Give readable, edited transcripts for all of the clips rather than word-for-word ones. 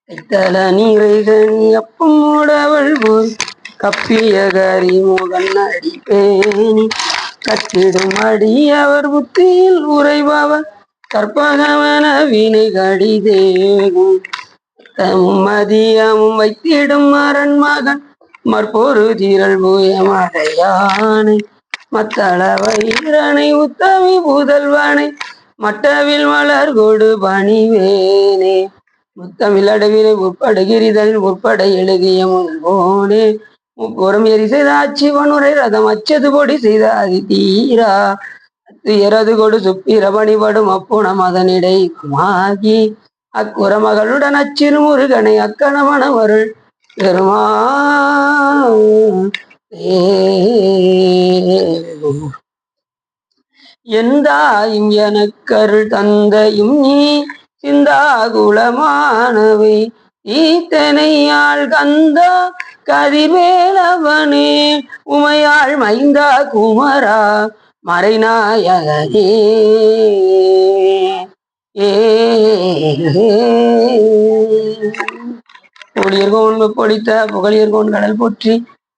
கைத்தல நீரைகனி அப்பம் மூடவள் போல் கப்பிய கரிமுகன் அடிப்பேணி கற்றிடும் அடி அவர் புத்தியில் உரைபவர் கற்பகவன வினை கடிதேகும் மதியமும் வைத்திடும் மரன் மகன் மற்பொரு திரள் புயமடையானை மத்தள வைரனை உத்தமி புதல்வனை மட்டவில் மலர் கொடு பணிவேனே முத்தமிழ் அடவினை முற்படுகிரிதனில் முற்பட எழுதிய முன்போனே முப்புறம் எரி செய்த அச்சிவனுரை ரதம் அச்சது பொடி செய்த அதி தீரா துயரது கொடு சுப்பிரபணிபடும் அப்புணம் அதனிடை மாகி அக்குற மகளுடன் அச்சிறு முருகனை அக்கணவன வருள் பெருமா எந்தாயும் எனக்கருள் தந்தையும் நீ சிந்தாகுலமானவை ஈத்தனையாள் கந்தா கதிர்வேலவனே உமையாள் மைந்தா குமரா மறைநாயகனே பொழியர்கோன் பொழித்த புகழியர்கோன் கடல் போற்றி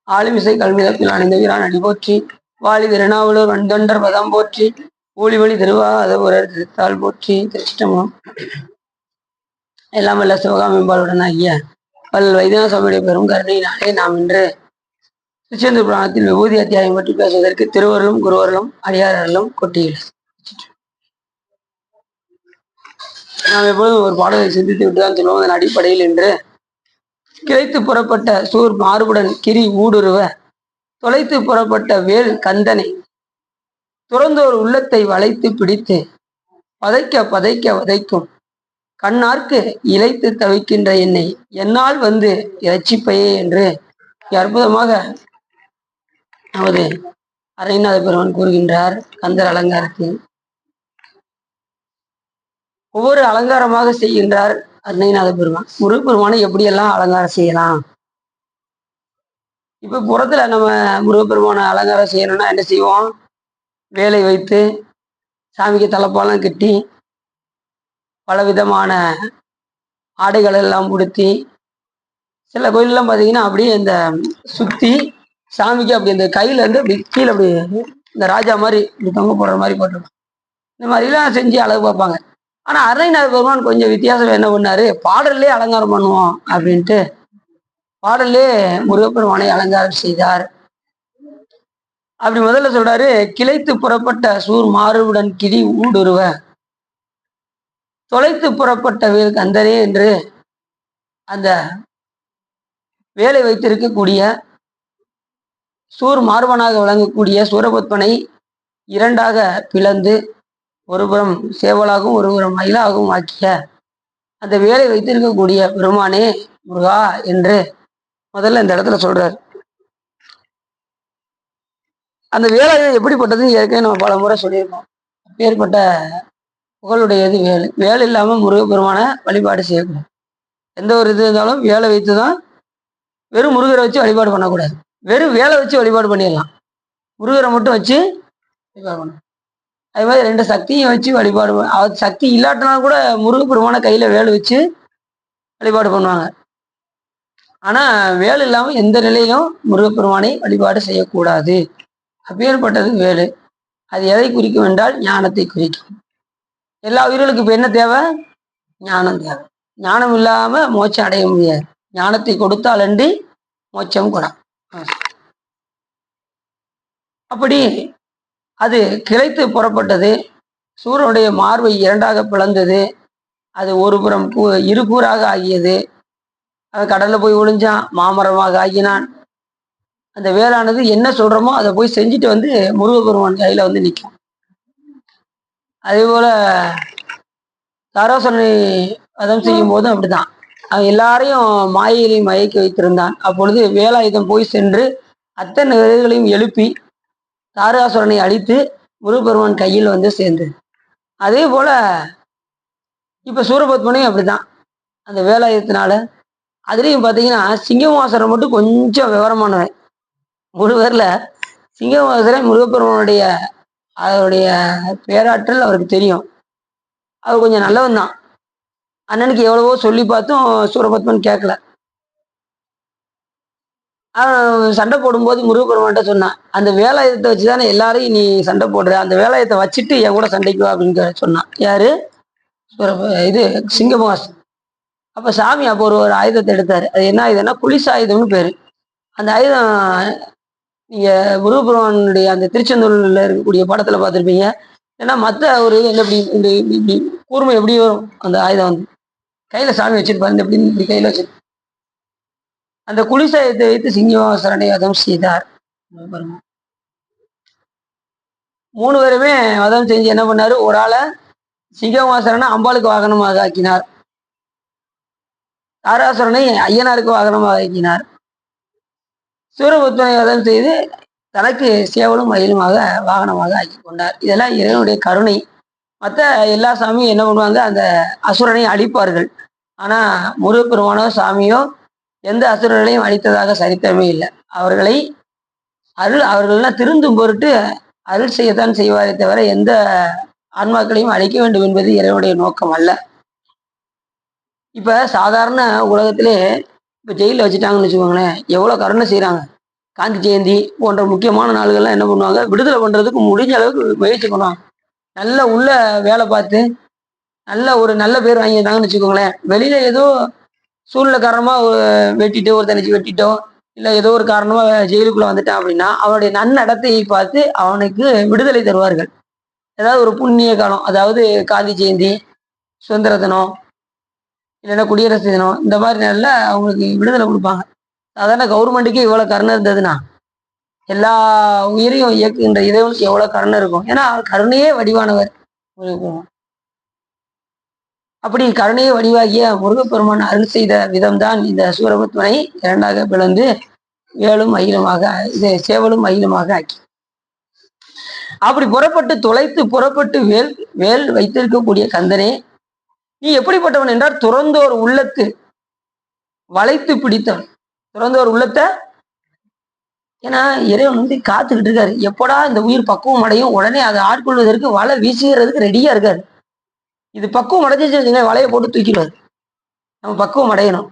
ஆளுமிசை கல்விதத்தில் அணிந்த வீரான் அடி போற்றி வாலி திருநாவலூர் வண்டொண்டர் பதம் போற்றி ஊழிவழி திருவாதபுரர் திருத்தால் போற்றி திருஷ்டமம் எல்லாம் வல்ல சிவகாமியம்பாளுடன் ஆகிய பல் வைத்தியநாத சுவாமியுடைய பெரும் கருணையினாலே நாம் இன்று திருச்செந்தூர் புராணத்தில் விபூதி அத்தியாயம் பற்றி பேசுவதற்கு திருவருளும் குருவருளும் அடியாரர்களும் கொட்டியுள்ளது. நாம் எப்பொழுதும் ஒரு பாடலை சிந்தித்து விட்டுதான் சொல்லுவோம். அதன் அடிப்படையில் இன்று கிளைத்து புறப்பட்ட சூர் மாறுபுடன் கிரி ஊடுருவ தொலைத்து புறப்பட்ட வேல் கந்தனை துறந்தோர் உள்ளத்தை வளைத்து பிடித்து பதைக்க பதைக்க வதைக்கும் கண்ணார்க்கு இழைத்து தவிக்கின்ற என்னை என்னால் வந்து இரட்சிப்பையே என்று அற்புதமாக நமது அருணாத பெருமான் கூறுகின்றார். கந்தர் அலங்காரத்தில் ஒவ்வொரு அலங்காரமாக செய்கின்றார் அருணாத பெருமான். முருகப்பெருமானை எப்படியெல்லாம் அலங்காரம் செய்யலாம்? இப்ப புறத்துல நம்ம முருகப்பெருமானை அலங்காரம் செய்யணும்னா என்ன செய்வோம்? வேலை வைத்து சாமிக்கு தலைப்பாலாம் கட்டி பலவிதமான ஆடைகள் எல்லாம் உடுத்தி, சில கோயிலெல்லாம் பார்த்தீங்கன்னா அப்படியே இந்த சுத்தி சாமிக்கு அப்படி இந்த கையில இருந்து அப்படி கீழே அப்படி இந்த ராஜா மாதிரி இப்படி தொங்க போடுற மாதிரி போட்டிருப்பாங்க. இந்த மாதிரிலாம் செஞ்சு அழகு பார்ப்பாங்க. ஆனா அருணாத பெருமான் கொஞ்சம் வித்தியாசம் என்ன பண்ணாரு, பாடல்லே அலங்காரம் பண்ணுவோம் அப்படின்ட்டு பாடல்லே முருகப்பெருமானை அலங்காரம் செய்தார். அப்படி முதல்ல சொல்றாரு, கிளைத்து புறப்பட்ட சூர் மாறுவுடன் கிரி ஊடுருவ தொலைத்து புறப்பட்ட வேல் கந்தனே என்று அந்த வேலை வைத்திருக்கக்கூடிய சூர் மார்பனாக விளங்கக்கூடிய சூரபத்மனை இரண்டாக பிளந்து ஒருபுறம் சேவலாகவும் ஒருபுறம் மயிலாகவும் ஆக்கிய அந்த வேலை வைத்திருக்கக்கூடிய பெருமானே முருகா என்று முதல்ல இந்த இடத்துல சொல்றார். அந்த வேலாயுதம் எப்படிப்பட்டதுன்னு ஏற்கனவே நம்ம பல முறை சொல்லியிருக்கோம். அப்பேற்பட்ட புகழுடையது வேல். வேல் இல்லாமல் முருகப்பெருமான வழிபாடு செய்யக்கூடாது. எந்த ஒரு இது இருந்தாலும் வேலை வைத்து தான், வெறும் முருகரை வச்சு வழிபாடு பண்ணக்கூடாது. வெறும் வேலை வச்சு வழிபாடு பண்ணிடலாம், முருகரை மட்டும் வச்சு வழிபாடு பண்ண. அது மாதிரி ரெண்டு சக்தியும் வச்சு வழிபாடு, சக்தி இல்லாட்டினாலும் கூட முருகப்பெருமான கையில வேலை வச்சு வழிபாடு பண்ணுவாங்க. ஆனா வேல் இல்லாமல் எந்த நிலையிலும் முருகப்பெருமானை வழிபாடு செய்யக்கூடாது. அப்பேற்பட்டது வேலு. அது எதை குறிக்கும் என்றால் ஞானத்தை குறிக்கும். எல்லா உயிர்களுக்கும் இப்ப என்ன தேவை? ஞானம் தேவை. ஞானம் இல்லாம மோட்சம் அடைய முடியாது. ஞானத்தை கொடுத்தால் அன்றி மோட்சம் கூட. அப்படி அது கிளைத்து புறப்பட்டது. சூரனுடைய மார்பை இரண்டாக பிளந்தது. அது ஒரு புறம் இரு கூறாக ஆகியது. அது கடல்ல போய் ஒளிஞ்சான், மாமரமாக ஆகினான். அந்த வேளானது என்ன சொல்றோமோ அதை போய் செஞ்சுட்டு வந்து முருகப்பெருமான் கையில வந்து நிற்கும். அதே போல தாராசுரனை வதம் செய்யும் போதும் அப்படிதான். அவன் எல்லாரையும் மாயையிலையும் மயக்கி வைத்திருந்தான். அப்பொழுது வேலாயுதம் போய் சென்று அத்தனை விதைகளையும் எழுப்பி தாராசுரனை அழித்து முருகப்பெருமான் கையில் வந்து சேர்ந்தது. அதே போல இப்ப சூரபத்மனையும் அப்படிதான். அந்த வேலாயுதத்தினால அதுலேயும் பார்த்தீங்கன்னா சிங்கமாசரம் மட்டும் கொஞ்சம் விவரமானவன். முருகர்ல சிங்கமாசரம் முருகப்பெருமானுடைய அவருடைய பேராற்றல் அவருக்கு தெரியும். அவர் கொஞ்சம் நல்லவன் தான். அண்ணனுக்கு எவ்வளவோ சொல்லி பார்த்தும் சூரபத்மன் கேட்கல. சண்டை போடும்போது முருகப்பெருமான்கிட்ட சொன்னான், அந்த வேலாயுதத்தை வச்சுதானே எல்லாரையும் நீ சண்டை போடுற, அந்த வேலாயுதத்தை வச்சுட்டு என் கூட சண்டைக்கு வா அப்படின்னு சொன்னான். யாரு? இது சிங்கமாஸ். அப்ப சாமி அப்போ ஒரு ஆயுதத்தை எடுத்தாரு. அது என்ன ஆயுதம்னா குளிச ஆயுதம்னு பேரு. அந்த ஆயுதம் நீங்க முருகப்பெருமானுடைய அந்த திருச்செந்தூர்ல இருக்கக்கூடிய படத்துல பார்த்துருப்பீங்க. ஏன்னா மற்ற ஒரு இது எப்படி இந்த இப்படி கூர்மை எப்படி வரும் அந்த ஆயுதம் வந்து கையில சாமி வச்சிருப்பாரு, எப்படி இப்படி கையில வச்சிருப்பாரு. அந்த குளிசாயத்தை வைத்து சிங்கமாசரனை வதம் செய்தார். 3 பேருமே வதம் செஞ்சு என்ன பண்ணாரு, ஒரு ஆளை சிங்கமாசரனை அம்பாளுக்கு வாகனமாக ஆக்கினார். தாராசுரனை ஐயனாருக்கு வாகனமாக ஆக்கினார். சூரபத்மனை வதம் செய்து தனக்கு சேவலும் மயிலுமாக வாகனமாக ஆக்கி கொண்டார். இதெல்லாம் இறைவனுடைய கருணை. மற்ற எல்லா சாமியும் என்ன பண்ணுவாங்க, அந்த அசுரனை அழிப்பார்கள். ஆனா முருகப்பெருமானோ சாமியோ எந்த அசுரர்களையும் அழித்ததாக சரித்திரமே இல்லை. அவர்கள்லாம் திருந்தும் பொருட்டு அருள் செய்யத்தான் செய்வாரே தவிர எந்த ஆன்மாக்களையும் அழிக்க வேண்டும் என்பது இறைவனுடைய நோக்கம் அல்ல. இப்ப சாதாரண உலகத்திலே இப்ப ஜெயிலில் வச்சுட்டாங்கன்னு வச்சுக்கோங்களேன், எவ்வளவு கருணை செய்யறாங்க. காந்தி ஜெயந்தி போன்ற முக்கியமான நாள்கள்லாம் என்ன பண்ணுவாங்க, விடுதலை பண்றதுக்கு முடிஞ்ச அளவுக்கு முயற்சி பண்ணுவாங்க. நல்ல உள்ள வேலை பார்த்து நல்ல பேர் வாங்கியிருந்தாங்கன்னு வச்சுக்கோங்களேன், வெளியில ஏதோ சூழ்நிலை காரணமா வெட்டிட்டோ ஒரு தனிச்சு வெட்டிட்டோ இல்லை ஏதோ ஒரு காரணமா ஜெயிலுக்குள்ள வந்துட்டான் அப்படின்னா அவனுடைய நன்னடத்தையை பார்த்து அவனுக்கு விடுதலை தருவார்கள். ஏதாவது ஒரு புண்ணிய காலம், அதாவது காந்தி ஜெயந்தி, சுதந்திர தினம், இல்லைன்னா குடியரசு தினம், இந்த மாதிரி நாளில் அவங்களுக்கு விடுதலை கொடுப்பாங்க. சாதாரண கவர்மெண்ட்டுக்கு இவ்வளோ கருணை இருந்ததுன்னா எல்லா உயிரையும் இயக்குகின்ற இறைவனுக்கு எவ்வளோ கருணை இருக்கும். ஏன்னா கருணையே வடிவானவர். அப்படி கருணையை வடிவாகிய முருகப்பெருமான் அருள் செய்த விதம்தான் இந்த சூரபத்மனை 2ஆக பிளந்து வேலும் மயிலுமாக சேவலும் மயிலுமாக ஆக்கி, அப்படி புறப்பட்டு வேல் வைத்திருக்கக்கூடிய கந்தனே, நீ எப்படிப்பட்டவன் என்றால் துறந்தோர் உள்ளத்து வளைத்து பிடித்தவன். துறந்தோர் உள்ளத்தை, ஏன்னா இறைவன் வந்து காத்துக்கிட்டு இருக்காரு, எப்படா இந்த உயிர் பக்குவம் அடையும், உடனே அதை ஆட்கொள்வதற்கு வலை வீசுகிறதுக்கு ரெடியா இருக்காரு. இது பக்குவம் அடைஞ்சிச்சு, வலையை போட்டு தூக்கிடுவார். நம்ம பக்குவம் அடையணும்.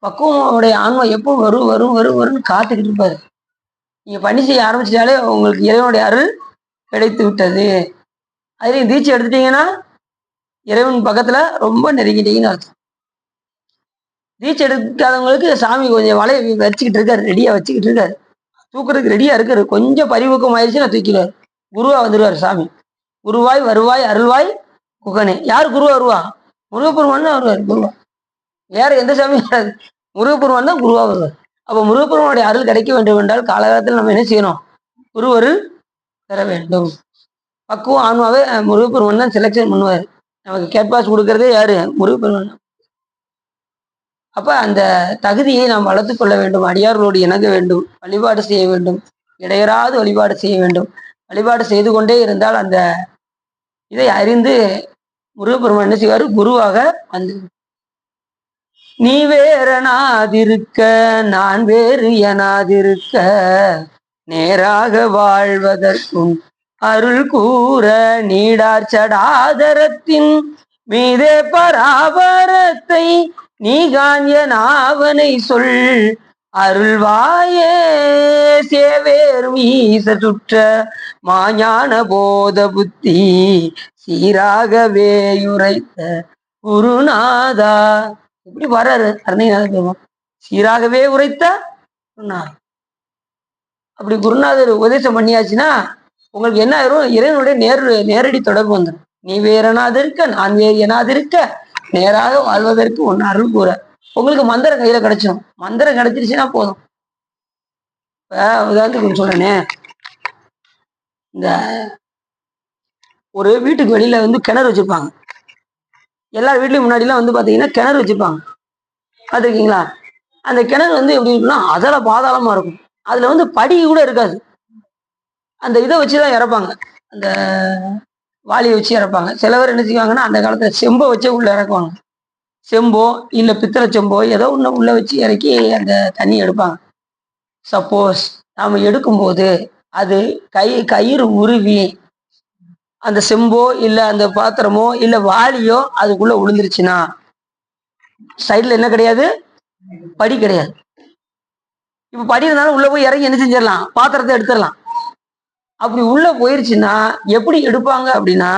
பக்குவமுடைய ஆன்மா எப்போ வரும்னு காத்துக்கிட்டு இருப்பாரு. நீங்க பணி செய்ய ஆரம்பிச்சிட்டாலே உங்களுக்கு இறைவனுடைய அருள் கிடைத்து விட்டது. அதுலேயும் தீட்சை எடுத்துட்டீங்கன்னா இறைவன் பக்கத்துல ரொம்ப நெருங்கிட்டீங்கன்னு அர்த்தம். தீட்சை எடுக்காதவங்களுக்கு சாமி கொஞ்சம் வலையை வச்சுக்கிட்டு இருக்காரு, ரெடியா வச்சுக்கிட்டு இருக்காரு, தூக்குறதுக்கு ரெடியா இருக்காரு. கொஞ்சம் பரிவுக்கம் ஆயிடுச்சு நான் தூக்கிடுவார். குருவா வந்துடுவார் சாமி. குருவாய் வருவாய் அருள்வாய் குகனே. யார் குருவா வருவா? முருகப்பெருமான் தான் வருவார் குருவா. வேற எந்த சாமியும் வராது, முருகப்பெருமான் தான் குருவா வருவார். அப்போ முருகப்பெருமானுடைய அருள் கிடைக்க வேண்டும் என்றால் காலகாலத்தில் நம்ம என்ன செய்யணும்? குருவருள் பெற வேண்டும். பக்குவம் ஆன்மாவே முருகப்பெருமான் தான் செலெக்ஷன் பண்ணுவார். நமக்கு கேட்பாஸ் கொடுக்கறதே யாரு? முருகப்பெருமான். அப்ப அந்த தகுதியை நாம் வளர்த்து கொள்ள வேண்டும். அடியார்களோடு இணங்க வேண்டும், வழிபாடு செய்ய வேண்டும், இடையராது வழிபாடு செய்ய வேண்டும். வழிபாடு செய்து கொண்டே இருந்தால் அந்த இதை அறிந்து முருகப்பெருமான் என்ன செய்வாரு? குருவாக வந்து, நீ வேறனாதிருக்க நான் வேறு எனாதிருக்க நேராக வாழ்வதற்கும் அருள் கூற நீடார் சடாதரத்தின் மீதே பராபரத்தை நீ காஞ்சனாவனை சொல் அருள்வாயே சேவேரும் ஈச சுற்ற மாஞான போத புத்தி சீராகவேயுரைத்த குருநாதா. எப்படி வர்றாரு அருணைநாத பெருமான்? சீராகவே உரைத்த குருநாதர். அப்படி குருநாதர் உபதேசம் பண்ணியாச்சுன்னா உங்களுக்கு என்ன ஆயிரும்? இறைவனுடைய நேரடி தொடர்பு வந்துடும். நீ வேறனாது இருக்க நான் வேறு எனாது இருக்க நேராக வாழ்வதற்கு ஒன்னு அருள் கூற. உங்களுக்கு மந்திரம் கையில கிடைச்சிடும். மந்திரம் கிடைச்சிருச்சுன்னா போதும். இப்ப உதாரணத்துக்கு சொல்றேனே, இந்த ஒரு வீட்டுக்கு வெளியில வந்து கிணறு வச்சிருப்பாங்க. எல்லா வீட்லயும் முன்னாடிலாம் வந்து பாத்தீங்கன்னா கிணறு வச்சிருப்பாங்க, பார்த்துருக்கீங்களா? அந்த கிணறு வந்து எப்படி இருக்குன்னா அதல பாதாளமா இருக்கும். அதுல வந்து படி கூட இருக்காது. அந்த இதை வச்சுதான் இறப்பாங்க, அந்த வாளியை வச்சு இறப்பாங்க. சில பேர் என்ன செய்வாங்கன்னா அந்த காலத்துல செம்பை வச்சே உள்ள இறக்குவாங்க. செம்போ இல்ல பித்தளை செம்போ ஏதோ ஒண்ணு உள்ள வச்சு இறக்கி அந்த தண்ணி எடுப்பாங்க. சப்போஸ் நாம எடுக்கும்போது அது கயிறு உருவி அந்த செம்போ இல்ல அந்த பாத்திரமோ இல்ல வாளியோ அதுக்குள்ள விழுந்துருச்சுன்னா சைடுல என்ன கிடையாது, படி கிடையாது. இப்ப படி இருந்தாலும் உள்ள போய் இறங்கி என்ன செஞ்சிடலாம், பாத்திரத்தை எடுத்துடலாம். அப்படி உள்ள போயிருச்சுன்னா எப்படி எடுப்பாங்க அப்படின்னா,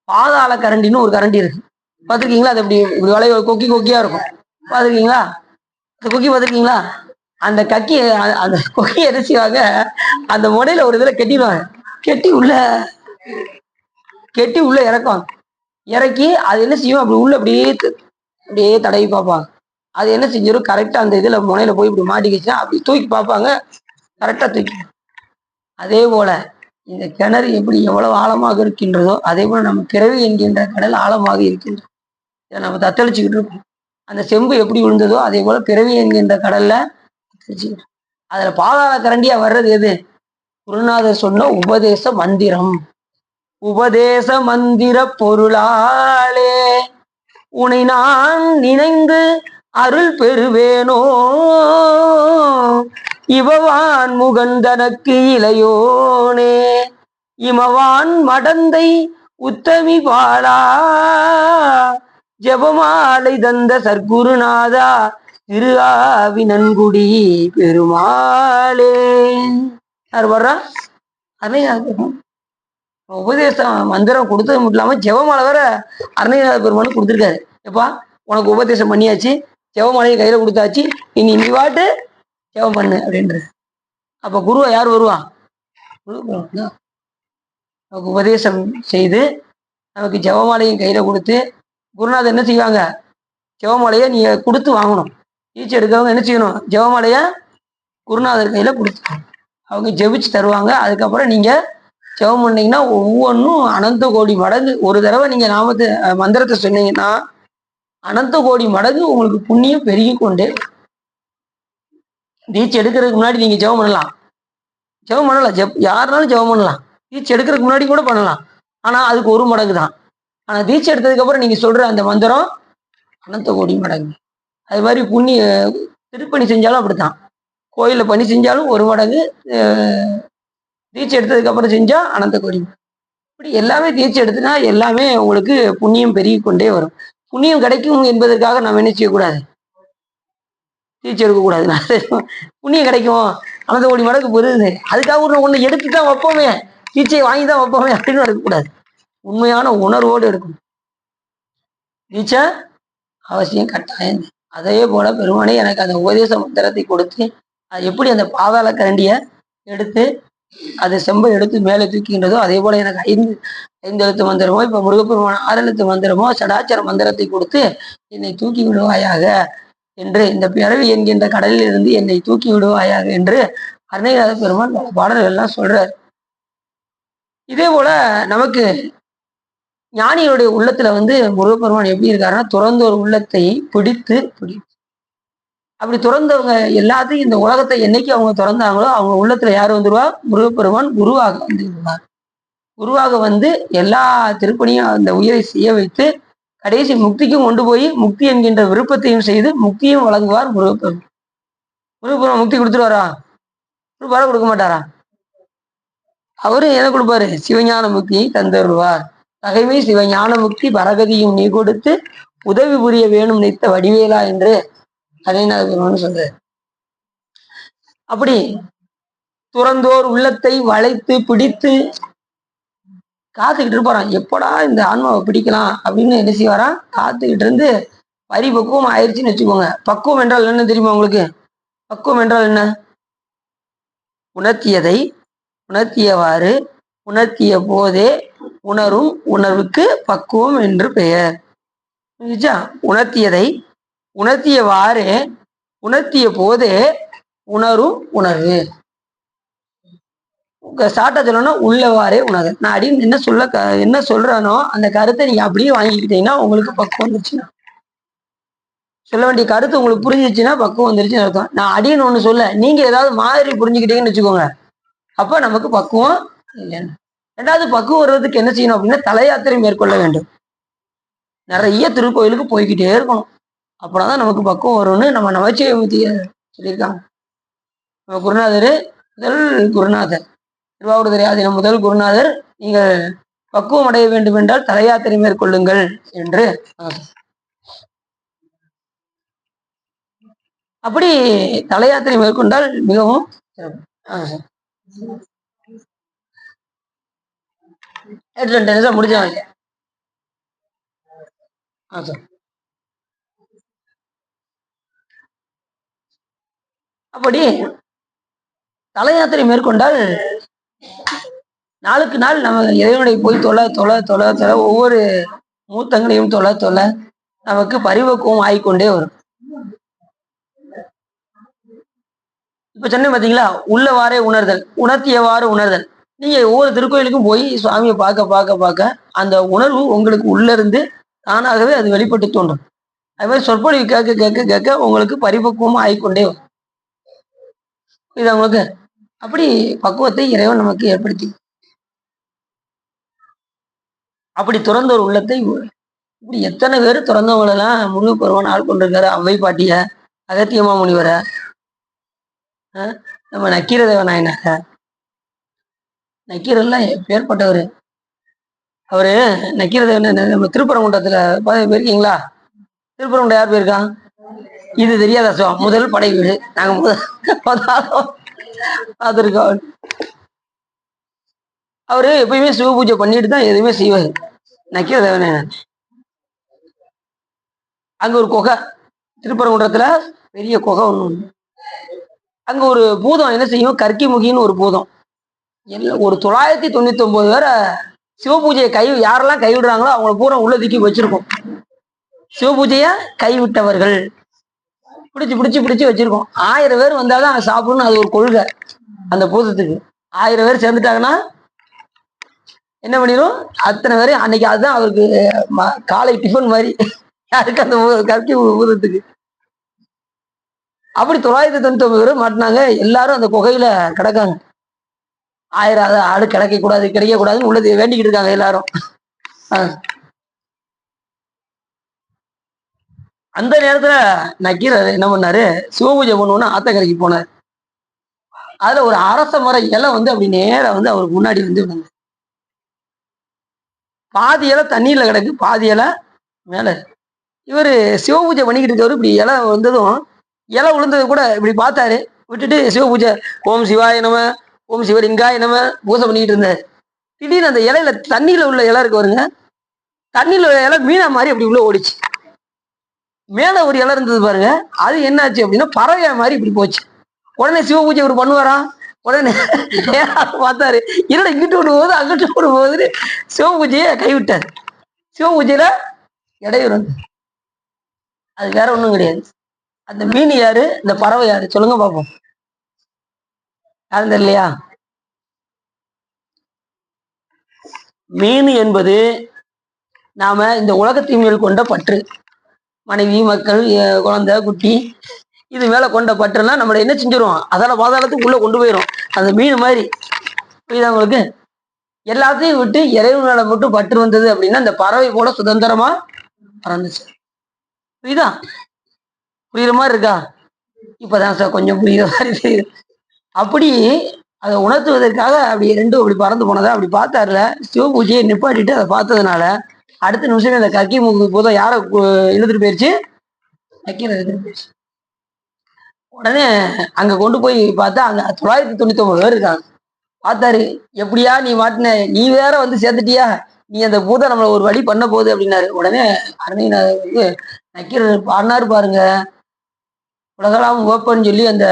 பாதாள கரண்டின்னு ஒரு கரண்டி இருக்கு, பாத்திருக்கீங்களா? அது அப்படி இப்படி வளைய கொக்கி கொக்கியா இருக்கும், பாத்திருக்கீங்களா? அந்த கொக்கி பாத்திருக்கீங்களா? அந்த கக்கி அந்த கொக்கி என்ன செய்வாங்க, அந்த முனையில ஒரு இதுல கெட்டிடுவாங்க, கெட்டி உள்ள கெட்டி உள்ள இறக்குவாங்க. இறக்கி அது என்ன செய்யும், அப்படி உள்ள அப்படியே அப்படியே தடவி பார்ப்பாங்க. அது என்ன செஞ்சிடும், கரெக்டா அந்த இதுல முனையில போய் இப்படி மாட்டிக்கிச்சுன்னா அப்படி தூக்கி பார்ப்பாங்க, கரெக்டா தூக்கி. அதே போல இந்த கிணறு எப்படி எவ்வளவு ஆழமாக இருக்கின்றதோ அதே போல நம்ம பிறவி என்கின்ற கடல் ஆழமாக இருக்கின்றது. இதை நம்ம தத்தளிச்சுக்கிட்டு இருக்கோம். அந்த செம்பு எப்படி விழுந்ததோ அதே போல பிறவி என்கின்ற கடல்ல அதுல பாதாள கரண்டியா வர்றது எது, குருநாதர் சொன்ன உபதேச மந்திரம். உபதேச மந்திர பொருளாலே உனை நான் நினைந்து அருள் பெறுவேனோ, இவவான் முகந்தனக்கு இளையோனே, இமவான் மடந்தை உத்தமி பாலா, ஜபமாலை தந்த சர்க்குருநாதா திரு ஆவினன்குடி பெருமாளே. யார் வர்றா? உபதேச மந்திரம் கொடுத்தது மட்டும் இல்லாம ஜெபமாலை வேற அருணகிரிநாத பெருமானு கொடுத்துருக்காரு. எப்பா உனக்கு உபதேசம் பண்ணியாச்சு, ஜெபமாலையை கையில கொடுத்தாச்சு, இனி நீ வாட்டு ஜெபம் பண்ணு அப்படின்ற. அப்ப குருவா யார் வருவா? நமக்கு உபதேசம் செய்து நமக்கு ஜெபமாலையும் கையில கொடுத்து, குருநாதர் என்ன செய்வாங்க, ஜெபமாலையை நீங்க கொடுத்து வாங்கணும். டீச்சர் எடுக்கிறவங்க என்ன செய்யணும், ஜெபமாலைய குருநாதர் கையில கொடுத்து அவங்க ஜெபிச்சு தருவாங்க. அதுக்கப்புறம் நீங்க ஜெபம் பண்ணீங்கன்னா ஒவ்வொன்றும் அனந்த கோடி மடங்கு. ஒரு தடவை நீங்க நாமத்தை மந்திரத்தை சொன்னீங்கன்னா அனந்த கோடி மடங்கு உங்களுக்கு புண்ணியம் பெருகி கொண்டே. தீட்சை எடுக்கிறதுக்கு முன்னாடி நீங்க ஜெபம் பண்ணலாம், ஜெபம் பண்ணலாம், யாருனாலும் ஜெபம் பண்ணலாம். தீட்சை எடுக்கிறதுக்கு முன்னாடி கூட பண்ணலாம், ஆனா அதுக்கு ஒரு மடங்கு தான். ஆனா தீட்சை எடுத்ததுக்கு அப்புறம் நீங்க சொல்ற அந்த மந்திரம் அனந்த கோடி மடங்கு. அது மாதிரி புண்ணிய திருப்பணி செஞ்சாலும் அப்படித்தான், கோயிலில் பணி செஞ்சாலும் ஒரு மடங்கு, தீட்சை எடுத்ததுக்கு அப்புறம் செஞ்சா அனந்த கோடி. இப்படி எல்லாமே தீட்சை எடுத்துனா எல்லாமே உங்களுக்கு புண்ணியம் பெருகி கொண்டே வரும். புண்ணியம் கிடைக்கும் என்பதற்காக நம்ம என்ன செய்யக்கூடாது, தீட்சை எடுக்கக்கூடாது. புண்ணியம் கிடைக்கும், அனந்த கோடி மடங்கு பெருகுது, அதுக்காக ஒன்று எடுத்து தான் வைப்போமே, தீட்சையை வாங்கி தான் வைப்போமே அப்படின்னு எடுக்கக்கூடாது. உண்மையான உணர்வோடு எடுக்கணும். தீட்சை அவசியம் கட்டாயம். அதே போல பெருமானே எனக்கு அந்த உபதேச மந்திரத்தை கொடுத்து அது எப்படி அந்த பாதாள கரண்டிய எடுத்து அது செம்பை எடுத்து மேலே தூக்கின்றதோ அதே போல எனக்கு ஐந்து எழுத்து மந்திரமோ, இப்ப முருகப்பெருமான 6 எழுத்து மந்திரமோ, சடாச்சர மந்திரத்தை கொடுத்து என்னை தூக்கி விடுவாயாக என்று, இந்த பிறவி என்கின்ற கடலில் இருந்து என்னை தூக்கி விடுவாயாக என்று அருணகிரிநாத பெருமான் பாடல்கள் எல்லாம் சொல்றார். இதே போல நமக்கு ஞானிகளுடைய உள்ளத்துல முருகப்பெருமான் எப்படி இருக்காருன்னா, துறந்தோர் உள்ளத்தை பிடித்து அப்படி துறந்தவங்க எல்லாத்தையும் இந்த உலகத்தை என்னைக்கு அவங்க திறந்தாங்களோ அவங்க உள்ளத்துல யார் வந்துருவா, முருகப்பெருமான் குருவாக வந்துருவார். குருவாக எல்லா திருப்பணியும் அந்த உயிரை செய்ய வைத்து கடைசி முக்திக்கும் கொண்டு போய் முக்தி என்கின்ற விருப்பத்தையும் செய்து முக்தியும் வழங்குவார் முருகப்பெருமான். முருகப்பெருமான் முக்தி கொடுத்துருவாரா? கொடுப்பாரா, கொடுக்க மாட்டாரா? அவரு என்ன கொடுப்பாரு, சிவஞான முக்தியை தந்தருவார். தகைமை சிவஞான முக்தி பரகதியும் நீ கொடுத்து உதவி புரிய வேணும் நித்த வடிவேலா என்று அருணகிரிநாதர் சொல்றாரு. அப்படி துறந்தோர் உள்ளத்தை வளைத்து பிடித்து காத்துக்கிட்டு இருப்பாராம், எப்படா இந்த ஆன்மாவை பிடிக்கலாம் அப்படின்னு என்ன செய்வாராம், காத்துக்கிட்டு இருந்து பரிபக்குவம் ஆயிடுச்சுன்னு வச்சுக்கோங்க. பக்குவம் என்றால் என்ன தெரியுமா உங்களுக்கு? பக்குவம் என்றால் என்ன? உணர்த்தியதை உணர்த்தியவாறு உணர்த்திய போதே உணரும் உணர்வுக்கு பக்குவம் என்று பெயர். உணர்த்தியதை உணர்த்தியவாறு உணர்த்திய போதே உணரும் உணர்வு. சாட்டா சொல்லணும்னா உள்ளவாறே உணர்வு. நான் அப்படின்னு என்ன சொல்றானோ அந்த கருத்தை நீங்க அப்படியே வாங்கிக்கிட்டீங்கன்னா உங்களுக்கு பக்குவம் வந்துருச்சுன்னா, சொல்ல வேண்டிய கருத்து உங்களுக்கு புரிஞ்சிச்சுன்னா பக்குவம் வந்துருச்சுன்னு அர்த்தம். நான் அடின்னு ஒண்ணு சொல்ல, நீங்க ஏதாவது மாதிரி புரிஞ்சுக்கிட்டீங்கன்னு வச்சுக்கோங்க, அப்ப நமக்கு பக்குவம் இல்லைன்னு. ரெண்டாவது, பக்குவம் வர்றதுக்கு என்ன செய்யணும் அப்படின்னா தலையாத்திரை மேற்கொள்ள வேண்டும். நிறைய திருக்கோயிலுக்கு போய்கிட்டே இருக்கணும், அப்படின்னா நமக்கு பக்குவம் வரும்னு நம்ம நமச்சிவாய சொல்லியிருக்காங்க. நம்ம குருநாதர், முதல் குருநாதர் திருவாவூர் ஆதீனம் முதல் குருநாதர், நீங்கள் பக்குவம் அடைய வேண்டும் என்றால் தலையாத்திரை மேற்கொள்ளுங்கள் என்று அப்படி தல யாத்திரை மேற்கொண்டால் மிகவும் சிறப்பு. சார். 2 நிமிஷம் முடிஞ்சாங்க. சார். அப்படி தல யாத்திரை மேற்கொண்டால் நாளுக்கு நாள் நம்ம இறைவனை போய் தொலை தொலை தொலை தொலை ஒவ்வொரு மூத்தங்களையும் தொலை தொலை நமக்கு பரிவக்குவம் ஆகிக்கொண்டே வரும். இப்ப சொன்னேன் பாத்தீங்களா, உள்ளவாறே உணர்தல், உணர்த்தியவாறு உணர்தல். நீங்க ஒவ்வொரு திருக்கோயிலுக்கும் போய் சுவாமியை பார்க்க பார்க்க பார்க்க அந்த உணர்வு உங்களுக்கு உள்ள இருந்து தானாகவே அது வெளிப்பட்டு தோன்றும். அது மாதிரி சொற்பொழிவு கேட்க கேட்க கேட்க உங்களுக்கு பரிபக்குவமா ஆகிக்கொண்டே வரும். இது உங்களுக்கு அப்படி பக்குவத்தை இறைவன் நமக்கு ஏற்படுத்தி அப்படி துறந்த ஒரு உள்ளத்தை இப்படி எத்தனை பேர் துறந்தவங்களெல்லாம் முருகப்பெருமான் ஆள் கொண்டிருக்காரு. அவ்வை பாட்டிய, அகத்தியமா முனிவரை, நம்ம நக்கீரதேவ நாயனாக, நக்கீரெல்லாம் பேர்பட்டவர். அவரு நக்கீரதேவன் நம்ம திருப்பரங்குன்றத்துல போயிருக்கீங்களா? திருப்பரங்குன்றம் யார் போயிருக்கான்? இது தெரியாத முதல் படை வீடு. நாங்க பார்த்துருக்கோம். அவரு எப்பயுமே சிவ பூஜை பண்ணிட்டு தான் எதுவுமே செய்வாரு. நக்கீரதேவன் அங்க ஒரு குகை, திருப்பரங்குன்றத்துல பெரிய குகை ஒண்ணு. அங்க ஒரு பூதம் என்ன செய்யும், கற்கி முகின்னு ஒரு பூதம். ஒரு 999 பேரை சிவ பூஜையை யாரெல்லாம் கைவிடுறாங்களோ அவங்கள பூரா உள்ள தூக்கி வச்சிருக்கோம். சிவ பூஜைய கைவிட்டவர்கள் பிடிச்சு பிடிச்சு பிடிச்சு வச்சிருக்கோம். 1000 பேர் வந்தாதான் சாப்பிடணும். அது ஒரு கொள்கை அந்த பூதத்துக்கு. 1000 பேர் சேர்ந்துட்டாங்கன்னா என்ன பண்ணிடும், அத்தனை பேரும் அன்னைக்கு அதுதான் அவருக்கு காலை டிஃபன் மாதிரி. யாருக்கு? அந்த கற்கி பூதத்துக்கு. அப்படி 999 பேரும் மாட்டினாங்க. எல்லாரும் அந்த குகையில கிடக்காங்க. 1000 ஆடு கிடைக்க கூடாது கிடைக்க கூடாதுன்னு உள்ளது வேண்டிக்கிட்டு இருக்காங்க எல்லாரும். அந்த நேரத்துல நக்கீரர் என்ன பண்ணாரு, சிவபூஜை பண்ணுவோம்னா ஆத்தக்கரைக்கு போனார். அதுல ஒரு அரச மர இலை அப்படி நேர அவருக்கு முன்னாடி விழுந்து பாதி இலை தண்ணீர்ல கிடக்கு, பாதி இலை மேல. இவரு சிவபூஜை பண்ணிக்கிட்டு இருக்கவர். இப்படி இலை வந்ததும் இலை விழுந்தது கூட இப்படி பார்த்தாரு, விட்டுட்டு சிவபூஜை ஓம் சிவாய நம ஓம் சிவலிங்காய நம பூஜை பண்ணிக்கிட்டு இருந்தாரு. திடீர்னு அந்த இலையில தண்ணியில உள்ள இலை இருக்கு வருங்க, தண்ணியில உள்ள இலை மீனா மாதிரி அப்படி உள்ள ஓடிச்சு. மேல ஒரு இலை இருந்தது பாருங்க, அது என்னாச்சு அப்படின்னா பறவை மாதிரி இப்படி போச்சு. உடனே சிவ பூஜை இவர் பண்ணுவாராம். உடனே பார்த்தாரு, என்னடா இங்கிட்டு விடும் போது அங்கிட்டு விடும் போது சிவ பூஜையை கைவிட்டார். சிவ பூஜையில இடையூறு. அது வேற ஒண்ணும் கிடையாது. அந்த மீன் யாரு, இந்த பறவை யாரு சொல்லுங்க பார்ப்போம். யாரும் தெரியலையா? மீன் என்பது நாம இந்த உலகத்தின் மேல் கொண்ட பற்று. மனைவி, மக்கள், குழந்தை, குட்டி, இது மேல கொண்ட பற்றுனா நம்மள என்ன செஞ்சிரும், அதால பாதாளத்துக்கு உள்ள கொண்டு போயிடும். அந்த மீன் மாதிரி. புரியுதா உங்களுக்கு? எல்லாத்தையும் விட்டு இறைவன் மேல மட்டும் பற்று வந்தது அப்படின்னா இந்த பறவை போல சுதந்திரமா பறந்துச்சு. புரியுதா? புரியுற மாதிரி இருக்கா? இப்பதான் சார் கொஞ்சம் புரியுற மாதிரி தெரியுது. அப்படி அதை உணர்த்துவதற்காக அப்படி ரெண்டும் அப்படி பறந்து போனதா அப்படி பார்த்தாருல, சிவ பூஜையை நிப்பாட்டிட்டு அதை பார்த்ததுனால அடுத்த நிமிஷமே அந்த கக்கி மூக்கு போதும் யாரை இழுத்துட்டு போயிடுச்சு, நக்கீரை இழுத்துட்டு போயிடுச்சு. உடனே அங்க கொண்டு போய் பார்த்தா அங்க 999 பேர் இருக்காங்க. பார்த்தாரு, எப்படியா நீ மாட்டின, நீ வேற சேர்ந்துட்டியா, நீ அந்த பூதம் நம்மள ஒரு வழி பண்ண போகுது அப்படின்னாரு. உடனே அருணைநாதர் நக்கீரர் பாடினாரு பாருங்க, உலகலாம் ஓப்பன்னு சொல்லி அந்த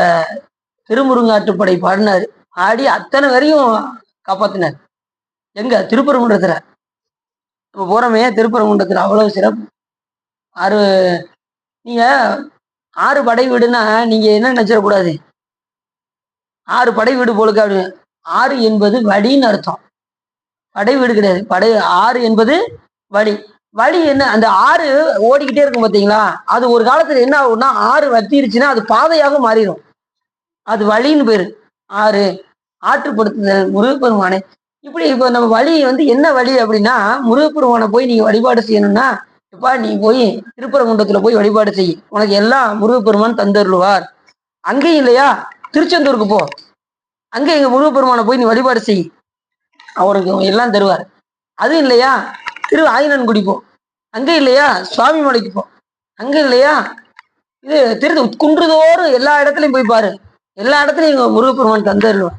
திருமுருங்காற்றுப்படை பாடினாரு. ஆடி அத்தனை வரையும் காப்பாத்தினார். எங்க? திருப்பரங்குன்றத்துல. நம்ம போறோமே திருப்பரங்குன்றத்துல அவ்வளவு சிறப்பு. நீங்க 6 படை வீடுன்னா நீங்க என்ன நினைச்சிடக்கூடாது, 6 படை வீடு போலுக்கு அப்படி. 6 என்பது வழின்னு அர்த்தம், படை வீடு கிடையாது. 6 என்பது வழி. வழி என்ன, அந்த 6 ஓடிக்கிட்டே இருக்கும் பார்த்தீங்களா, அது ஒரு காலத்துல என்ன ஆகும்னா 6 வத்திருச்சுன்னா அது பாதையாக மாறிடும். அது வழின்னு பேரு. 6 ஆற்றுப்படுத்துதல் முருகப்பெருமானை. இப்படி இப்ப நம்ம வழி என்ன வழி அப்படின்னா, முருகப்பெருமானை போய் நீங்க வழிபாடு செய்யணும்னா, எப்பா நீ போய் திருப்பரங்குன்றத்துல போய் வழிபாடு செய்ய, உனக்கு எல்லாம் முருகப்பெருமான் தந்தருள்வார். அங்கேயும் இல்லையா, திருச்செந்தூருக்கு போ, அங்க எங்க முருகப்பெருமானை போய் நீ வழிபாடு செய், அவருக்கு எல்லாம் தருவார். அது இல்லையா, ஆயினன்குடி போ, அங்க இல்லையா சுவாமி மலைக்கு போ, அங்க இல்லையா இது குன்றுதோறும் எல்லா இடத்துலையும் போய் பாரு, எல்லா இடத்துலையும் இங்க முருகப்பெருமான் தந்தருவார்.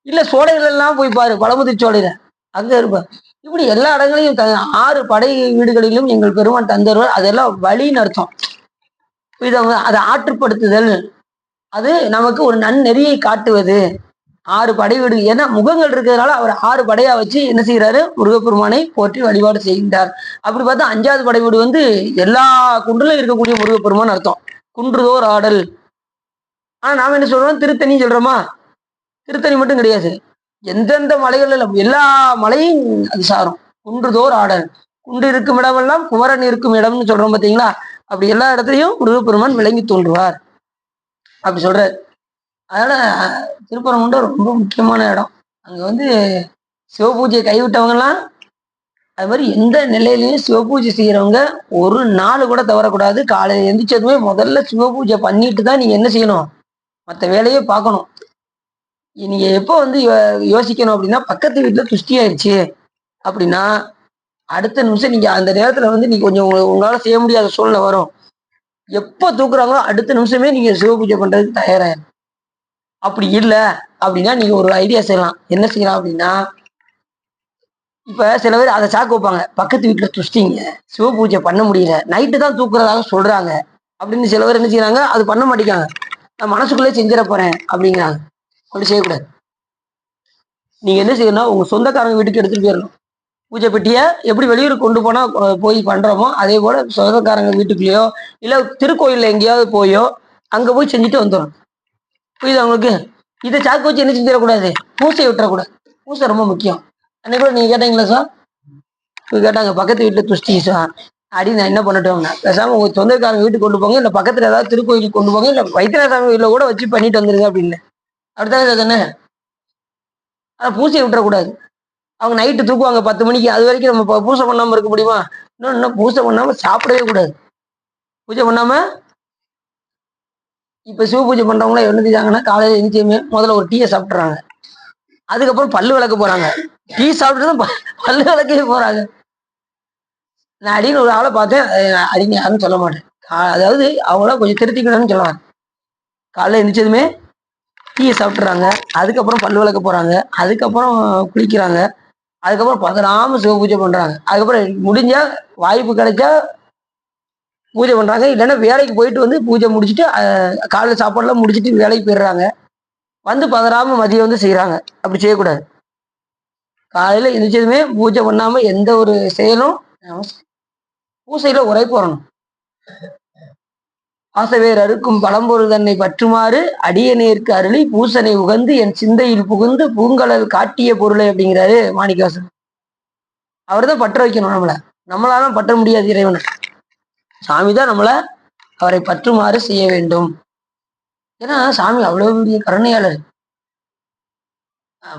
இல்ல சோலைகள் எல்லாம் போய் பாரு, பழமுதிர் சோலையில அங்க இருப்பார். இப்படி எல்லா இடங்களையும் 6 படை வீடுகளிலும் எங்கள் பெருமான் தந்தருவார். அதெல்லாம் வழின்னு அர்த்தம். இதை அதை ஆற்றுப்படுத்துதல், அது நமக்கு ஒரு நன்னெறியை காட்டுவது. 6 படை வீடு, ஏன்னா முகங்கள் இருக்கிறதுனால அவர் 6 படையா வச்சு என்ன செய்யறாரு, முருகப்பெருமானை போற்றி வழிபாடு செய்கின்றார். அப்படி பார்த்தா 5வது படை வீடு வந்து எல்லா குன்றுல இருக்கக்கூடிய முருகப்பெருமான் அர்த்தம், குன்றுதோர் ஆடல். ஆனா நாம என்ன சொல்றோம், திருத்தணி சொல்றோமா? திருத்தணி மட்டும் கிடையாது, எந்தெந்த மலைகள் எல்லா மலையும் அது சாரும். குன்றுதோர் ஆடல், குன்று இருக்கும் இடமெல்லாம் குமரன் இருக்கும் இடம்னு சொல்றோம் பார்த்தீங்களா? அப்படி எல்லா இடத்துலையும் முருகப்பெருமான் விளங்கி தோன்றுவார் அப்படி சொல்றாரு. அதனால திருப்பரங்குன்றம் ரொம்ப முக்கியமான இடம். அங்க வந்து சிவபூஜையை கைவிட்டவங்கலாம், அது மாதிரி எந்த நிலையிலையும் சிவபூஜை செய்யறவங்க ஒரு நாள் கூட தவறக்கூடாது. காலையில் எந்திரிச்சதுமே முதல்ல சிவபூஜை பண்ணிட்டு தான் நீங்க என்ன செய்யணும், மற்ற வேலையே பார்க்கணும். நீங்க எப்போ வந்து யோசிக்கணும் அப்படின்னா, பக்கத்து வீட்டுல துஷ்டி ஆயிடுச்சு அப்படின்னா அடுத்த நிமிஷம் நீங்க அந்த நேரத்துல வந்து நீங்க கொஞ்சம் உங்களால செய்ய முடியாத சூழ்நிலை வரும். எப்போ தூக்குறாங்களோ அடுத்த நிமிஷமே நீங்க சிவபூஜை பண்றதுக்கு தயாராயிரும். அப்படி இல்லை அப்படின்னா நீங்க ஒரு ஐடியா செய்யலாம். என்ன செய்யலாம் அப்படின்னா, இப்ப சில பேர் அதை சாக்கு வைப்பாங்க, பக்கத்து வீட்டுல துஷ்டிங்க, சிவபூஜை பண்ண முடியல, நைட்டு தான் தூக்குறதாக சொல்றாங்க அப்படின்னு சில பேர் என்ன செய்யறாங்க, அது பண்ண மாட்டேங்காங்க. நான் மனசுக்குள்ளே செஞ்சிட போறேன் அப்படிங்கிறாங்க. அப்படி செய்யக்கூடாது. நீங்க என்ன செய்யணும், உங்க சொந்தக்காரங்க வீட்டுக்கு எடுத்துட்டு போயிடணும். பூஜை பெட்டியை எப்படி வெளியூர் கொண்டு போனா போய் பண்றோமோ அதே போல சொந்தக்காரங்க வீட்டுக்குள்ளேயோ இல்ல திருக்கோயில்ல எங்கேயாவது போயோ அங்க போய் செஞ்சுட்டு வந்துடும். புரியுது அவங்களுக்கு? இதை சாக்கு வச்சு என்ன செஞ்சிடக்கூடாது, பூசை விட்டுறக்கூடாது. பூசை ரொம்ப முக்கியம். அன்னைக்கு கூட நீங்க கேட்டீங்களா சார், கேட்டாங்க பக்கத்து வீட்டுல துஷ்டி சார் அப்படின்னு. நான் என்ன பண்ணட்டோம்னா, பேசாம உங்க சொந்தக்காரங்க வீட்டுக்கு கொண்டு போங்க, இல்ல பக்கத்துல ஏதாவது திருக்கோயிலுக்கு கொண்டு போங்க, இல்ல வைத்தியநாசாமி வீட்டுல கூட வச்சு பண்ணிட்டு வந்துருங்க அப்படின்னு. அப்படித்தானே தானே? ஆனா பூசையை விட்டுறக்கூடாது. அவங்க நைட்டு தூக்குவாங்க 10 மணிக்கு, அது வரைக்கும் நம்ம பூஜை பண்ணாம இருக்க முடியுமா? இன்னும் பூஜை பண்ணாம சாப்பிடவே கூடாது. பூஜை பண்ணாம இப்ப சிவ பூஜை பண்றவங்களாம் என்ன செஞ்சாங்கன்னா, காலையில எழுந்திரிச்சுமே முதல்ல ஒரு டீயை சாப்பிட்றாங்க, அதுக்கப்புறம் பல்லு விளக்க போறாங்க. டீ சாப்பிட்டு பல்லு விளக்கவே போறாங்க. நான் அடின்னு ஒரு ஆளை பார்த்தேன், அடிங்க யாருன்னு சொல்ல மாட்டேன், அதாவது அவங்கள கொஞ்சம் திருத்திக்கணும்னு சொல்லுவாங்க. காலைல எழுந்திரிச்சதுமே டீயை சாப்பிட்றாங்க, அதுக்கப்புறம் பல்லு விளக்க போறாங்க, அதுக்கப்புறம் குளிக்கிறாங்க, அதுக்கப்புறம் பதறாம சிவ பூஜை பண்றாங்க. அதுக்கப்புறம் முடிஞ்சா வாய்ப்பு கிடைச்சா பூஜை பண்றாங்க, இல்லைன்னா வேலைக்கு போயிட்டு வந்து பூஜை முடிச்சுட்டு காலையில் சாப்பாடுலாம் முடிச்சுட்டு வேலைக்கு போயிடுறாங்க. வந்து பதறாம மதியம் வந்து செய்யறாங்க. அப்படி செய்யக்கூடாது. காலையில எந்திரிச்சதுமே பூஜை பண்ணாம எந்த ஒரு செயலும், பூசையில உரைப்பு வரணும். ஆசவேர் அறுக்கும் பழம்பொருள் தன்னை பற்றுமாறு அடியநேர்க்கு அருளி பூசனை உகந்து என் சிந்தையில் புகுந்து பூங்கலல் காட்டிய பொருளை அப்படிங்கிறாரு மாணிக்கவாசன். அவர் தான் பற்ற வைக்கணும் நம்மளை, நம்மளால பற்ற முடியாது இறைவனை. சாமி தான் நம்மளை அவரை பற்றுமாறு செய்ய வேண்டும். ஏன்னா சாமி அவ்வளவு பெரிய கருணையாளர்.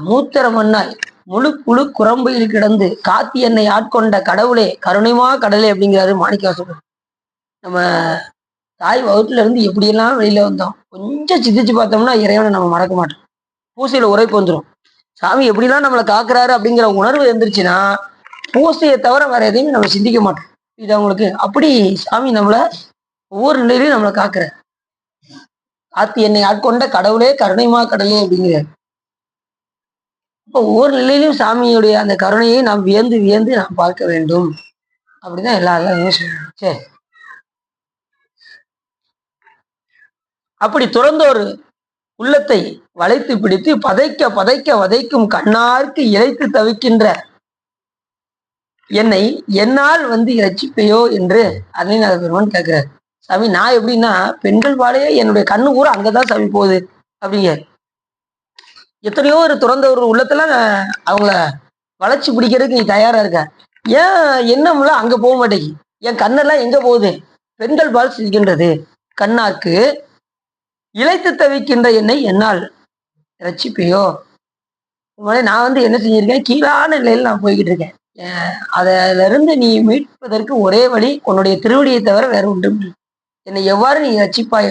மூத்தர மண்ணாய் முழு புழு குரம்பையில் கிடந்து காத்தி என்னை ஆட்கொண்ட கடவுளே கருணைமா கடலே அப்படிங்கிறாரு மாணிக்கவாசகர். நம்ம தாய் வகுத்துல இருந்து எப்படியெல்லாம் வெளியில வந்தோம், கொஞ்சம் சிந்திச்சு பார்த்தோம்னா இறைவனை நம்ம மறக்க மாட்டோம். பூசையில உரைப்பு வந்துடும். சாமி எப்படிலாம் நம்மளை காக்குறாரு அப்படிங்கிற உணர்வு இருந்துருச்சுன்னா பூசையை தவிர வேற எதையுமே நம்ம சிந்திக்க மாட்டோம். இது அவங்களுக்கு அப்படி சாமி நம்மளை ஒவ்வொரு நிலையிலையும் நம்மளை காக்குற. காத்தி என்னை ஆட்கொண்ட கடவுளே கருணைமா கடலே அப்படிங்கிறார். இப்போ ஒவ்வொரு நிலையிலும் சாமியுடைய அந்த கருணையை நாம் வியந்து வியந்து நாம் பார்க்க வேண்டும். அப்படிதான் எல்லாரும் சொல்றாங்க. சரி, அப்படி துறந்தோர் உள்ளத்தை வளைத்து பிடித்து பதைக்க பதைக்க வதைக்கும் கண்ணார்க்கு இழைத்து தவிக்கின்ற என்னை என்னால் வந்து இரட்சிப்பையோ என்று அருணைநாத பெருமான் கேட்கிறார். சாமி நான் எப்படின்னா, பெண்கள் பாலையே என்னுடைய கண்ணு கூட அங்கதான் சாமி போகுது அப்படிங்க. எத்தனையோ ஒரு துறந்த ஒரு உள்ளத்துல அவங்கள வளைச்சு பிடிக்கிறதுக்கு நீ தயாரா இருக்க, ஏன் எண்ணம்ல அங்க போக மாட்டேங்கி, என் கண்ணெல்லாம் எங்க போகுது, பெண்கள் பால் சிரிக்கின்றது, கண்ணாக்கு இழைத்து தவிக்கின்ற என்னை என்னால் ரட்சிப்பையோ. நான் வந்து என்ன செஞ்சிருக்கேன், கீழான நிலையில் நான் போய்கிட்டு இருக்கேன். அதுல இருந்து நீ மீட்பதற்கு ஒரே வழி உன்னுடைய திருவடியை தவிர வேற உண்டு. என்னை எவ்வாறு நீ ரட்சிப்பாய்,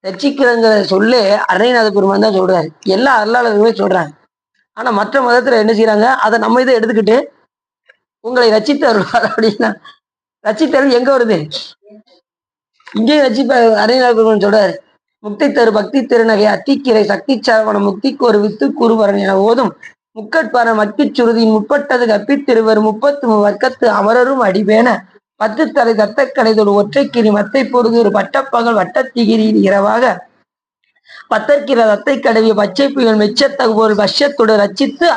ரட்சிக்கிறங்கிற சொல்லு அருணைநாத பெருமான் தான் சொல்றாரு, எல்லா அருளாளர்களுமே சொல்றாங்க. ஆனா மற்ற மதத்துல என்ன செய்யறாங்க, அதை நம்ம இதை எடுத்துக்கிட்டு உங்களை ரட்சித்து வருவார் அப்படின்னா, ரட்சித்தல் எங்க வருது, இங்கேயும் வச்சு அரைநாள் சொல்றாரு, முக்தி தரு பக்தி திருநகை அத்திக்கிரை சக்தி சரவணம் முக்திக்கு ஒரு வித்து கூறுவரன் என ஓதும் முக்கட்பார மட்கிச் சுருதியின் முற்பட்டது கற்பித்திருவர் 33 வர்க்கத்து அமரரும் அடிபேன 10 தலை தத்த கடைதொடு ஒற்றைக்கிரி மத்தை பொருது ஒரு பட்டப்பகல் வட்டத்திகிரியின் இரவாக பத்தற்கிற தத்தை கடவிய பச்சை புயல் மெச்சத்தகுபோல் பஷ்யத்தோடு ரச்சித்து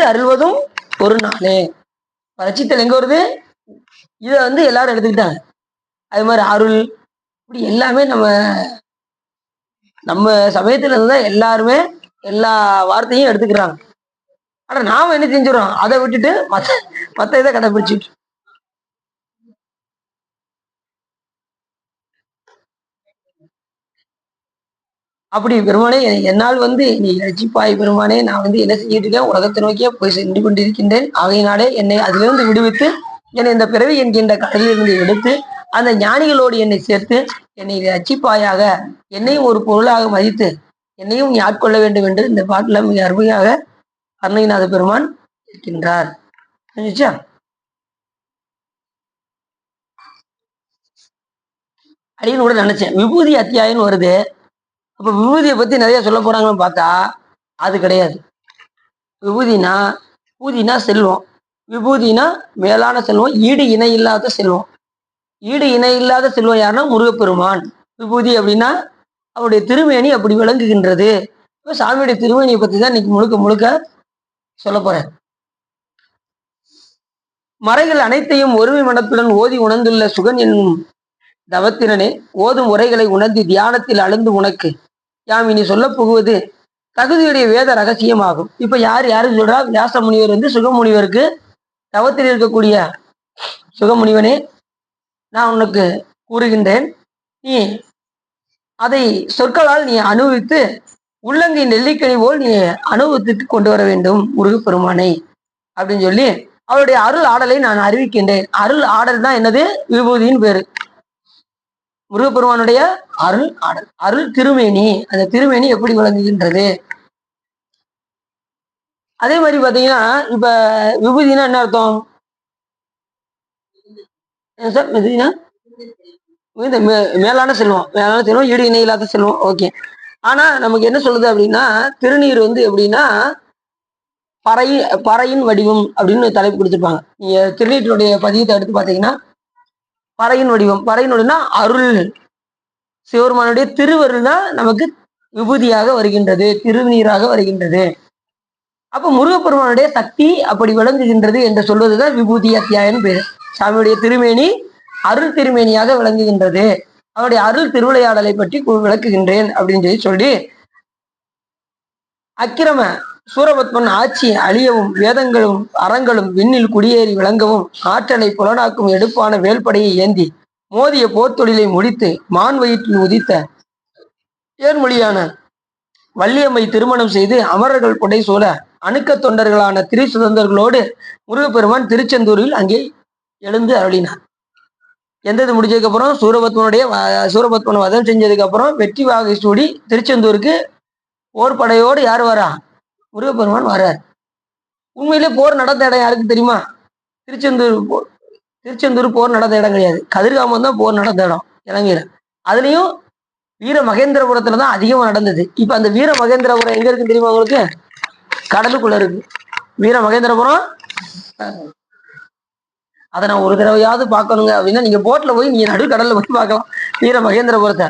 அருள்வதும் ஒரு நாளே. ரச்சித்தல் எங்க வருது? இதை எல்லாரும் எடுத்துக்கிட்டாங்க. அது மாதிரி அருள் இப்படி எல்லாமே நம்ம சமயத்துல இருந்துதான் எல்லாருமே எல்லா வார்த்தையும் எடுத்துக்கிறாங்க. ஆனா நாம என்ன செஞ்சிடறோம்? அதை விட்டுட்டு மத்த இதை கடைபிடிச்சிட்டு அப்படி பெருமானே என்னால் நீ ரட்சிப்பாய் பெருமானே, நான் என்ன செஞ்சுட்டு இருக்கேன்? உலகத்தை நோக்கியே போய் சென்று கொண்டிருக்கின்றேன். ஆகையினாலே என்னை அதிலிருந்து விடுவித்து என்னை இந்த பிறவி என்கின்ற கடலிலிருந்து எடுத்து அந்த ஞானிகளோடு என்னை சேர்த்து என்னை ரட்சிப்பாயாக, என்னையும் ஒரு பொருளாக மதித்து என்னையும் நீ ஆட்கொள்ள வேண்டும் என்று இந்த பாட்டுல மிக அருமையாக அருணகிரிநாத பெருமான் இருக்கின்றார். அப்படின்னு கூட நினைச்சேன். விபூதி அத்தியாயம் வருது. அப்ப விபூதியை பத்தி நிறைய சொல்ல போறாங்கன்னு பார்த்தா அது கிடையாது. விபூதினா பூதினா செல்வம், விபூதினா மேலான செல்வம், ஈடு இணை இல்லாத செல்வம். ஈடு இணை இல்லாத செல்வம் யாருன்னா முருகப்பெருமான். விபூதி அப்படின்னா அவருடைய திருமேனி அப்படி விளங்குகின்றது. இப்ப சாமியுடைய திருமேனியை பத்தி தான் இன்னைக்கு முழுக்க முழுக்க சொல்ல போறேன். மறைகள் அனைத்தையும் ஒருமை மனத்துடன் ஓதி உணர்ந்துள்ள சுகன் என்னும் தவத்தினனே, ஓதும் உரைகளை உணர்ந்து தியானத்தில் அழுந்து உனக்கு யாம் இனி சொல்ல புகுவது தகுதியுடைய வேத ரகசியமாகும். இப்ப யாரு சொல்றா? வியாச முனிவர் சுகமுனிவருக்கு தவத்தில் இருக்கக்கூடிய சுகமுனிவனே, நான் உனக்கு கூறுகின்றேன், நீ அதை சொற்களால் நீ அனுபவித்து உள்ளங்கை நெல்லிக்கனி போல் நீ அனுபவத்துக்கு கொண்டு வர வேண்டும் முருகப்பெருமானை அப்படின்னு சொல்லி அவருடைய அருள் ஆடலை நான் அறிவிக்கின்றேன். அருள் ஆடல் தான் என்னது? விபூதியின் பேரு. முருகப்பெருமானுடைய அருள் ஆடல், அருள் திருமேனி. அந்த திருமேனி எப்படி விளங்குகின்றது? அதே மாதிரி பாத்தீங்கன்னா, இப்ப விபூதினா என்ன அர்த்தம் சார்? விபூதினா மேலான செல்வம், ஈடு இணை இல்லாத செல்வம். ஓகே. ஆனா நமக்கு என்ன சொல்லுது அப்படின்னா, திருநீர் எப்படின்னா பறையின் வடிவம் அப்படின்னு தலைப்பு கொடுத்துருப்பாங்க. நீங்க திருநீற்றினுடைய பதியத்தை எடுத்து பாத்தீங்கன்னா, பறையின் வடிவம்னா அருள், சிவபெருமானுடைய திருவருள் தான் நமக்கு விபூதியாக வருகின்றது, திருநீராக வருகின்றது. அப்ப முருகப்பெருமானுடைய சக்தி அப்படி விளங்குகின்றது என்று சொல்வதுதான் விபூதி அத்தியாயம் பேரு. சாமியுடைய திருமேனி அருள் திருமேனியாக விளங்குகின்றது, அவருடைய அருள் திருவிளையாடலை பற்றி விளக்குகின்றேன் அப்படின்னு சொல்லி அக்கிரம சூரபத்மன் ஆட்சி அழியவும் வேதங்களும் அறங்களும் விண்ணில் குடியேறி விளங்கவும் ஆற்றலை புலனாக்கும் எடுப்பான வேல்படையை ஏந்தி மோதிய போர்த்தொழிலை முடித்து மான் வயிற்றில் உதித்த ஏர்மொழியான வள்ளியம்மை திருமணம் செய்து அமரர்கள் கொடை சூழ அணுக்க தொண்டர்களான திரிசுதந்தர்களோடு முருகப்பெருமான் திருச்செந்தூரில் அங்கே எழுந்து அருளினார். எந்தது முடிஞ்சதுக்கு அப்புறம் சூரபத்மனை வதம் செஞ்சதுக்கு அப்புறம் வெற்றி வாகை சூடி திருச்செந்தூருக்கு போர் படையோடு யார் வரா? முருகப்பெருமான் வர்றார். உண்மையிலே போர் நடந்த இடம் யாருக்கு தெரியுமா? திருச்செந்தூர் போர் நடந்த இடம் கிடையாது, கதிர்காமம் தான் போர் நடந்த இடம் இலங்கையில. அதுலயும் வீர மகேந்திரபுரத்துலதான் அதிகமா நடந்தது. இப்ப அந்த வீர மகேந்திரபுரம் எங்க இருக்குன்னு தெரியுமா உங்களுக்கு? கடலுக்குள்ள இருக்கு வீர மகேந்திரபுரம். அதை நான் ஒரு தடவையாவது பார்க்கணுங்க அப்படின்னா நீங்க போட்ல போய் நீங்க நடு கடல்ல போய் பார்க்கலாம் வீர மகேந்திரபுரத்தை.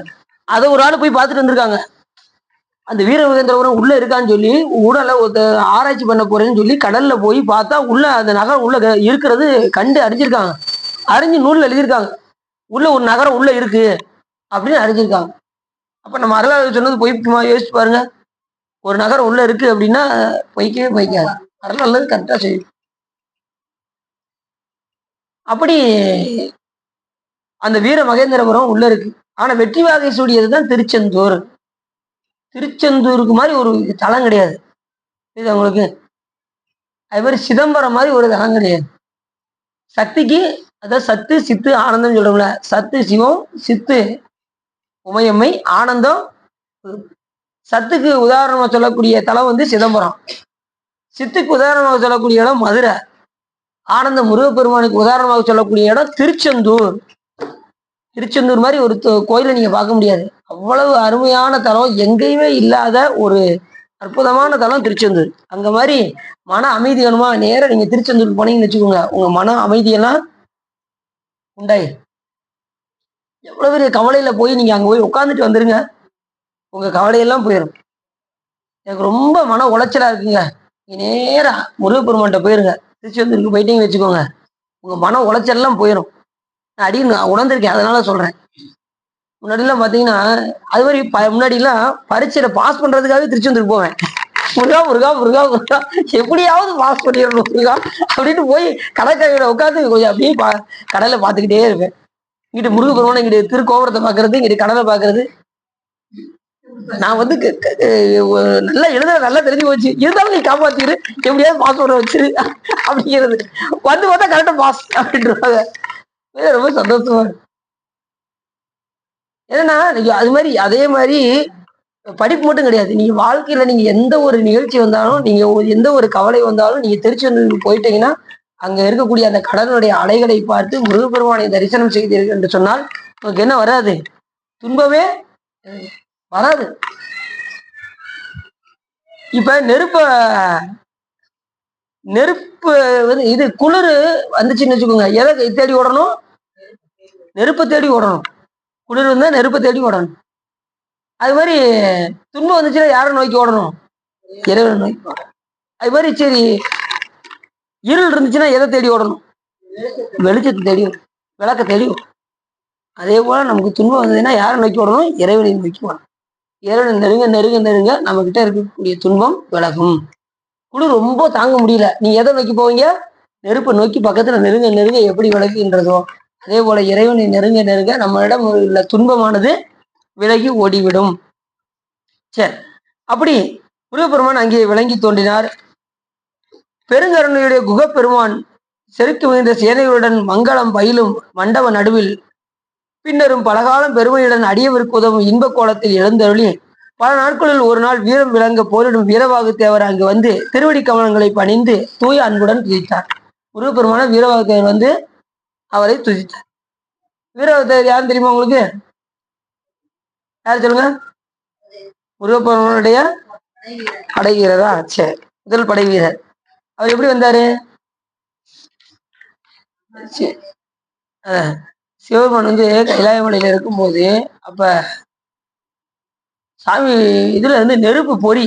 அதை ஒரு ஆள் போய் பார்த்துட்டு வந்திருக்காங்க. அந்த வீர மகேந்திரபுரம் உள்ள இருக்கான்னு சொல்லி உடலை ஆராய்ச்சி பண்ண போறேன்னு சொல்லி கடல்ல போய் பார்த்தா உள்ள அந்த நகரம் உள்ள இருக்கிறது கண்டு அறிஞ்சிருக்காங்க. அறிஞ்சு நூல்ல எழுதியிருக்காங்க, உள்ள ஒரு நகரம் உள்ள இருக்கு அப்படின்னு அறிஞ்சிருக்காங்க. அப்ப நம்ம வரலாறு சொன்னது பொய்க்குமா? யோசிச்சு பாருங்க. ஒரு நகரம் உள்ள இருக்கு அப்படின்னா பொய்க்கவே பொய்க்காது, வரலாறு கரெக்டா செய்யும். அப்படி அந்த வீர மகேந்திரபுரம் உள்ள இருக்கு. ஆனா வெற்றி வாகை சூடியதுதான் திருச்செந்தூர். திருச்செந்தூருக்கு மாதிரி ஒரு தலம் கிடையாது இது உங்களுக்கு. அது மாதிரி சிதம்பரம் மாதிரி ஒரு தலம் கிடையாது. சக்திக்கு அதாவது சத்து சித்து ஆனந்தம் சொல்றோம்ல, சத்து சிவம், சித்து உமையம்மை, ஆனந்தம். சத்துக்கு உதாரணமா சொல்லக்கூடிய தலம் சிதம்பரம், சித்துக்கு உதாரணமாக சொல்லக்கூடிய இடம் மதுரை, ஆனந்த முருகப்பெருமானுக்கு உதாரணமாக சொல்லக்கூடிய இடம் திருச்செந்தூர். திருச்செந்தூர் மாதிரி ஒரு கோயிலை நீங்க பார்க்க முடியாது. அவ்வளவு அருமையான தலம், எங்கேயுமே இல்லாத ஒரு அற்புதமான தலம் திருச்செந்தூர். அங்க மாதிரி மன அமைதி வேணுமா, நேரம் நீங்க திருச்செந்தூர் போனீங்கன்னு வச்சுக்கோங்க, உங்க மன அமைதியெல்லாம் உண்டாயிரு. எவ்வளவு பெரிய கவலையில போய் நீங்க அங்க போய் உட்காந்துட்டு வந்துருங்க, உங்க கவலையெல்லாம் போயிடும். எனக்கு ரொம்ப மன உளைச்சலா இருக்குங்க, நீங்க நேரா முருகப்பெருமான்கிட்ட போயிருங்க. திருச்செந்தூருக்கு போயிட்டீங்கன்னு வச்சுக்கோங்க, உங்க மன உளைச்சல்லாம் போயிடும். நான் உணர்ந்திருக்கேன், அதனால சொல்றேன். முன்னாடிலாம் பாத்தீங்கன்னா, அது மாதிரி முன்னாடிலாம் பரீட்சையில பாஸ் பண்றதுக்காகவே திருச்செந்தூருக்கு போவேன். முருகா முருகா முருகா முருகா, எப்படியாவது பாஸ் பண்ணிடணும் முருகா அப்படின்ட்டு போய் கடற்கரையில உட்காந்து கொஞ்சம் அப்படியே கடலை பார்த்துக்கிட்டே இருப்பேன். இங்கிட்டு முருகப்பெருமான், இங்கிட்டு திருக்கோபுரத்தை பாக்குறது, இங்கிட்டு கடலை பாக்குறது. நான் வந்து நல்லா எழுத நல்லா தெரிஞ்சு போச்சு, இருந்தாலும் நீ காப்பாத்திரு, எப்படியாவது பாஸ் பண்ண வச்சிரு அப்படிங்கிறது. வந்து பார்த்தா கரெக்டா பாஸ் அப்படின்றாங்க. ரொம்ப சந்தோஷமா இருக்கு. ஏன்னா அது மாதிரி அதே மாதிரி படிப்பு மட்டும் கிடையாது, நீங்க வாழ்க்கையில நீங்க எந்த ஒரு நிகழ்ச்சி வந்தாலும், நீங்க எந்த ஒரு கவலை வந்தாலும், நீங்க திருச்செந்தூருக்கு போயிட்டீங்கன்னா, அங்க இருக்கக்கூடிய அந்த கடலுடைய அலைகளை பார்த்து முருகப்பெருமானை தரிசனம் செய்தீர்கள் என்று சொன்னால் உங்களுக்கு என்ன வராது, துன்பமே வராது. இப்ப நெருப்பு வந்து இது குளிர் வந்துச்சுன்னு வச்சுக்கோங்க, எதை தேடி ஓடணும், நெருப்பை தேடி ஓடணும். குளிர் வந்தா நெருப்பை தேடி ஓடணும். அது மாதிரி துன்பம் வந்துச்சுன்னா யாரை நோக்கி ஓடணும், இறைவனை நோக்கி ஓடணும். அது மாதிரி சரி, இருள் இருந்துச்சுன்னா எதை தேடி ஓடணும், வெளிச்சத்தை தேடி, விளக்க தேடி. அதே போல நமக்கு துன்பம் வந்ததுன்னா யாரை நோக்கி ஓடணும், இறைவனை நோக்கி ஓடணும். இறைவனை நெருங்க நெருங்க நெருங்க நம்ம கிட்ட இருக்கக்கூடிய துன்பம் விலகும். குளிர் ரொம்ப தாங்க முடியல, நீ எதை நோக்கி போவீங்க, நெருப்பை நோக்கி பக்கத்துல நெருங்க நெருங்க எப்படி விலகுகின்றதோ அதே போல இறைவனை நெருங்க நெருங்க நம்மளிடம் உள்ள துன்பமானது விலகி ஓடிவிடும். சரி, அப்படி முருகப்பெருமான் அங்கே விளங்கி தோன்றினார். பெருங்கருணையுடைய குகப்பெருமான் செருக்கு மிகுந்த சேனைகளுடன் மங்களம் பயிலும் மண்டப நடுவில் பின்னரும் பலகாலம் பெருமையுடன் அடியவருக்கு உதவும் இன்ப கோலத்தில் எழுந்தருளி பல நாட்களில் ஒரு நாள் வீரம் விளங்க போரிடும் வீரவாகு தேவர் அங்கு வந்து திருவடி கமலங்களை பணிந்து தூய அன்புடன் துதித்தார். முருகப்பெருமான வீரவாகு தேவர் வந்து அவரை துதித்தார். வீரவாகு தேவர் யாரும் தெரியுமா உங்களுக்கு, யார் சொல்லுங்க, முருகப்பெருமானுடைய படை வீரரா? சரி, முதல் படை வீரர். அவர் எப்படி வந்தாரு, சிவபெருமான் வந்து கைலாயமலையில இருக்கும்போது அப்ப சாமி இதுல இருந்து நெருப்பு பொறி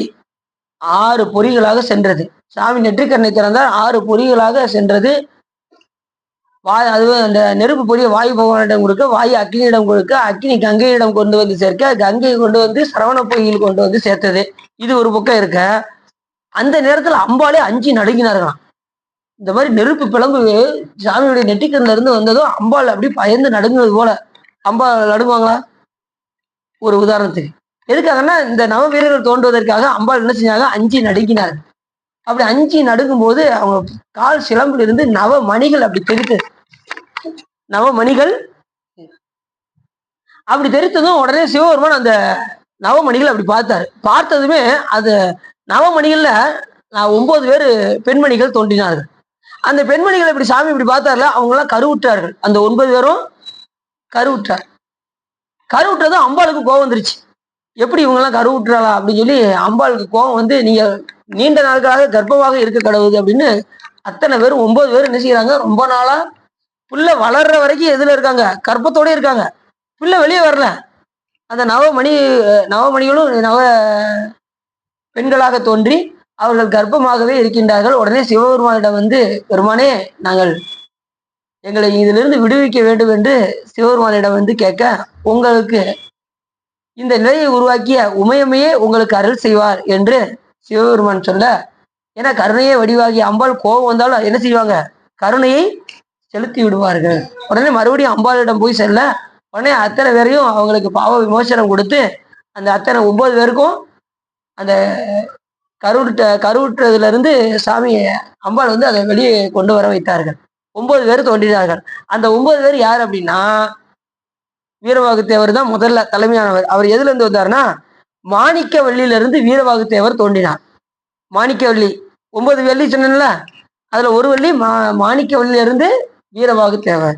6 பொறிகளாக சென்றது. சாமி நெற்றிக்கண்ணை திறந்தால் 6 பொறிகளாக சென்றது. அது அந்த நெருப்பு பொறிய வாயு பகவானிடம் கொடுக்க, வாயு அக்னியிடம் கொடுக்க, அக்னி கங்கையிடம் கொண்டு வந்து சேர்க்க, கங்கையை கொண்டு வந்து சரவண பொய்யில் கொண்டு வந்து சேர்த்தது. இது ஒரு பக்கம் இருக்க, அந்த நேரத்துல அம்பாலே 5 நடுங்கினார்களாம். இந்த மாதிரி நெருப்பு பிளம்பு சாமியுடைய நெற்றிக்கண்ணில இருந்து வந்ததும் அம்பாள் அப்படி பயந்து நடுங்குவது போல. அம்பாள் நடுங்குவாங்களா? ஒரு உதாரணத்துக்கு எதுக்காகன்னா, இந்த நவ வீரர்கள் தோன்றுவதற்காக அம்பாள் என்ன செஞ்சாங்க, 5 நடுங்கினார்கள். அப்படி 5 நடுங்கும் போது அவங்க கால் சிலம்பில் இருந்து நவ மணிகள் அப்படி தெரித்து, நவ மணிகள் அப்படி தெரித்ததும் உடனே சிவபெருமான் அந்த நவமணிகள் அப்படி பார்த்தாரு. பார்த்ததுமே அது நவமணிகள்ல 9 பேர் பெண்மணிகள் தோன்றினார்கள். அந்த பெண்மணிகள் இப்படி சாமி இப்படி பார்த்தார்ல, அவங்க எல்லாம் கருவுற்றார்கள். அந்த 9 பேரும் கருவுற்றார். கருவுற்றதும் அம்பாளுக்கு கோபம் வந்துருச்சு. எப்படி இவங்க எல்லாம் கருவுற்றாளா அப்படின்னு சொல்லி அம்பாளுக்கு கோபம் வந்து, நீங்க நீண்ட நாட்களாக கர்ப்பமாக இருக்க கடவுது அப்படின்னு அத்தனை பேரும் 9 பேரும் என்ன செய்யறாங்க, ரொம்ப நாளா புள்ள வளர்ற வரைக்கும் எதுல இருக்காங்க, கர்ப்பத்தோட இருக்காங்க, புள்ள வெளியே வரல. அந்த நவமணிகளும் நவ பெண்களாக தோன்றி அவர்கள் கர்ப்பமாகவே இருக்கின்றார்கள். உடனே சிவபெருமானிடம் வந்து, பெருமானே நாங்கள் எங்களை இதிலிருந்து விடுவிக்க வேண்டும் என்று சிவபெருமானிடம் வந்து கேட்க, உங்களுக்கு இந்த நிலையை உருவாக்கிய உமையமையே உங்களுக்கு அருள் செய்வார் என்று சிவபெருமான் சொல்ல, ஏன்னா கருணையே வடிவாகி அம்பாள் கோபம் வந்தாலும் என்ன செய்வாங்க, கருணையை செலுத்தி விடுவார்கள். உடனே மறுபடியும் அம்பாளிடம் போய் செல்ல, உடனே அத்தனை பேரையும் அவங்களுக்கு பாவ விமோசனம் கொடுத்து அந்த அத்தனை 9 பேருக்கும் அந்த கருவுற்றதுல இருந்து சாமி அம்பாள் வந்து அதை வெளியே கொண்டு வர வைத்தார்கள். 9 பேர் தோன்றினார்கள். அந்த 9 பேர் யார் அப்படின்னா, வீரவாகுத்தேவர் தான் முதல்ல தலைமையானவர். அவர் எதுல இருந்து வந்தாருன்னா, மாணிக்கவள்ளியில இருந்து வீரவாகுத்தேவர் தோன்றினார். மாணிக்கவள்ளி 9 வள்ளி சொன்னேன்ல, அதுல ஒரு வள்ளி மாணிக்கவள்ளியில இருந்து வீரவாகுத்தேவர்.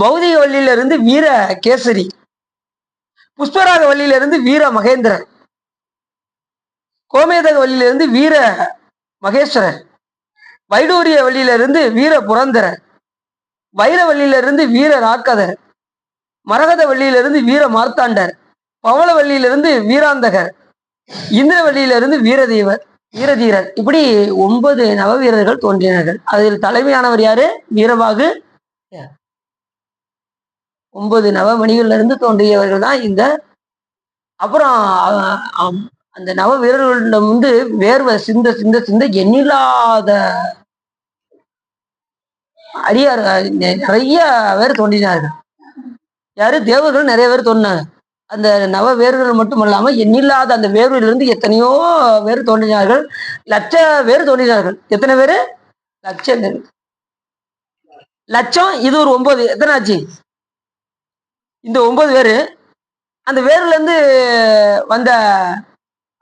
பௌதிக வள்ளியிலிருந்து வீர கேசரி, புஷ்பராக வள்ளியிலிருந்து வீர மகேந்திரன், கோமேதக வள்ளியிலிருந்து வீர மகேஸ்வரர், வைடூரிய வள்ளியிலிருந்து வீர புரந்தரர், வைர வள்ளியிலிருந்து வீர ராக்கதர், மரகத வள்ளியிலிருந்து வீர மார்த்தாண்டர், பவள வள்ளியிலிருந்து வீராந்தகர், இந்திர வள்ளியிலிருந்து வீரதீரர். இப்படி 9 நவ வீரர்கள் தோன்றினார்கள். அதில் தலைமையானவர் யாரு? வீரபாகு. 9 நவமணிகள்ல இருந்து தோன்றியவர்கள் தான் இந்த. அப்புறம் அந்த நவ வீரர்களிடம் வந்து வேர்வை சிந்த சிந்த சிந்த எண்ணில்லாத அடியார் நிறைய பேர் தோன்றினார்கள். யாரு? தேவர்கள் நிறைய பேர் தோன்றினாங்க. அந்த நவ வேர்கள் மட்டுமல்லாம எண்ணில்லாத அந்த வேர்விலிருந்து எத்தனையோ பேர் தோன்றினார்கள். லட்ச பேர் தோன்றினார்கள். எத்தனை பேரு? லட்சம் பேர். லட்சம், இது ஒரு 9, எத்தனை ஆச்சு? இந்த 9 பேரு. அந்த வேர்ல இருந்து வந்த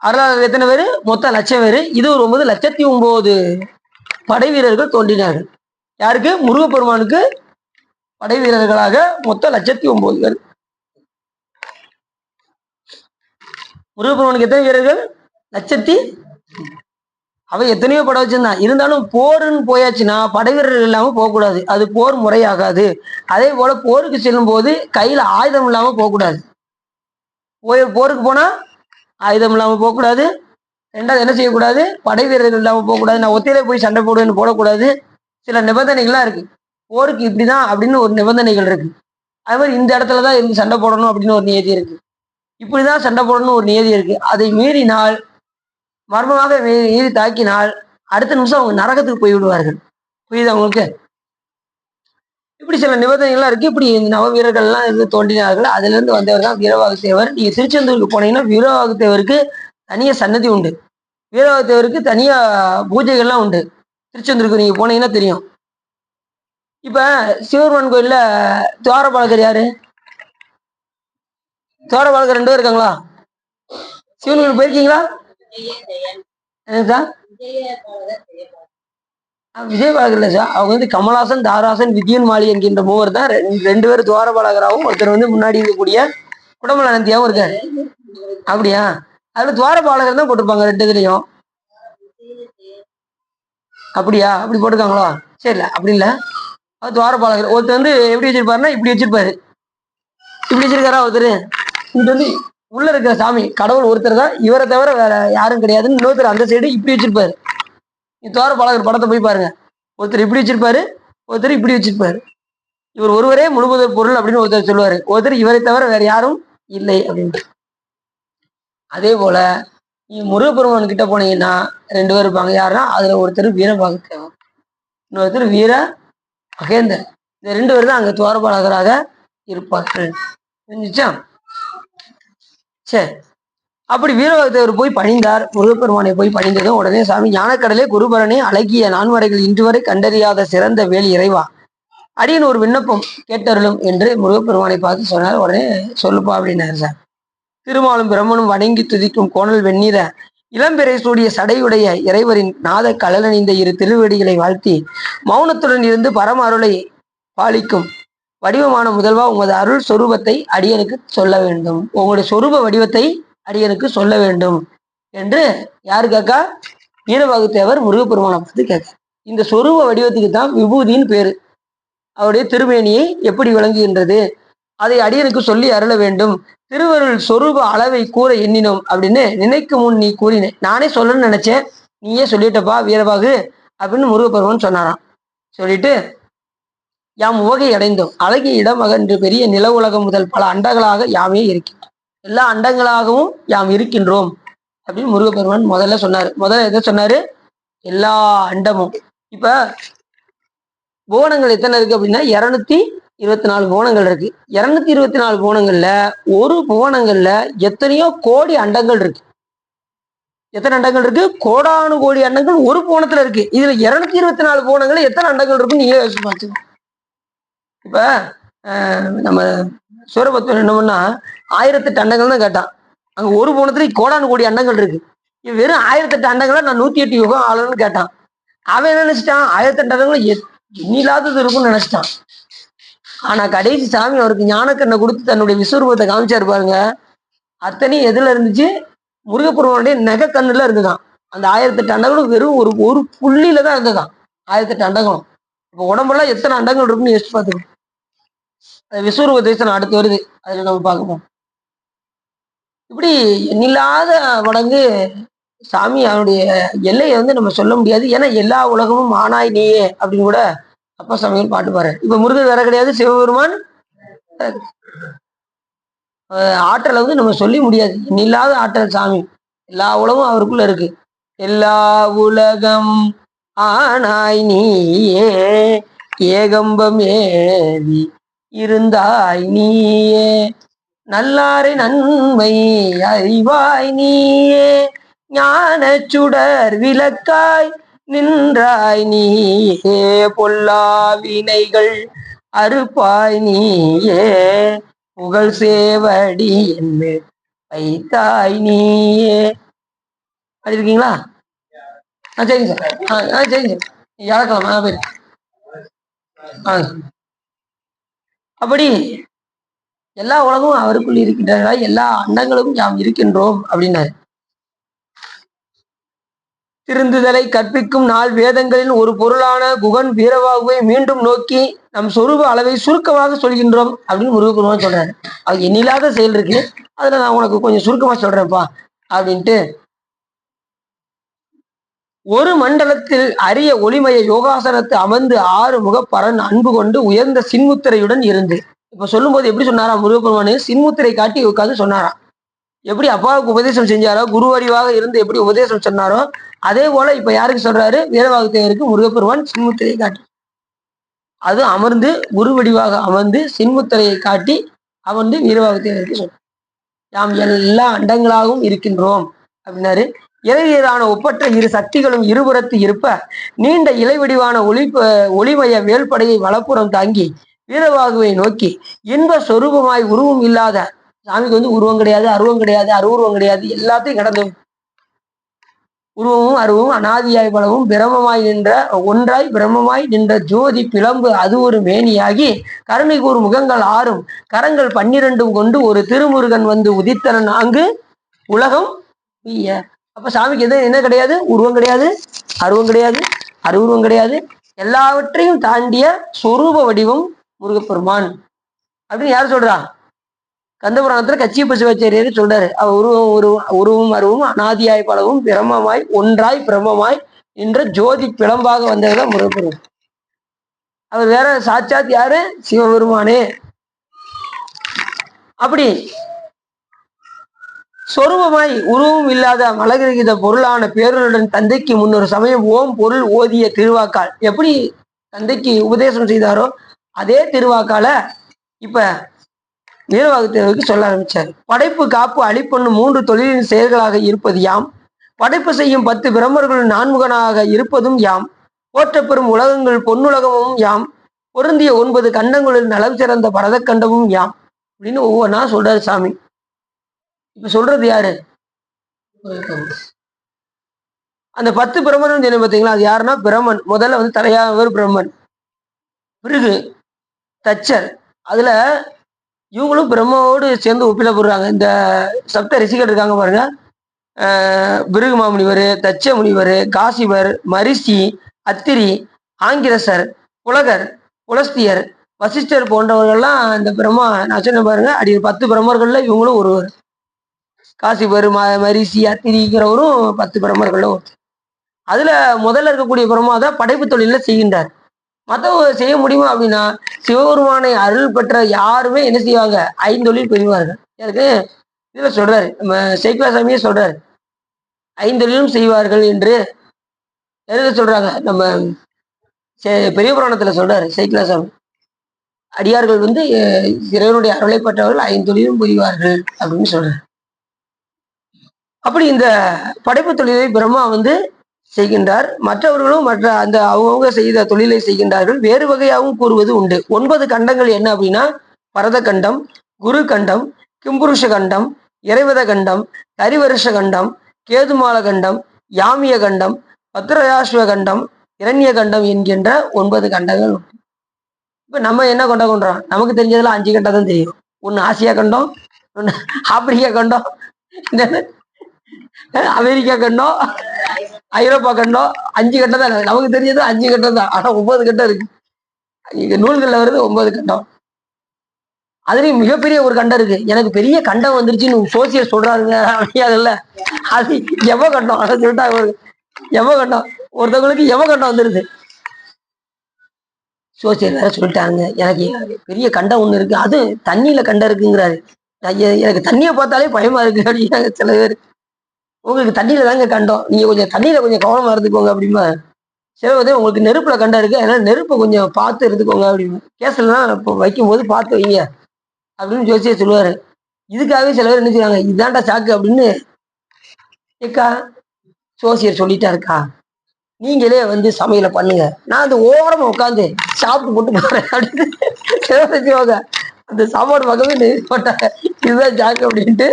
அருளாளர்கள் எத்தனை பேரு? மொத்தம் லட்சம் பேரு. இது ஒரு 9,09,000 படை வீரர்கள் தோன்றினார்கள். யாருக்கு? முருகப்பெருமானுக்கு படை வீரர்களாக மொத்தம் 1,09,000 பேர். முருகப்பெருமானுக்கு எத்தனை வீரர்கள்? 1,00,000. அவன் எத்தனையோ படம் வச்சிருந்தான். இருந்தாலும் போருன்னு போயாச்சுன்னா படை வீரர்கள் இல்லாம போகக்கூடாது. அது போர் முறையாகாது. அதே போல போருக்கு செல்லும் போது கையில ஆயுதம் இல்லாம போகக்கூடாது. போருக்கு போனா ஆயுதம் இல்லாம போகக்கூடாது. ரெண்டாவது என்ன செய்யக்கூடாது? படை வீரர்கள் இல்லாம போகக்கூடாது. நான் ஒத்தையில போய் சண்டை போடுவேன்னு போடக்கூடாது. சில நிபந்தனைகள்லாம் இருக்கு. போருக்கு இப்படிதான் அப்படின்னு ஒரு நிபந்தனைகள் இருக்கு. அது மாதிரி இந்த இடத்துலதான் இருந்து சண்டை போடணும் அப்படின்னு ஒரு நியதி இருக்கு. இப்படிதான் சண்டை போடணும் ஒரு நியதி இருக்கு. அதை மீறினால், மர்மமாக மீறி தாக்கினால் அடுத்த நிமிஷம் அவங்க நரகத்துக்கு போய் விடுவார்கள். புரியுது அவங்களுக்கு? இப்படி சில நிபந்தனைகள்லாம் இருக்கு. இப்படி இந்த நவ வீரர்கள்லாம் இருந்து தோன்றினார்கள். அதுல இருந்து வந்தவர் தான் வீரவாகுத்தேவர். நீங்க திருச்செந்தூருக்கு போனீங்கன்னா வீரவாகுத்தேவருக்கு தனியா சன்னதி உண்டு. வீரவாகுத்தேவருக்கு தனியா பூஜைகள்லாம் உண்டு. திருச்செந்தூருக்கு நீங்க போனீங்கன்னா தெரியும். இப்ப சிவபெருமான் கோயில்ல துவாரபாலகர் யாரு? துவாரபாலகர் 2 பேர் இருக்காங்களா? சிவன் கோயில் போயிருக்கீங்களா? விஜயபாலகர் இல்ல சார். அவங்க வந்து கமலாசன், தாராசன், விஜயன் மாலி என்கின்ற மூவர் தான் 2 பேர் துவாரபாலகராகவும், ஒருத்தர் வந்து முன்னாடி இருக்கக்கூடிய குடமல நந்தியாவும் இருக்காரு. அப்படியா? அதுல துவாரபாலகர் தான் போட்டிருப்பாங்க 2 இதுலயும். அப்படியா? அப்படி போட்டிருக்காங்களோ? சரி, அப்படி இல்ல. அது துவாரபாலகர். ஒருத்தர் வந்து எப்படி வச்சிருப்பாருன்னா இப்படி வச்சிருப்பாரு. இப்படி வச்சிருக்காரா ஒருத்தர்? இது வந்து உள்ள இருக்கிற சாமி கடவுள் ஒருத்தர் தான், இவரை தவிர வேற யாரும் கிடையாதுன்னு இன்னொருத்தர் அந்த சைடு இப்படி வச்சிருப்பாரு. துவாரபாலகர் படத்தை போய் பாருங்க. ஒருத்தர் இப்படி வச்சிருப்பாரு, ஒருத்தர் இப்படி வச்சிருப்பாரு. இவர் ஒருவரே முழுமுதற் பொருள் அப்படின்னு ஒருத்தர் சொல்லுவாரு. ஒருத்தர் இவரை தவிர வேற யாரும் இல்லை அப்படின்னு. அதே போல முருகப்பெருமான் கிட்ட போனீங்கன்னா 2 பேர் இருப்பாங்க. யாருன்னா அதுல ஒருத்தர் வீரபாகுத்தேவர், இன்னொருத்தர் வீர மகேந்தர். இந்த 2 பேர் தான் அங்க துவாரபாலகராக இருப்பார்கள். புரிஞ்சுச்சா? சரி. அப்படி வீரபாகுத்தேவர் போய் பணிந்தார். முருகப்பெருமானை போய் பணிந்ததும் உடனே சாமி, ஞானக்கடலே குருபரனே அழகிய நான்மறைகள் இன்று வரை கண்டறியாத சிறந்த வேல் இறைவா, அடியின் ஒரு விண்ணப்பம் கேட்டருளும் என்று முருகப்பெருமானை பார்த்து சொன்னார். உடனே சொல்லுப்பா அப்படின்னாரு சார். திருமாலும் பிரம்மனும் வணங்கி துதிக்கும் கோணல் வெண்ணிற இளம்பிறை சூடிய சடையுடைய இறைவரின் நாத கலலணிந்த 2 திருவடிகளை வாழ்த்தி மௌனத்துடன் இருந்து பரம அருளை பாலிக்கும் வடிவமான முதல்வா, உமது அருள் சொரூபத்தை அடியனுக்கு சொல்ல வேண்டும். உங்களுடைய சொரூப வடிவத்தை அடியனுக்கு சொல்ல வேண்டும் என்று யாரு கேட்கா? வீரபாகுத்தேவர் முருகப்பெருமானை பார்த்து கேட்க. இந்த சொரூப வடிவத்துக்கு தான் விபூதின்னு பேரு. அவருடைய திருமேனியை எப்படி விளங்குகின்றது, அதை அடியனுக்கு சொல்லி அருள வேண்டும். திருவருள் சொரூப அளவை கூற எண்ணினோம் அப்படின்னு நினைக்கும் முன் நீ கூறினேன். நானே சொல்லணும்னு நினைச்சேன், நீயே சொல்லிட்டப்பா வீரபாகு அப்படின்னு முருகப்பெருமான் சொன்னாராம். சொல்லிட்டு, யாம் உவகை அடைந்தோம். அழகிய இடம் அகன்று பெரிய நில உலகம் முதல் பல அண்டங்களாக யாமே இருக்கின்றோம். எல்லா அண்டங்களாகவும் யாம் இருக்கின்றோம் அப்படின்னு முருகப்பெருமான் முதல்ல சொன்னாரு. முதல்ல எதை சொன்னாரு? எல்லா அண்டமும். இப்ப புவனங்கள் எத்தனை இருக்கு அப்படின்னா 224 புவனங்கள் இருக்கு. 224 புவனங்கள்ல ஒரு புவனங்கள்ல எத்தனையோ கோடி அண்டங்கள் இருக்கு. எத்தனை அண்டங்கள் இருக்கு? கோடானு கோடி அண்டங்கள் ஒரு புவனத்துல இருக்கு. இதுல 224 புவனங்கள்ல எத்தனை அண்டங்கள் இருக்குன்னு நீங்க யோசிச்சு பார்த்துக்கோ. இப்ப நம்ம சூரபத்மன் என்ன பண்ணா 1008 அண்டங்கள் தான் கேட்டான். அங்க ஒரு புவனத்துல கோடானு கோடி அண்டங்கள் இருக்கு. வெறும் 1008 அண்டங்களை நான் 108 யுகம் ஆளணும்னு கேட்டான். அவன் என்ன நினைச்சிட்டான்? 1008 அண்டங்களும் இல்லாதது இருக்கும்னு நினைச்சிட்டான். ஆனா கடைசி சாமி அவருக்கு ஞானக்கண்ணை கொடுத்து தன்னுடைய விஸ்வரூபத்தை காமிச்சாரு பாருங்க. அத்தனையும் எதுல இருந்துச்சு? முருகப்பெருமானுடைய நெக கண்ணுல இருந்துதான். அந்த 1008 அண்டங்களும் வெறும் ஒரு ஒரு புள்ளியில தான் இருந்ததான் 1008 அண்டங்களும். இப்போ உடம்பெல்லாம் எத்தனை அண்டங்கள் இருக்குன்னு யோசிச்சு பார்த்துக்கணும். விஸ்வரூப தரிசனம் அடுத்து வருது, அதுல நம்ம பார்க்கணும். இப்படி எண்ணில்லாத மடங்கு சாமி அவனுடைய எல்லையை நம்ம சொல்ல முடியாது. ஏன்னா எல்லா உலகமும் ஆனாய் நீயே அப்படின்னு கூட அப்பா சாமிகள் பாட்டு பாரு. இப்ப முருகன் வேற கிடையாது, சிவபெருமான் ஆற்றலை நம்ம சொல்லி முடியாது. எண்ணில்லாத ஆற்றல் சாமி. எல்லா உலகம் அவருக்குள்ள இருக்கு. எல்லா உலகம் ஆனாய் நீயே ஏகம்பம் ஏவி இருந்தாய் நீயே நல்லாரை நன்மை அறிவாய் நீயே ஞான சுடர் விளக்காய் நின்றாய் நீயே பொல்லா வினைகள் அறுப்பாய் நீயே புகழ் சேவடி என்ன வைத்தாய் நீயே. அது இருக்கீங்களா? சரிங்க சார். சரிங்க சார். வியாழக்கிழமை போயிரு. அப்படி எல்லா உலகமும் அவருக்குள் இருக்கின்றன, எல்லா அண்டங்களும் நாம் இருக்கின்றோம் அப்படின்னாரு. திருந்துதலை கற்பிக்கும் நாள் வேதங்களின் ஒரு பொருளான குகன் வீரவாகுவை மீண்டும் நோக்கி நம் சொரூப அளவை சுருக்கமாக சொல்கின்றோம் அப்படின்னு முருகப்பெருமான் சொல்றாரு. அது எண்ணில்லாத செயல் இருக்கு, அதுல நான் உனக்கு கொஞ்சம் சுருக்கமா சொல்றேன்ப்பா அப்படின்ட்டு. ஒரு மண்டலத்தில் அரிய ஒளிமய யோகாசனத்தை அமர்ந்து 6 முகப்பரன் அன்பு கொண்டு உயர்ந்த சின்முத்திரையுடன் இருந்து. இப்ப சொல்லும் போது எப்படி சொன்னாரா முருகப்பெருமானு? சின்முத்திரை காட்டி உட்காந்து சொன்னாராம். எப்படி அப்பாவுக்கு உபதேசம் செஞ்சாரோ, குரு அறிவாக இருந்து எப்படி உபதேசம் சொன்னாரோ, அதே போல இப்ப யாருக்கு சொல்றாரு? வீரவாகு தேவருக்கு முருகப்பெருமான் சின்முத்திரையை காட்டி, அது அமர்ந்து குரு வடிவாக அமர்ந்து சின்முத்திரையை காட்டி அமர்ந்து வீரவாகு தேவருக்கு சொன்னார். நாம் எல்லா அண்டங்களாகவும் இருக்கின்றோம் அப்படின்னாரு. இறையரான ஒப்பற்ற இரு சக்திகளும் இருபுறத்து இருப்ப நீண்ட இலை வடிவான ஒளிமய வேல்படையை வலப்புறம் தாங்கி வீரவாகுவை நோக்கி இன்ப சொரூபமாய் உருவம் இல்லாத சாமிக்கு உருவம் கிடையாது, அருவம் கிடையாது, அருவுருவம் கிடையாது, எல்லாத்தையும் கடந்து உருவமும் அருவமும் அனாதியாய் பலவும் பிரமமாய் நின்ற ஒன்றாய் பிரமமாய் நின்ற ஜோதி பிளம்பு அது ஒரு மேனியாகி கருணை கூறு முகங்கள் 6 கரங்கள் 12 கொண்டு ஒரு திருமுருகன் உதித்தனன் அங்கு உலகம். அப்ப சாமிக்கு எது என்ன கிடையாது? உருவம் கிடையாது, அருவம் கிடையாது, அருவுருவம் கிடையாது, எல்லாவற்றையும் தாண்டிய சொரூப வடிவம் முருகப்பெருமான் அப்படின்னு யார் சொல்றா? கந்தபுராணத்துல கச்சியப்ப சிவாச்சாரியர் சொல்றாரு. அவர் உருவம் அருவும் அனாதியாய் பலவும் பிரமமாய் ஒன்றாய் பிரமமாய் என்ற ஜோதி பிளம்பாக வந்ததுதான் முருகப்பெருமான். அவர் வேற சாட்சாத் யாரு? சிவபெருமானே. அப்படி சொரூபமாய் உருவம் இல்லாத மலகிரகித பொருளான பேருடன் தந்தைக்கு முன்னொரு சமயம் ஓம் பொருள் ஓதிய திருவாக்கால் எப்படி தந்தைக்கு உபதேசம் செய்தாரோ அதே திருவாக்கால இப்ப வீரவாகு தேவருக்கு சொல்ல ஆரம்பிச்சார். படைப்பு காப்பு அழிப்பொண்ணு 3 தொழிலின் செயல்களாக இருப்பது யாம், படைப்பு செய்யும் 10 பிரம்மர்கள் 4முகனாக இருப்பதும் யாம், போற்றப்பெறும் உலகங்கள் பொன்னுலகமும் யாம், பொருந்திய 9 கண்டங்களில் நலம் சிறந்த பரத கண்டமும் யாம் அப்படின்னு ஒவ்வொன்றா சொல்றாரு சாமி. இப்ப சொல்றது யாரு? அந்த 10 பிரம்மன் சொன்ன பார்த்தீங்களா? அது யாருன்னா பிரம்மன். முதல்ல தலையாவர் பிரம்மன், பிறகு தச்சர், அதுல இவங்களும் பிரம்மாவோடு சேர்ந்து ஒப்பிடப்படுறாங்க. இந்த சப்த ரிஷிகள் இருக்காங்க பாருங்க, பிருகு மாமுனிவர், தச்ச முனிவர், காசிவர், மரிசி, அத்திரி, ஆங்கிரசர், புலகர், புலஸ்தியர், வசிஷ்டர் போன்றவர்கள்லாம் இந்த பிரம்மா நான் சொன்ன பாருங்க, அடி 10 பிரம்மர்கள்ல இவங்களும் ஒருவர். காசிவர், மரிசி, அத்திரிங்கிறவரும் 10 பிரம்மர்கள்ல ஒருத்தர். அதுல முதல்ல இருக்கக்கூடிய பிரம்மா தான் படைப்பு தொழில செய்கின்றார். மற்றவங்க செய்ய முடியுமா அப்படின்னா சிவபெருமானை அருள் பெற்ற யாருமே என்ன செய்வாங்க? 5 தொழில் புரிவார்கள். எனக்கு இதுல சொல்றாரு, நம்ம சேக்கிலாசாமியே சொல்றாரு, 5 தொழிலும் செய்வார்கள் என்று எழுத சொல்றாங்க. நம்ம பெரிய புராணத்துல சொல்றாரு சேக்கிலாசாமி, அடியார்கள் இறைவனுடைய அருளை பெற்றவர்கள் 5 தொழிலும் புரிவார்கள் அப்படின்னு சொல்றாரு. அப்படி இந்த படைப்பு தொழிலை பிரம்மா செய்கின்றார். மற்றவர்களும் அந்த அவங்க செய்த தொழிலை செய்கின்றார்கள். வேறு வகையாகவும் கூறுவது உண்டு. 9 கண்டங்கள் என்ன அப்படின்னா பரத கண்டம், குரு கண்டம், கிம்புருஷ கண்டம், இறைவத கண்டம், கரிவருஷ கண்டம், கேதுமால கண்டம், யாமிய கண்டம், பத்ரயாஸ்வ கண்டம், இரண்ய கண்டம் என்கின்ற 9 கண்டங்கள் உண்டு. இப்ப நம்ம என்ன கொண்டா கொண்டோம்? நமக்கு தெரிஞ்சதுல 5 கண்டம் தான் தெரியும். ஒண்ணு ஆசியா கண்டம், ஒண்ணு ஆப்பிரிக்கா கண்டம், இன்னொன்னு அமெரிக்கா கண்டம், ஐரோப்பா கண்டம். 5 கண்டம் தான் நமக்கு தெரிஞ்சது 5 கண்டம் தான். ஆனா 9 கண்டம் இருக்கு. இங்க நூல்கள்ல வருது 9 கண்டம். அதுலயும் மிகப்பெரிய ஒரு கண்டம் இருக்கு. எனக்கு பெரிய கண்டம் வந்துருச்சுன்னு சோசியர் சொல்றாருங்க. அதுல அது எவ கண்டம் அதை சொல்லிட்டாங்க. எவ கண்டம் ஒருத்தவங்களுக்கு எவ கண்டம் வந்துருது. சோசியல் வேற சொல்லிட்டாங்க. எனக்கு பெரிய கண்டம் ஒண்ணு இருக்கு. அது தண்ணியில கண்டம் இருக்குங்கிறாரு. எனக்கு தண்ணியை பார்த்தாலே பயமா இருக்கு அப்படின்னாங்க சில பேர். உங்களுக்கு தண்ணியில தாங்க கண்டம். நீங்க கொஞ்சம் தண்ணியில கொஞ்சம் கவனமா இருந்துக்கோங்க அப்படிமா. சில வந்து உங்களுக்கு நெருப்புல கண்டம் இருக்கு. அதனால நெருப்பை கொஞ்சம் பார்த்து இருந்துக்கோங்க அப்படின்னு. கேஸ்லாம் இப்போ வைக்கும் போது பார்த்து வைங்க அப்படின்னு ஜோசியர் சொல்லுவாரு. இதுக்காகவே சில பேர் என்ன செய்வாங்க, இதாண்டா சாக்கு அப்படின்னு. ஏக்கா ஜோசியர் சொல்லிட்டாருக்கா, நீங்களே வந்து சமையலை பண்ணுங்க, நான் அந்த ஓரமா உட்காந்து சாப்பிட்டு போட்டு போறேன் அப்படின்னு சிவங்க அந்த சாப்பாடு பக்கமே நெருங்க மாட்டாங்க. இதுதான் சாக்கு அப்படின்ட்டு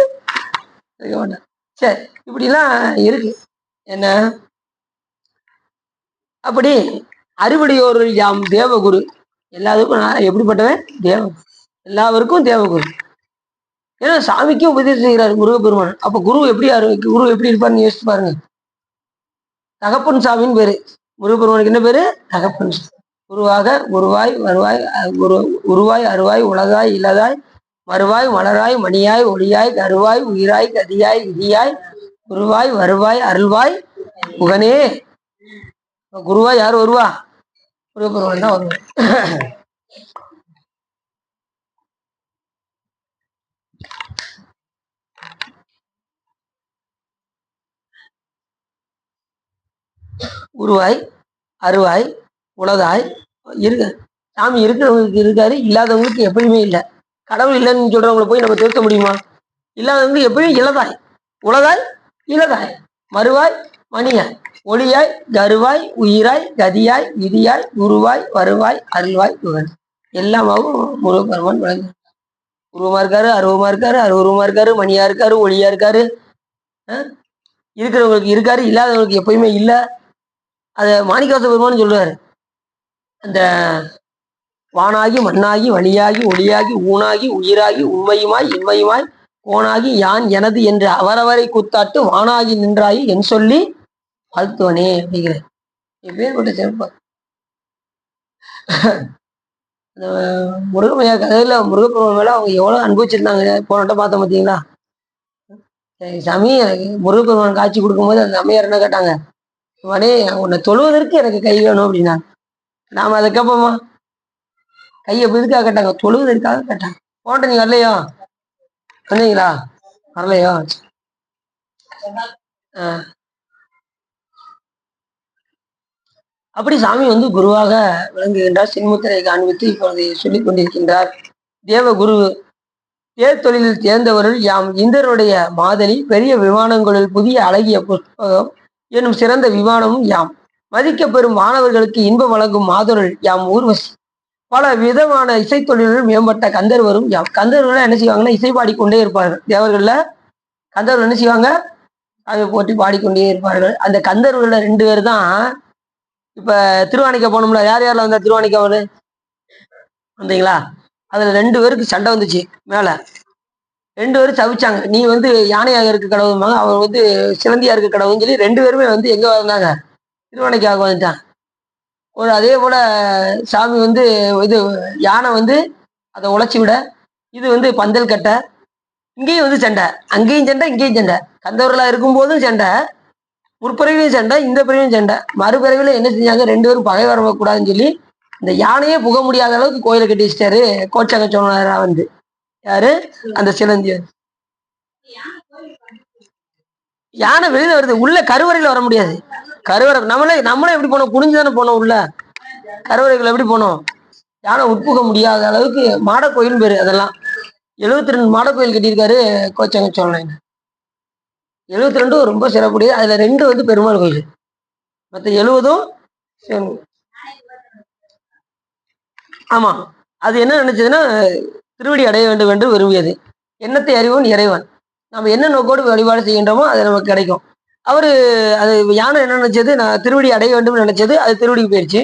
இருக்க மாட்டாங்க. சரி, இப்படிலாம் இருக்கு என்ன. அப்படி அறிவுடையோர் யாம் தேவகுரு. எல்லாத்துக்கும் நான் எப்படிப்பட்டவன்? தேவ, எல்லாருக்கும் தேவகுரு. ஏன்னா சாமிக்கும் உபதேசம் செய்கிறாரு முருகப்பெருமான். அப்ப குரு எப்படி குரு எப்படி இருப்பாருன்னு யோசிச்சு பாருங்க. தகப்பன் சாமின்னு பேரு. முருகப்பெருமானுக்கு என்ன பேரு? தகப்பன் சாமி. குருவாக குருவாய் வருவாய் உருவாய் அருவாய் உலகாய் இலதாய் மறுவாய் மலராய் மணியாய் ஒளியாய் கருவாய் உயிராய் கதியாய் விதியாய் குருவாய் வருவாய் அருள்வாய் புகனே. குருவாய் யார் வருவா? முருகப்பெருமான் தான் வருவார். உருவாய் அருவாய் உலகாய் இருக்க சாமி இருக்கிறவங்களுக்கு இருக்காரு, இல்லாதவங்களுக்கு எப்பயுமே இல்லை. கடவுள் இல்லைன்னு சொல்றவங்களை போய் நம்ம திருத்த முடியுமா? இல்லாதவங்க எப்பயும் இலதாய் உலகாய் இலதாய் மறுவாய் மணியாய் ஒளியாய் கருவாய் உயிராய் கதியாய் விதியாய் குருவாய் வருவாய் அருள்வாய் புகழ். எல்லாமாவும் முருகப்பெருமான் விளங்கு. உருவமா இருக்காரு, அருவமா இருக்காரு, அருவருவமா இருக்காரு, மணியா இருக்காரு, ஒளியா இருக்காரு. இருக்கிறவங்களுக்கு இருக்காரு, இல்லாதவங்களுக்கு எப்பயுமே இல்லை. அதை மாணிக்கவாச பெருமான்னு சொல்றாரு. அந்த வானாகி மண்ணாகி வழியாகி ஒளியாகி ஊனாகி உயிராகி உண்மையுமாய் இன்மையுமாய் கோனாகி யான் எனது என்று அவரவரை கூத்தாட்டு வானாகி நின்றாயி என் சொல்லி வாழ்த்துவனே அப்படிங்கிற எப்பேற்பட்ட சிறப்பு. அந்த முருகமையா கதையில முருகப்பெருமான் மேல அவங்க எவ்வளவு அனுபவிச்சிருந்தாங்க. போனட்ட பார்த்தோம் பார்த்தீங்களா? சாமி எனக்கு முருகப்பெருமான் காட்சி கொடுக்கும்போது அந்த அம்மையார் என்ன கேட்டாங்க, உடனே உன்னை தொழுவதற்கு எனக்கு கை வேணும் அப்படின்னா. நாம அதை கேட்போமா? கையை எதுக்காக கேட்டாங்க? தொழுவதற்காக கேட்டாங்க. போன்ட்ட நீங்க வரலையோ? வந்தீங்களா? வரலையோ? அப்படி சாமி வந்து குருவாக விளங்குகின்றார். சின்முத்திரை காண்பித்து இப்பொழுது சொல்லிக் கொண்டிருக்கின்றார். தேவகுரு தேர் தொழிலில் தேர்ந்தவர்கள் யாம் இந்திரனுடைய மாதலி பெரிய விமானங்களில் புதிய அழகிய புஷ்பகம் எனும் சிறந்த விமானமும் யாம். மதிக்க பெறும் மாணவர்களுக்கு இன்பம் வழங்கும் மாதொருள் யாம் ஊர்வசி. பல விதமான இசைத்தொழில்கள் மேம்பட்ட கந்தர்வரும் யாம். கந்தர்வர்கள் என்ன செய்வாங்கன்னா இசை பாடிக்கொண்டே இருப்பார்கள். தேவர்கள்ல கந்தர்வர்கள் என்ன செய்வாங்க? அதை போற்றி பாடிக்கொண்டே இருப்பார்கள். அந்த கந்தர்வர்கள 2 பேர் தான் இப்ப திருவானைக்கா போனோம்ல, யார் யாரெல்லாம் வந்தா திருவானைக்காவது வந்தீங்களா? அதுல 2 பேருக்கு சண்டை வந்துச்சு. மேல 2 பேரும் தவிச்சாங்க. நீ வந்து யானையாக இருக்க கடவுள்பாங்க, அவர் வந்து சிலந்தியா இருக்க கடவுள்னு சொல்லி 2 பேருமே வந்து எங்க வந்தாங்க? திருவானைக்காக வந்துட்டான். ஒரு அதே போல சாமி வந்து இது யானை வந்து அதை உழைச்சி விட, இது வந்து பந்தல் கட்ட, இங்கேயும் வந்து சண்டை, அங்கேயும் சண்டை இங்கேயும் சண்டை. கந்தவர்களா இருக்கும் போதும் சண்டை, முற்பிறவிலையும் சண்டை, இந்த பிறவியும் சண்டை. மறுபிறவில என்ன செஞ்சாங்க? 2 பேரும் பகை வரக்கூடாதுன்னு சொல்லி இந்த யானையே புக முடியாத அளவுக்கு கோயிலை கட்டி வச்சிட்டாரு கோச்சங்க சோழரா வந்து. யாரு? அந்த சிலந்தியர். யானை வெளியில வருது, உள்ள கருவறையில வர முடியாது. கருவறை நம்மளே எப்படி போனோம்? குனிஞ்சுதானே போனோம் உள்ள. கருவறைகள் எப்படி போனோம்? யானை உட்புக முடியாத அளவுக்கு மாட கோயில் பேரு. அதெல்லாம் 72 மாட கோயில் கட்டியிருக்காரு கோச்சங்க சோழன். 72 ரொம்ப சிறப்புடையது. அதுல 2 வந்து பெருமாள் கோயில், மற்ற 70ம் ஆமா. அது என்ன நினைச்சதுன்னா திருவடி அடைய வேண்டும் என்று விரும்பியது. எண்ணத்தை அறிவன் இறைவன். நம்ம என்ன நோக்கோடு வழிபாடு செய்கின்றோமோ அது நமக்கு கிடைக்கும். அவரு அது யானை என்ன நினைச்சது? நான் திருவடி அடைய வேண்டும் நினைச்சது, அது திருவடிக்கு போயிடுச்சு.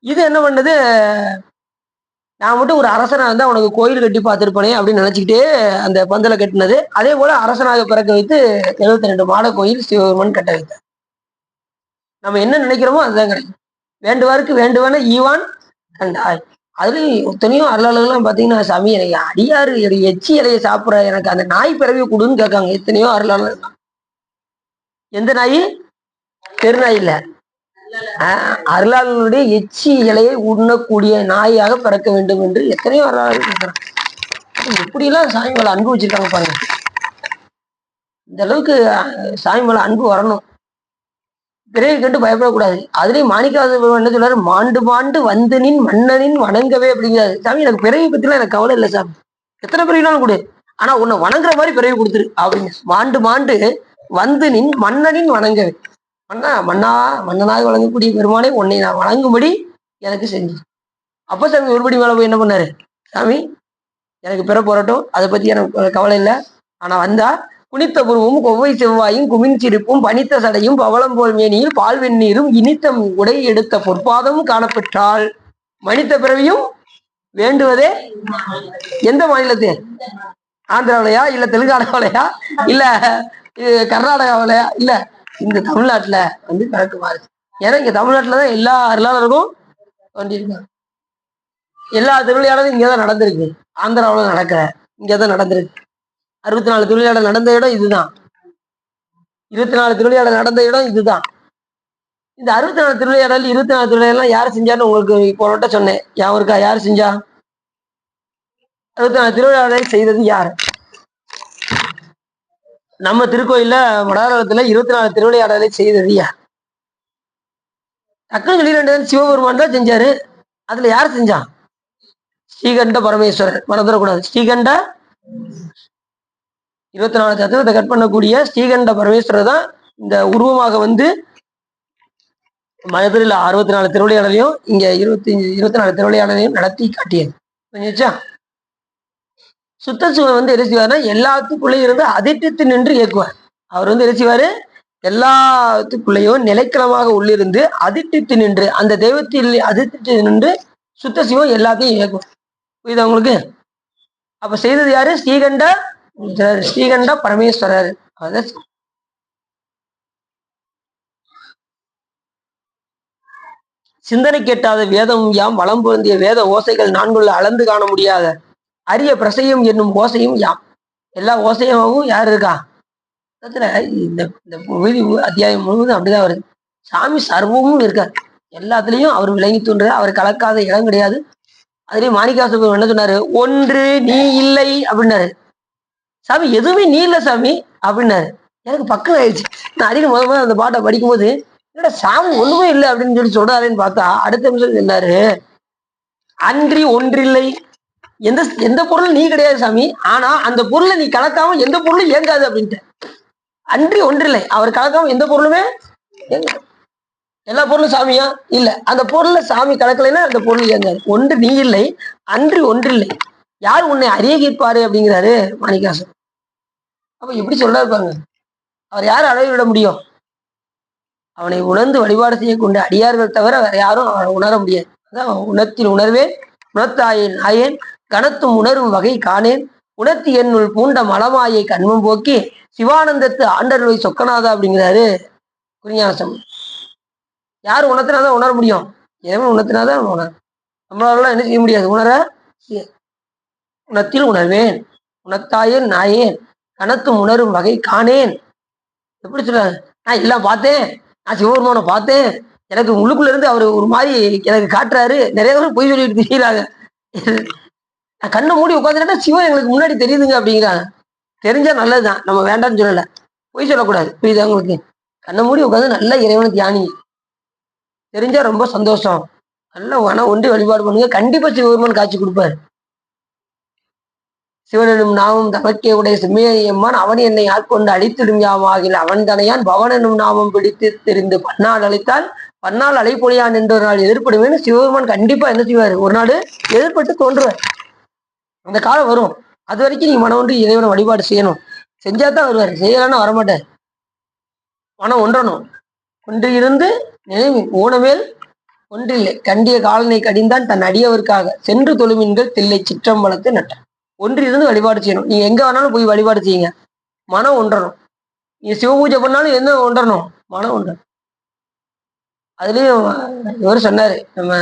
இது என்ன பண்ணது? நான் மட்டும் ஒரு அரசனா இருந்தா உனக்கு கோயில் கட்டி பார்த்துருப்பனே அப்படின்னு நினைச்சுக்கிட்டே அந்த பந்தலை கட்டினது. அதே போல அரசனாக பிறக்க வைத்து 72 மாட கோயில் சிவபெருமான் கட்ட வைத்தார். நம்ம என்ன நினைக்கிறோமோ அதுதான் கிடைக்கும். வேண்டுவாருக்கு வேண்டுவன ஈவான் கண்டாய். அதுலயும் எத்தனையோ அருளாளர்கள்லாம் பாத்தீங்கன்னா, சாமி எனக்கு அடியாறு எச்சி இலையை சாப்பிட்ற எனக்கு அந்த நாய் பிறவி கொடுன்னு கேட்காங்க. எத்தனையோ அருளாளர். எந்த நாய்? தெருநாய் இல்ல, அருளாளனுடைய எச்சி இலையை உண்ணக்கூடிய நாயாக பிறக்க வேண்டும் என்று எத்தனையோ அருளாளர்கள் கேட்கிறாங்க. எப்படிலாம் சாமி மேல அன்பு வச்சிருக்காங்க பாருங்க. இந்த அளவுக்கு சாமி மேல அன்பு வரணும். பிறவி கண்டு பயப்படக்கூடாது. அதுலயும் மாணிக்கவாசகர் என்ன சொல்றாரு, மாண்டு மாண்டு வந்து நின் மன்னனின் வணங்கவே அப்படிங்கிறாரு. சாமி எனக்கு பிறவி பத்திலாம் எனக்கு கவலை இல்லை சாமி, எத்தனை பிறவினாலும் கொடு, ஆனா உன்னை வணங்குற மாதிரி பிறவி கொடுத்துரு அப்படின்னு. மாண்டு மாண்டு வந்து நின் மன்னனின் வணங்கவே, மன்னனாக வழங்கக்கூடிய பெருமானை உன்னை நான் வணங்கும்படி எனக்கு செஞ்சு. அப்ப சாமி ஒருபடி மேல போய் என்ன பண்ணாரு, சாமி எனக்கு பிற போறட்டும், அதை பத்தி எனக்கு கவலை இல்லை, ஆனா வந்தா குனித்த புருவமும் கொவ்வை செவ்வாயும் குமின் சிரிப்பும் பனித்த சடையும் பவளம் போல் மேனியில் பால் வெந்நீரும் இனித்த உடை எடுத்த பொற்பாதமும் காணப்பெற்றால் மனித பிறவியும் வேண்டுவதே. எந்த மாநிலத்தே? ஆந்திராவிலையா, இல்ல தெலுங்கானாவிலையா, இல்ல கர்நாடகாவிலையா, இல்ல இந்த தமிழ்நாட்டுல வந்து பிறக்குமாறு. ஏன்னா இங்க தமிழ்நாட்டுலதான் எல்லா அருளாளருக்கும் வந்திருக்காங்க. எல்லா திருவிளையாடலும் இங்கதான் நடந்திருக்கு. ஆந்திராவில நடக்கிற இங்கதான் நடந்திருக்கு. 64 திருவிளையாடல் நடந்த இடம் இதுதான். 24 திருவிளையாடல் நடந்த இடம் இதுதான். இந்த 64 திருவிளையாடல் 24 திருவிளையாடலாம் யார் செஞ்சான்னு உங்களுக்கு போனட்ட சொன்னேன், யாரும் இருக்கா? யார் செஞ்சா? 64 திருவிளையாடலை செய்தது யார்? நம்ம திருக்கோயில்ல மடாலயத்துல 24 திருவிளையாடலை செய்தது யார்? டக்குனு சொல்லிட்டு சிவபெருமான் தான் செஞ்சாரு. அதுல யார் செஞ்சா? ஸ்ரீகண்ட பரமேஸ்வரர். மறந்துடக்கூடாது. ஸ்ரீகண்ட 24 தத்துவத்தை கட் பண்ணக்கூடிய ஸ்ரீகண்ட பரமேஸ்வரர் தான் இந்த உருவமாக வந்து மதுரையில் 64 திருவிளையாடலையும் இங்க 24 திருவிளையாடலையும் நடத்தி காட்டியது. புரிஞ்சுச்சா? சுத்த சிவன் வந்து என்ன செய்வார்னா எல்லாத்துக்குள்ளேயும் இருந்து அதிர்த்து நின்று இயக்குவார். அவர் வந்து என்ன செய்வாரு, எல்லாத்துக்குள்ளேயும் நிலைக்களமாக உள்ளிருந்து அதிர்த்து நின்று அந்த தெய்வத்தில் அதிர்த்து நின்று சுத்த சிவம் எல்லாத்தையும் இயக்குவார். புரியுதா உங்களுக்கு? அப்ப செய்தது யாரு? ஸ்ரீகண்ட பரமேஸ்வரர். சிந்தனை கேட்டாத வேதமும் யாம், வளம் பொருந்திய வேத ஓசைகள் நான்குள்ள அளந்து காண முடியாத அரிய பிரசையும் என்னும் ஓசையும் யாம். எல்லா ஓசையாகவும் யார் இருக்கா? இந்த அத்தியாயம் முழுவதும் அப்படிதான் வருது. சாமி சர்வமும் இருக்கார். எல்லாத்துலயும் அவர் விளங்கி தோன்ற, அவர் கலக்காத இடம் கிடையாது. அதுலயும் மாணிக்கவாசகர் என்ன சொன்னாரு, ஒன்று நீ இல்லை அப்படின்னாரு. சாமி எதுவுமே நீ இல்லை சாமி அப்படின்னாரு. எனக்கு பக்கம் ஆயிடுச்சு. நான் அடிக்க முதல்ல அந்த பாட்டை படிக்கும்போது என்னடா சாமி ஒண்ணுமே இல்லை அப்படின்னு சொல்லி சொல்றாருன்னு பார்த்தா அடுத்த நிமிஷம் சொன்னாரு, அன்றி ஒன்றில்லை, எந்த எந்த பொருளும் நீ கிடையாது சாமி, ஆனா அந்த பொருளை நீ கலக்காம எந்த பொருளும் இயங்காது அப்படின்ட்டு. அன்றி ஒன்றில்லை, அவர் கலக்காம எந்த பொருளுமே எல்லா பொருளும் சாமியா இல்ல, அந்த பொருளை சாமி கலக்கலைன்னா அந்த பொருள் இயங்காது. ஒன்று நீ இல்லை, அன்றி ஒன்றில்லை, யார் உன்னை அறிய கேட்பாரு அப்படிங்கிறாரு மாணிக்கவாசகர். அப்ப எப்படி சொல்றாரு பாருங்க, அவர் யாரும் அடைய விட முடியும்? அவனை உணர்ந்து வழிபாடு செய்யக்கூடிய அடியார்கள் தவிர வேற யாரும் அவனை உணர முடியாது. அதான் உணர்த்தில் உணர்வேன் உணர்த்தாயேன் ஆயேன் கனத்தும் உணரும் வகை காணேன் உணர்த்தி என்னுள் பூண்ட மலமாயை கண்மம் போக்கி சிவானந்தத்து ஆண்டர்வை சொக்கநாதா அப்படிங்கிறாரு குறிஞாசம். யார் உணர்த்தினாதான் உணர முடியும்? இறைவன் உணர்த்தினாதான் உணர. நம்மளால என்ன செய்ய முடியாது? உணர. உணர்த்தில் உணர்வேன் உணர்த்தாயேன் நாயேன் கனத்தும் உணரும் வகை காணேன். எப்படி சொல்றாரு? நான் எல்லாம் பார்த்தேன், நான் சிவபெருமானை பார்த்தேன், எனக்கு உள்ளுக்குள்ள இருந்து அவர் ஒரு மாதிரி எனக்கு காட்டுறாரு. நிறைய பேர் பொய் சொல்லிட்டு தெரியறாங்க. நான் கண்ணை மூடி உட்காந்துட்டா சிவன் எங்களுக்கு முன்னாடி தெரியுதுங்க அப்படிங்கிறாங்க. தெரிஞ்சா நல்லதுதான், நம்ம வேண்டாம்னு சொல்லல, பொய் சொல்லக்கூடாது. புரியுதா உங்களுக்கு? கண்ணை மூடி உட்காந்து நல்ல இறைவனை தியானி, தெரிஞ்சா ரொம்ப சந்தோஷம். நல்ல ஒன்றி வழிபாடு பண்ணுங்க, கண்டிப்பா சிவபெருமான் காட்சி கொடுப்பாரு. சிவனும் நாமும் தமக்கே உடைய சிம்மையம்மான் அவன் என்னை ஆட்கொண்டு அழித்திடும் யாமாகில் அவன் தனையான் பவனனும் நாமம் பிடித்து தெரிந்து பன்னால் அழைத்தால் பன்னால் அழைப்பொழியான் என்ற ஒரு நாள் எதிர்ப்படுவேன்னு சிவபெருமான் கண்டிப்பா என்ன செய்வார்? ஒரு நாள் எதிர்பட்டு தோன்றுவார். அந்த காலம் வரும். அது வரைக்கும் நீ மனம் ஒன்று இறைவனை வழிபாடு செய்யணும். செஞ்சாதான் வருவார், செய்யலான்னு வரமாட்டார். மனம் ஒன்றணும். ஒன்று இருந்து நினைவு ஊனமேல் ஒன்றில்லை கண்டிய காலனை கடிந்தான் தன் அடியவருக்காக சென்று தொழுமின்கள் தில்லை சிற்றம்பலத்தை நட்டான். ஒன்றிலிருந்து வழிபாடு செய்யணும். நீங்க எங்க வேணாலும் போய் வழிபாடு செய்யுங்க, மனம் ஒன்றணும். நீங்க சிவபூஜை பண்ணாலும் என்ன ஒன்றணும்? மனம் ஒன்றணும். அதுலயும் இவர் சொன்னாரு, நம்ம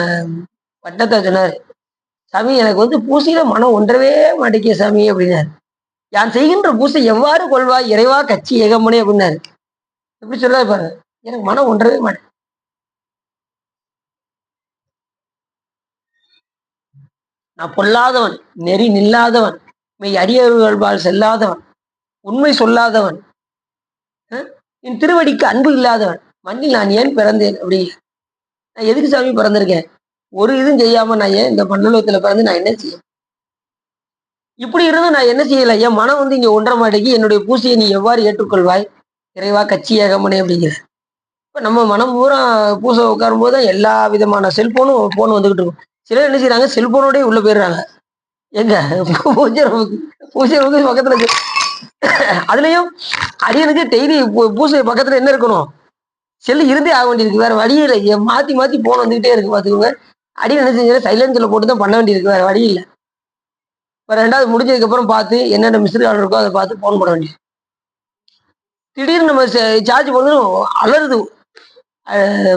வட்டத்தை சொன்னாரு, சாமி எனக்கு வந்து பூசையில மனம் ஒன்றவே மாட்டேங்கிய சாமி அப்படின்னாரு. யான் செய்கின்ற பூசை எவ்வாறு கொள்வாய் இறைவா கட்சி ஏகமனே அப்படின்னாரு. எப்படி சொல்றாரு பாருங்க, எனக்கு மனம் ஒன்றவே மாட்டேன். நான் பொல்லாதவன், நெறி நில்லாதவன், மெய் அடியவர்கள்பால் செல்லாதவன், உண்மை சொல்லாதவன், என் திருவடிக்கு அன்பு இல்லாதவன், மண்ணில் நான் ஏன் பிறந்தேன் அப்படி? நான் எதுக்கு சாமி பிறந்திருக்கேன்? ஒரு இதுவும் செய்யாம நான் ஏன் இந்த மண்ணுலகத்துல பிறந்து நான் என்ன செய்ய? இப்படி இருந்தும் நான் என்ன செய்யல? என் மனம் வந்து இங்க ஒன்ற மாட்டேங்கி, என்னுடைய பூசையை நீ எவ்வாறு ஏற்றுக்கொள்வாய் இறைவா கட்சி ஏகமனே அப்படிங்கிற. இப்ப நம்ம மனம் பூரா பூசை உட்காரும் போது எல்லா விதமான செல்போனும் போன் வந்துகிட்டு இருக்கும். சிலர் என்ன செய்யறாங்க, செல்போனோடய உள்ள போயிடுறாங்க. எங்க பூஜை ரூமுக்கு, பூஜை ரூமுக்கு பக்கத்துல இருக்கு. அதுலயும் அடியனுக்கு டெய்லி பூசை பக்கத்துல என்ன இருக்கணும்? செல்லு இருந்தே ஆக வேண்டியிருக்கு, வேற வழி இல்லை. மாத்தி மாத்தி போன் வந்துகிட்டே இருக்கு பாத்துக்கோங்க. அடியன் என்ன செஞ்சு சைலன்ஸ்ல போட்டு தான் பண்ண வேண்டியிருக்கு, வேற வழி இல்லை. இப்போ ரெண்டாவது முடிஞ்சதுக்கு அப்புறம் பார்த்து என்னென்ன மிஸ்டு கால் இருக்கோ அதை பார்த்து போன் பண்ண வேண்டியது. திடீர்னு நம்ம சார்ஜ் பண்ணணும் அலருது,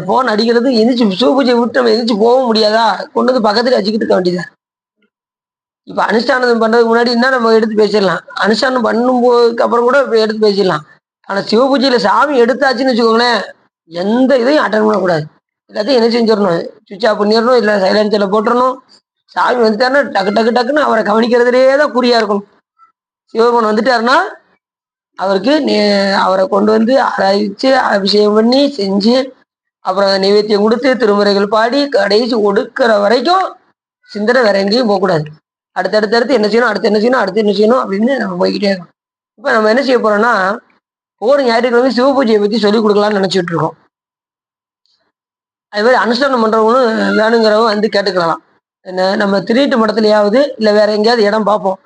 போன் அடிக்கிறது. எந்திரிச்சு சிவபூஜை விட்டு நம்ம எந்திரிச்சு போகவும் முடியாதா, கொண்டு வந்து பக்கத்துல வச்சுக்கிட்டு இருக்க வேண்டியதான். இப்ப அனுஷ்டானம் பண்றதுக்கு முன்னாடி என்ன நம்ம எடுத்து பேசிடலாம், அனுஷ்டானம் பண்ணும் போதுக்கு அப்புறம் கூட எடுத்து பேசிடலாம். ஆனா சிவபூஜையில சாமி எடுத்தாச்சுன்னு வச்சுக்கோங்களேன், எந்த இதையும் அட்டன் பண்ணக்கூடாது. எல்லாத்தையும் என்ன செஞ்சிடணும், சுவிட்ச் ஆஃப் பண்ணிடணும், இல்லை சைலன்ஸ்ல போட்டுறணும். சாமி வந்துட்டாருன்னா டக்கு டக்கு டக்குன்னு அவரை கவனிக்கிறதுலேயே தான் குறியா இருக்கணும். சிவபெருமான் வந்துட்டாருன்னா அவருக்கு அவரை கொண்டு வந்து ஆராய்ச்சி அபிஷேகம் பண்ணி செஞ்சு அப்புறம் நைவேத்தியம் கொடுத்து திருமுறைகள் பாடி கடைசி ஒடுக்கிற வரைக்கும் சிந்தனை வேற எங்கேயும் போகக்கூடாது. அடுத்தடுத்து என்ன செய்யணும், அடுத்து என்ன செய்யணும், அடுத்து என்ன செய்யணும் அப்படின்னு நம்ம போய்கிட்டே இருக்கோம். இப்போ நம்ம என்ன செய்ய போறோம்னா, ஒவ்வொரு ஞாயிற்றுக்கிழமை சிவபூஜையை பற்றி சொல்லிக் கொடுக்கலாம்னு நினைச்சிட்டு இருக்கோம். அது மாதிரி அனுஷ்டானம் பண்றவங்களும் வேணுங்கிறவங்க வந்து கேட்டுக்கலாம். என்ன நம்ம திருட்டு மடத்துலயாவது இல்லை வேற எங்கேயாவது இடம் பார்ப்போம்,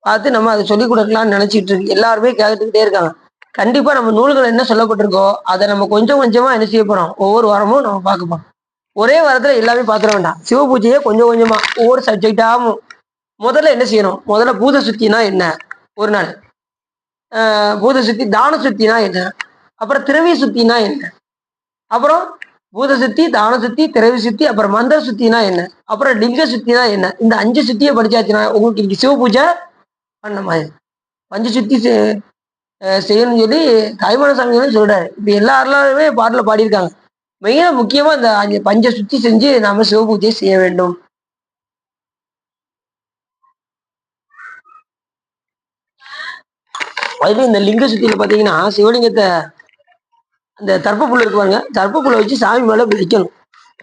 பார்த்து நம்ம அதை சொல்லிக் கொடுக்கலாம்னு நினைச்சிட்டு இருக்கு. எல்லாருமே கேட்டுக்கிட்டே இருக்காங்க. கண்டிப்பா நம்ம நூல்கள் என்ன சொல்லப்பட்டிருக்கோ அதை நம்ம கொஞ்சம் கொஞ்சமா என்ன செய்ய போறோம், ஒவ்வொரு வாரமும் நம்ம பார்க்க போறோம். ஒரே வாரத்துல எல்லாமே பார்த்துட வேண்டாம். சிவபூஜையை கொஞ்சம் கொஞ்சமா ஒவ்வொரு சப்ஜெக்டாகவும் முதல்ல என்ன செய்யணும், முதல்ல பூத சுத்தினா என்ன ஒரு நாள், பூத சுத்தி தான சுத்தினா என்ன, அப்புறம் திரவிய சுத்தினா என்ன, அப்புறம் பூத சுத்தி, தான சுத்தி, திரவிய சுத்தி, அப்புறம் மந்திர சுத்தினா என்ன, அப்புறம் லிங்க சுத்தினா என்ன. இந்த 5 சுத்தியை படிச்சாச்சுன்னா உங்களுக்கு இன்னைக்கு சிவபூஜை பண்ண மாதிரி. 5 சுத்தி செய்யணும்னு சொல்லி தாய்மான சாமி சொல்றாரு. இப்ப எல்லாருமே பாட்டுல பாடியிருக்காங்க. மெயினா முக்கியமா இந்த பஞ்ச சுத்தி செஞ்சு நாம சிவபூஜை செய்ய வேண்டும். அதுல இந்த லிங்க சுத்தியில பாத்தீங்கன்னா சிவலிங்கத்தை அந்த தர்ப்பப்புல் இருக்கு பாருங்க, தர்ப்பப்புல்லை வச்சு சாமி மேல வைக்கணும்.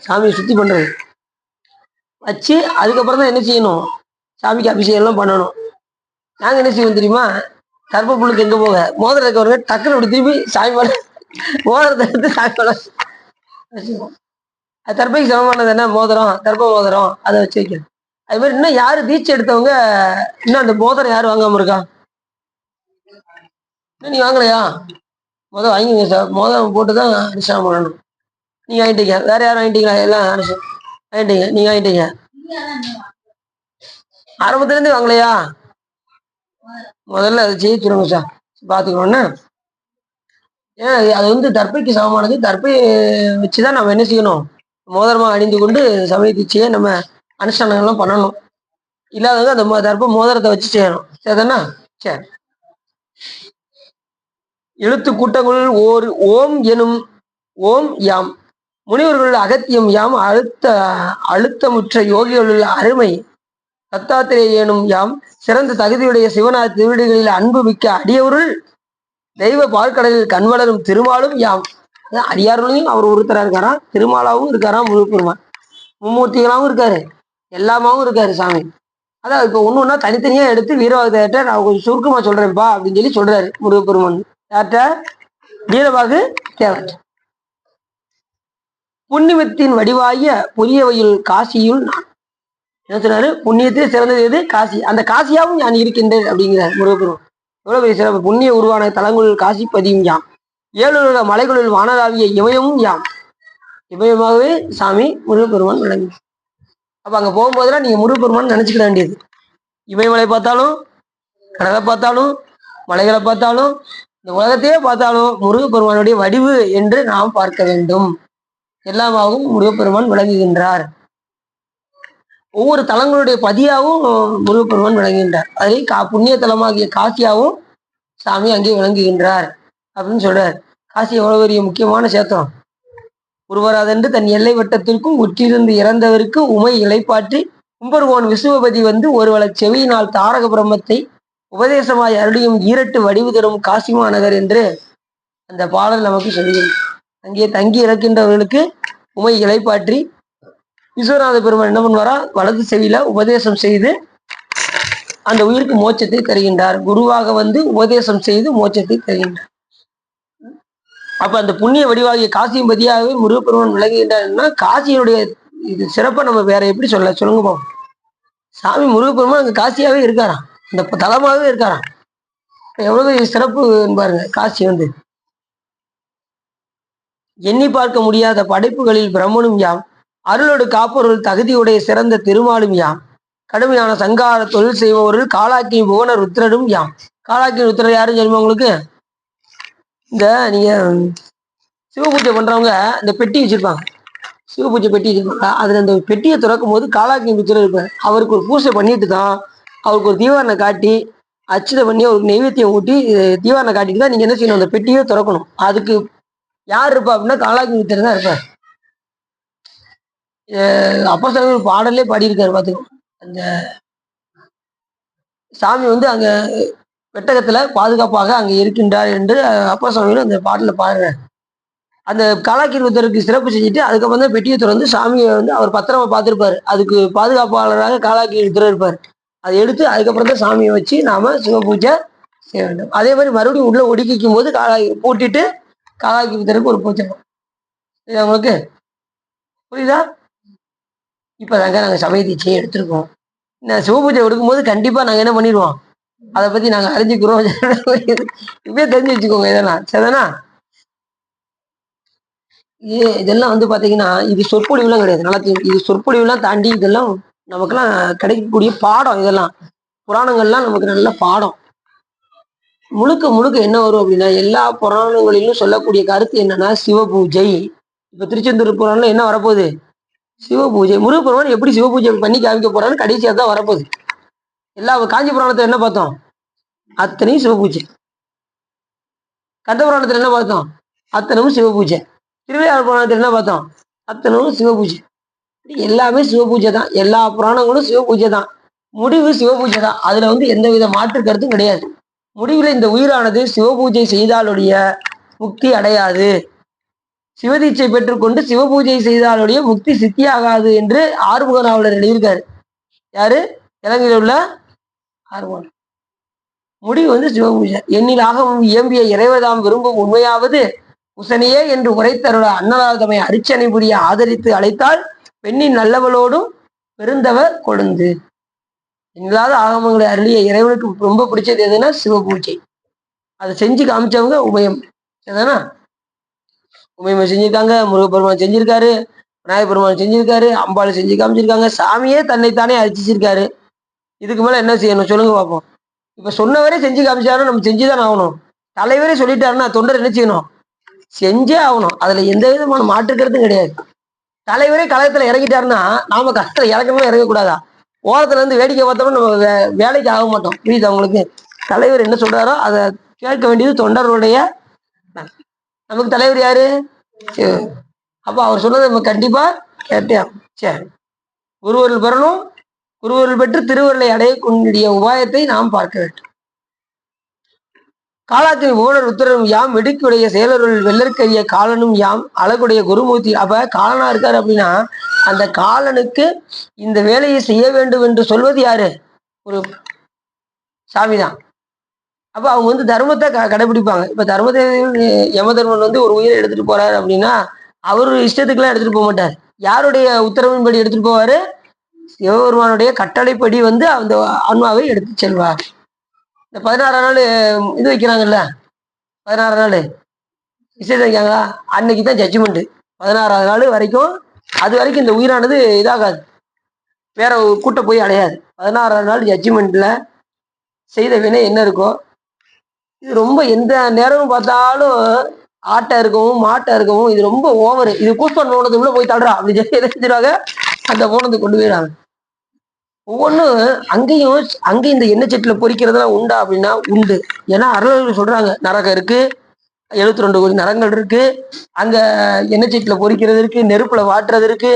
சாமியை சுத்தி பண்றது வச்சு அதுக்கப்புறம் தான் என்ன செய்யணும், சாமிக்கு அபிஷேகம் எல்லாம் பண்ணணும். நாங்க என்ன செய்வோம் தெரியுமா, தர்ப்பப்புல்லுக்கு எங்க போக மோதிரம் இருக்கவங்க டக்குன்னு அப்படி திரும்பி சாமி மேல மோதிரத்தை எடுத்து சாமி மேல வச்சுக்கோம். அது தர்ப்பைக்கு சமமானது என்ன, மோதிரம், தர்ப்ப மோதிரம், அதை வச்சு வைக்கணும். அது மாதிரி இன்னும் யாரு தீட்சை எடுத்தவங்க இன்னும் அந்த மோதிரம் யாரு வாங்காம இருக்கா? நீ வாங்கலையா? முதல் வாங்கிங்க சார், மோதிரம் போட்டுதான் அனுஷ்டானம் பண்ணணும். நீங்க வாங்கிட்டீங்க, வேற யாரும் வாங்கிட்டீங்களா? எல்லாம் வாங்கிட்டீங்க, நீங்க வாங்கிட்டீங்க. ஆரம்பத்துல இருந்து வாங்கலையா? முதல்ல அதை செய்ய சொல்லுங்க சார், பாத்துக்கணும்னா. ஏன்னா அது வந்து தர்ப்பைக்கு சமமானது. தர்ப்பை வச்சுதான் நம்ம என்ன செய்யணும், மோதிரமா அணிந்து கொண்டு சமய தீட்சையை நம்ம அனுஷ்டானங்கள்லாம் பண்ணணும். இல்லாதவங்க அந்த தர்ப்ப மோதிரத்தை வச்சு செய்யணும். சரிதானா? சரி. எழுத்து கூட்டங்களுள் ஓர் ஓம் எனும் ஓம் யாம் முனிவர்கள் அகத்தியம் யாம் அழுத்தமுற்ற யோகிகளுள்ள அருமை தத்தாத்திரே எனும் யாம் சிறந்த தகுதியுடைய சிவனார் திருவிடிகளில் அன்பு மிக்க அடியவருள் தெய்வ பால்கடலில் கண்வளரும் திருமாலும் யாம். அடியார்களையும் அவர் ஒருத்தரா இருக்காராம், திருமாலாவும் இருக்காராம், முழுப்பெருமான் மும்மூர்த்திகளாகவும் இருக்காரு, எல்லாமாவும் இருக்காரு சாமி. அதான் இப்போ ஒண்ணு ஒன்னா தனித்தனியா எடுத்து வீரவாகத்தை நான் கொஞ்சம் சுருக்கமா சொல்றேன்ப்பா அப்படின்னு சொல்லி சொல்றாரு முருகப்பெருமான். யார்கிட்ட? வீரவாகு தேவன். புண்ணியத்தின் வடிவாய புரியவையில் காசியுள் நான். என்ன சொன்னாரு, புண்ணியத்தில் சிறந்தது எது? காசி. அந்த காசியாவும் நான் இருக்கின்றேன் அப்படிங்கிறார் முருகப்பெருமான். எவ்வளவு பெரிய சிறப்பு. புண்ணிய உருவான தலங்களுள் காசி பதியும் யாம், 7 மலைகளுள் வானராவிய இமயமும் யாம். இமயமாகவே சாமி முருகப்பெருமான் விளங்கி. அப்ப அங்க போகும்போதெல்லாம் நீங்க முருகப்பெருமான் நினைச்சுக்கிட வேண்டியது. இமயமலை பார்த்தாலும், கடலை பார்த்தாலும், மலைகளை பார்த்தாலும், இந்த உலகத்தையே பார்த்தாலும் முருகப்பெருமானுடைய வடிவு என்று நாம் பார்க்க வேண்டும். எல்லாமாகவும் முருகப்பெருமான் விளங்குகின்றார். ஒவ்வொரு தலங்களுடைய பதியாவும் முருகப்பெருமான் விளங்குகின்றார். அதே புண்ணிய தலமாகிய காசியாவும் சாமி அங்கே விளங்குகின்றார் அப்படின்னு சொல்றார். காசி எவ்வளவு பெரிய முக்கியமான சேத்திரம். ஒருவராதென்று தன் எல்லை வட்டத்திற்கும் உற்றிருந்து இறந்தவருக்கு உமை இலைப்பாற்றி கும்பர்கோன் விசுவபதி வந்து ஒருவளை செவியினால் தாரக பிரம்மத்தை உபதேசமாய் அருளியும் ஈரட்டு வடிவு தரும் காசி மாநகர் என்று அந்த பாடல் நமக்கு சொல்கிறது. அங்கே தங்கி இறக்கின்றவர்களுக்கு உமை இலைப்பாற்றி விஸ்வநாத பெருமான் என்ன பண்ணுவாரா, வலது செவியில உபதேசம் செய்து அந்த உயிருக்கு மோட்சத்தை தருகின்றார். குருவாக வந்து உபதேசம் செய்து மோட்சத்தை தருகின்றார். அப்ப அந்த புண்ணிய வடிவாகிய காசியும் பதியாகவே முருகப்பெருமான் விளங்குகின்றார்னா காசியினுடைய இது சிறப்பை நம்ம வேற எப்படி சொல்லுங்க போவோம். சாமி முருகப்பெருமான் அங்க காசியாவே இருக்காராம், இந்த தலமாகவே இருக்காராம். எவ்வளவு சிறப்பு பாருங்க. காசி வந்து எண்ணி பார்க்க முடியாத படைப்புகளில் பிரம்மனும் யாம், அருளோடு காப்பொருள் தகுதியுடைய சிறந்த திருமாலும் யாம், கடுமையான சங்கார தொழில் செய்பவர்கள் காலாக்கி புவன ருத்ரரும் யாம். காலாக்கி ருத்ரர் யாரும் தெரியுமா உங்களுக்கு? இந்த நீங்க சிவபூஜை பண்றவங்க இந்த பெட்டி வச்சிருப்பாங்க, சிவபூஜை பெட்டி வச்சிருப்பாங்க. அதுல அந்த பெட்டியை திறக்கும் போது காலாக்கி ருத்ரர் இருப்பார். அவருக்கு ஒரு பூஜை பண்ணிட்டு தான் அவருக்கு ஒரு தீவாரணை காட்டி அச்சுதை பண்ணி அவருக்கு நெய்வேத்தியம் ஊட்டி தீவாரணை காட்டிட்டு தான் நீங்க என்ன செய்யணும், அந்த பெட்டியே திறக்கணும். அதுக்கு யார் இருப்பா அப்படின்னா காலாக்கி ருத்ரர் தான் இருப்பார். அப்போஸ்தலர் ஒரு பாடலே பாடியிருக்காரு பாத்துக்கோ. அந்த சாமி வந்து அங்க பெட்டகத்துல பாதுகாப்பாக அங்க இருக்கின்றார் என்று அப்போஸ்தலர் அந்த பாடல பாடுறார். அந்த காலாக்கிருத்தருக்கு சிறப்பு செஞ்சுட்டு அதுக்கப்புறம் தான் பெட்டியை திறந்து சாமியை வந்து அவர் பத்திரமா பார்த்துருப்பாரு. அதுக்கு பாதுகாப்பாளராக காலாக்கிருத்தர் இருப்பார். அதை எடுத்து அதுக்கப்புறம் தான் சாமியை வச்சு நாம சிவ பூஜை செய்ய வேண்டும். அதே மாதிரி மறுபடியும் உள்ள ஒடுக்கிக்கும் போது பூட்டிட்டு காலாக்கிருத்தருக்கு ஒரு பூஜை. உங்களுக்கு புரியுதா? இப்பதாங்க நாங்க சமய தீட்சையை எடுத்திருக்கோம். நான் சிவபூஜை எடுக்கும்போது கண்டிப்பா நாங்க என்ன பண்ணிடுவோம், அதை பத்தி நாங்க அறிஞ்சுக்கிறோம். இப்பயே தெரிஞ்சு வச்சுக்கோங்க. இதெல்லாம் சரிதானா? இதெல்லாம் வந்து பாத்தீங்கன்னா இது சொற்பொழிவுலாம் கிடையாது. நல்லா இது சொற்பொழிவுலாம் தாண்டி இதெல்லாம் நமக்கெல்லாம் கிடைக்கக்கூடிய பாடம். இதெல்லாம் புராணங்கள்லாம் நமக்கு நல்ல பாடம். முழுக்க முழுக்க என்ன வரும் அப்படின்னா எல்லா புராணங்களிலும் சொல்லக்கூடிய கருத்து என்னன்னா சிவபூஜை. இப்ப திருச்செந்தூர் புராணம் என்ன வரப்போகுது, சிவபூஜை. முருகப்பெருமான் எப்படி சிவபூஜை பண்ணி காமிக்க போறான்னு கடைசியா தான் வரப்போகுது. எல்லா காஞ்சி புராணத்துல என்ன பார்த்தோம், அத்தனையும் சிவபூஜை. கந்த புராணத்துல என்ன பார்த்தோம், அத்தனையும் சிவபூஜை. திருவிளையாடல் புராணத்துல என்ன பார்த்தோம், அத்தனையும் சிவபூஜை. எல்லாமே சிவபூஜை தான். எல்லா புராணங்களும் சிவபூஜை தான். முடிவு சிவபூஜை தான். அதுல வந்து எந்தவித மாற்று கருத்தும் கிடையாது. முடிவுல இந்த உயிரானது சிவபூஜை செய்தாலுடைய முக்தி அடையாது, சிவதீட்சை பெற்றுக்கொண்டு சிவபூஜை செய்தாலுடைய முக்தி சித்தியாகாது என்று ஆறுமுக நாவலர் எழுதியிருக்காரு. யாரு? இலங்கையில் உள்ள ஆறுமுகன். முடிவு வந்து சிவபூஜை. எண்ணிலாக இயம்பிய இறைவதாம் விரும்பும் உண்மையாவது உசனையே என்று உரைத்தருள அன்னலாதமை அரிச்சனை புரிய ஆதரித்து அழைத்தால் பெண்ணின் நல்லவளோடும் பெருந்தவ கொழுந்து. இல்லாத ஆகமங்களை அருளிய இறைவனுக்கு ரொம்ப பிடிச்சது எதுன்னா சிவபூஜை. அதை செஞ்சு காமிச்சவங்க உபயம். சரிதானா? உமையம்மை செஞ்சிருக்காங்க, முருகப்பெருமான் செஞ்சிருக்காரு, விநாயகப் பெருமான் செஞ்சிருக்காரு, அம்பாள் செஞ்சு காமிச்சிருக்காங்க. சாமியே தன்னைத்தானே அரிச்சிருக்காரு. இதுக்கு மேல என்ன செய்யணும் சொல்லுங்க பார்ப்போம். இப்ப சொன்னவரே செஞ்சு காமிச்சாரும் நம்ம செஞ்சுதான் ஆகணும். தலைவரே சொல்லிட்டாருன்னா தொண்டர் என்ன செய்யணும், செஞ்சே ஆகணும். அதுல எந்த விதமான மாற்றுக்கிறதும் கிடையாது. தலைவரே கழகத்துல இறங்கிட்டாருன்னா நாம கஷ்டத்துல இறக்கணும், இறங்கக்கூடாதா? ஓரத்துல இருந்து வேடிக்கை பார்த்தோம்னா நம்ம வேலைக்கு ஆக மாட்டோம். புரியுது அவங்களுக்கு? தலைவர் என்ன சொல்றாரோ அதை கேட்க வேண்டியது தொண்டர்களுடைய. நமக்கு தலைவர் யாரு? அப்ப அவர் சொன்னதை நம்ம கண்டிப்பா கேட்டே. சரி, குருவருள் பெறணும். குருவருள் பெற்று திருவருளை அடையக்கூடிய உபாயத்தை நாம் பார்க்க வேண்டும். காலாத்தின் ஊழல் உத்தரவும் யாம், வெடுக்குடைய செயலருள் வெள்ளற்கரிய காலனும் யாம், அழகுடைய குருமூர்த்தி. அப்ப காலனா இருக்காரு அப்படின்னா அந்த காலனுக்கு இந்த வேலையை செய்ய வேண்டும் என்று சொல்வது யாரு? ஒரு சாமிதான். அப்ப அவங்க வந்து தர்மத்தை கடைபிடிப்பாங்க. இப்ப தர்மத்தை யமதர்மன் வந்து ஒரு உயிரை எடுத்துட்டு போறாரு அப்படின்னா அவரு இஷ்டத்துக்குலாம் எடுத்துட்டு போக மாட்டார். யாருடைய உத்தரவின்படி எடுத்துட்டு போவாரு? சிவபெருமானுடைய கட்டளைப்படி வந்து அந்த ஆன்மாவை எடுத்து செல்வார். இந்த 16ஆம் நாள் இது வைக்கிறாங்கல்ல, 16ஆம் நாள் விஷயத்தை வைக்காங்களா, அன்னைக்கு தான் ஜட்ஜ்மெண்ட். 16வது நாள் வரைக்கும் அது வரைக்கும் இந்த உயிரானது இதாகாது, வேற கூட்ட போய் அடையாது. 16வது நாள் ஜட்ஜ்மெண்ட்ல செய்த வினை என்ன இருக்கோ, இது ரொம்ப எந்த நேரமும் பார்த்தாலும் ஆட்டை இருக்கவும் மாட்டை இருக்கவும் இது ரொம்ப ஓவர், இது கூப்பன் போனதுக்குள்ள போய் தடுறா அப்படி செஞ்சிருவாங்க. அந்த போனது கொண்டு போயிடாங்க. ஒவ்வொன்றும் அங்கேயும் இந்த எண்ணெய் செட்டில் பொறிக்கிறதுலாம் உண்டா அப்படின்னா உண்டு. ஏன்னா அருளர்கள் சொல்றாங்க நரகம் இருக்கு, 72 கோடி நரங்கள் இருக்கு, அங்க எண்ணெய் செட்டில் பொறிக்கிறது இருக்கு, நெருப்புல வாட்டுறது இருக்கு,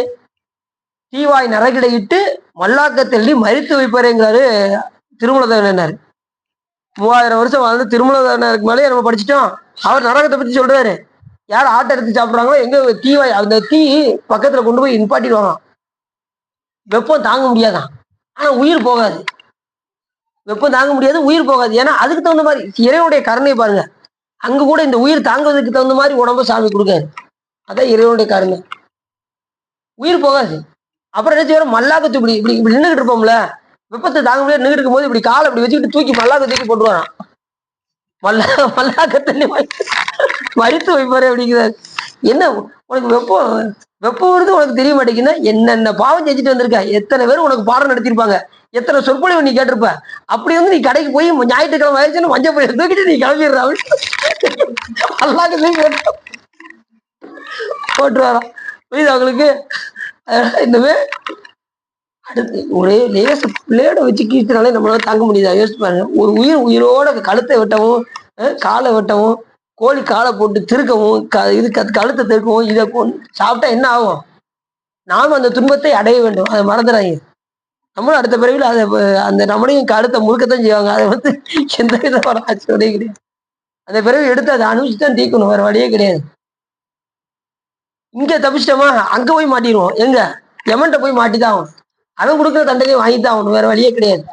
தீவாய் நரகிடையிட்டு மல்லாக்க தள்ளி மறித்து வைப்பாருங்கிறாரு திருமூலதேவனார். 3000 வருஷம் வாழ்ந்து திருமூலதேவனாருக்கு மேலேயே நம்ம படிச்சுட்டோம். அவர் நரகத்தை பத்தி சொல்றாரு. யார் ஆட்டை எடுத்து சாப்பிட்றாங்களோ எங்க தீவாய் அந்த தீ பக்கத்துல கொண்டு போய் நிப்பாட்டிடுவாங்க. வெப்பம் தாங்க முடியாதான், ஆனா உயிர் போகாது. வெப்பம் தாங்க முடியாது, உயிர் போகாது. ஏன்னா அதுக்கு தகுந்த மாதிரி இறைவனுடைய கருணை பாருங்க. அங்க கூட இந்த உயிர் தாங்குவதற்கு தகுந்த மாதிரி உடம்பு சாமி கொடுக்காது. அதான் இறைவனுடைய கருணை. உயிர் போகாது. அப்புறம் என்ன செய்வோம், மல்லாக்கத்து இப்படி இப்படி இப்படி நின்றுகிட்டு இருப்போம்ல, வெப்பத்தை தாங்க முடியாது நின்றுட்டு இருக்கும் போது இப்படி காலை இப்படி வச்சுக்கிட்டு தூக்கி மல்லாக்க தூக்கி போட்டுருவாரான். மல்லாக்கத்தள்ளி மறித்து வைப்பாரு அப்படிங்கிறாரு. என்ன உனக்கு வெப்பம் வருது உனக்கு தெரிய மாட்டேங்குன்னா, என்னென்ன பாவம் செஞ்சுட்டு வந்திருக்க, எத்தனை பேர் உனக்கு பாடம் நடத்திருப்பாங்க, எத்தனை சொற்பொழிவு நீ கேட்டிருப்ப. அப்படி வந்து நீ கடைக்கு போய் ஞாயிற்றுக்கிழமை ஆயிடுச்சுன்னு மஞ்சள் போய் தூக்கிட்டு நீ கிளம்பிடுற போட்டுருவாராம். புரியுது அவங்களுக்கு? இன்னுமே அடுத்து ஒரே லேச பிளேடை வச்சு கீழ்த்தினாலே நம்மளால தாங்க முடியுதா? யோசிச்சு பாருங்க. ஒரு உயிரோட கழுத்தை வெட்டவும், காலை வெட்டவும், கோழி காலை போட்டு திருக்கவும், கழுத்தை திருக்கவும், இதை சாப்பிட்டா என்ன ஆகும்? நாம அந்த துன்பத்தை அடைய வேண்டும், அதை மறந்துடாங்க. நம்மளும் அடுத்த பிறவியில் அதை அந்த நம்மளையும் கழுத்தை முழுக்கத்தான் செய்வாங்க. அதை வந்து எந்த விதமான ஆச்சரியம் கிடையாது. அந்த பிறவி எடுத்து அதை அனுபவிச்சு தான் தீக்கணும், வேற வழியே கிடையாது. இங்க தப்பிச்சிட்டோமா அங்க போய் மாட்டிடுவோம். எங்க எமன்ட்ட போய் மாட்டிதான் ஆகும். அவன் கொடுக்குற தண்டனையை வாங்கித்தான் ஆகணும், வேற வழியே கிடையாது.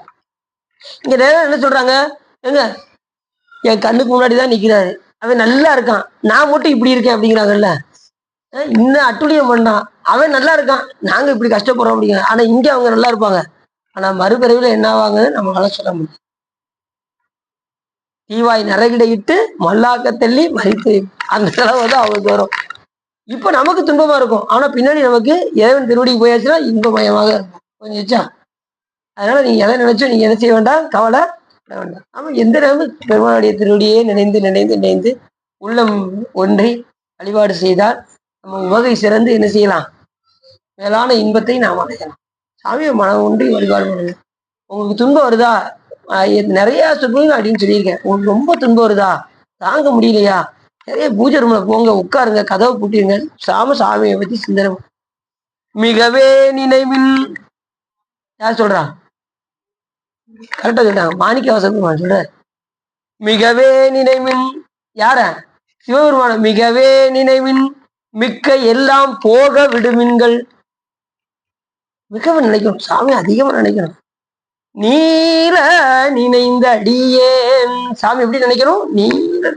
இங்க நேரம் என்ன சொல்றாங்க, எங்க என் கண்ணுக்கு முன்னாடிதான் நிக்கிறாரு, அவன் நல்லா இருக்கான், நான் மட்டும் இப்படி இருக்கேன் அப்படிங்கிறாங்கல்ல. இன்னும் அட்டுழியம் பண்ணான், அவன் நல்லா இருக்கான், நாங்க இப்படி கஷ்டப்படுறோம் அப்படிங்க. ஆனா இங்க அவங்க நல்லா இருப்பாங்க. ஆனா மறுபிறவில என்ன ஆவாங்கன்னு நம்மளால சொல்ல முடியும். தீவாய் நரகிடையிட்டு மல்லாக்க தள்ளி மறித்து அந்த செலவு தான் அவங்களுக்கு வரும். இப்ப நமக்கு துன்பமா இருக்கும், ஆனா பின்னாடி நமக்கு இறைவன் திருவடிக்கு போயாச்சுன்னா இன்பமயமாக இருக்கும். கொஞ்சம் அதனால நீங்க எதை நினைச்சோம் நீங்க என்ன செய்ய வேண்டாம், கவலை வேண்டாம். ஆமா எந்த நேரமும் பெருமானுடைய திருவடியே நினைந்து நினைந்து நினைந்து உள்ளம் ஒன்றை வழிபாடு செய்தால் நம்ம உவகை சிறந்து என்ன செய்யலாம், மேலான இன்பத்தை நாம் அடையலாம். சாமியை மனம் ஒன்றி வழிபாடு பண்ணுங்க. உங்களுக்கு துன்பம் வருதா, நிறைய சொல்லுங்க அப்படின்னு சொல்லியிருக்கேன். உங்களுக்கு ரொம்ப துன்பம் வருதா, தாங்க முடியலையா, நிறைய பூஜை ரூம்ல போங்க, உட்காருங்க, கதவை பூட்டிருங்க, சாமியை பத்தி சிந்தனை. மிகவே நினைவில் யார் சொல்றா, கரெக்டா சொல்றாங்க, மாணிக்க வாசகர் சொல்ற. மிகவே நினைவின் யார, சிவபெருமான. மிகவே நினைவின் மிக்க எல்லாம் போக விடுமின்கள். மிகவும் நினைக்கணும், சாமி அதிகமா நினைக்கணும். நீல நினைந்த அடியேன், சாமி எப்படி நினைக்கணும், நீல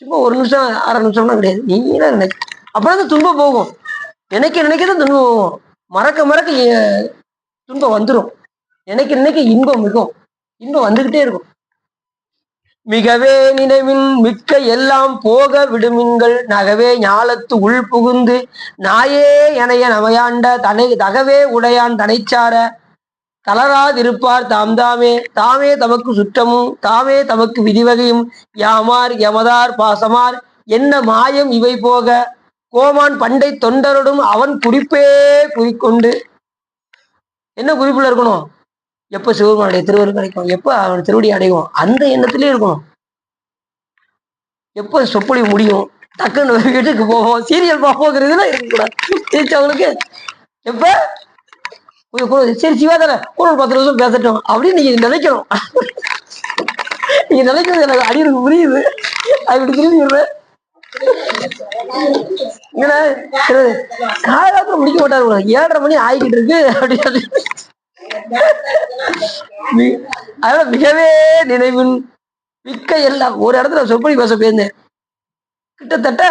சும்மா ஒரு நிமிஷம் அரை நிமிஷம்னா கிடையாது, நீல நினைக்கணும். அப்பதான் துன்பம் போகும். நினைக்கதான் துன்பம் போகும். மறக்க மறக்க துன்பம் வந்துடும். நினைக்க இன்பம் மிகும், இன்பம் வந்துகிட்டே இருக்கும். மிகவே நினைவின் மிக்க எல்லாம் போக விடுமின்கள், நகவே ஞாலத்து உள் புகுந்து நாயே எனைய நமையாண்ட தகவே உடையான் தனைச்சார தளராதிருப்பார் தாம் தாமே தமக்கு சுற்றமும் தாமே தமக்கு விதிவகையும் யாமார் யமதார் பாசமார் என்ன மாயம் இவை போக கோமான் பண்டை தொண்டரோடும் அவன் குறிப்பே குறிக்கொண்டு. என்ன குறிப்புல இருக்கணும், எப்ப சிவபெருமானுடைய திருவருள் கிடைக்கும், எப்ப அவன் திருவடி அடையும், அந்த எண்ணத்திலே இருக்கணும். எப்ப சொப்பொழிவு முடியும், டக்குன்னு வீட்டுக்கு போவோம், சீரியல் பார்ப்போங்கிறதுல இருக்கக்கூடாது. அவங்களுக்கு எப்ப சரி சிவாதார ஒரு 10 நிமிஷம் பேசட்டும் அப்படின்னு நீங்க நினைக்கணும். நீங்க நினைக்கிறது எனக்கு அடியிருக்கு புரியுது. அப்படி திரும்பிடுறேன். காலத்துல முடிக்க மாட்டாரு, 7:30 மணி ஆகிக்கிட்டு இருக்கு அப்படின்னு. அதனால மிகவே நினைவின் மிக்க எல்லாம். ஒரு இடத்துல சொற்பொழி பேச போயிருந்தேன், கிட்டத்தட்ட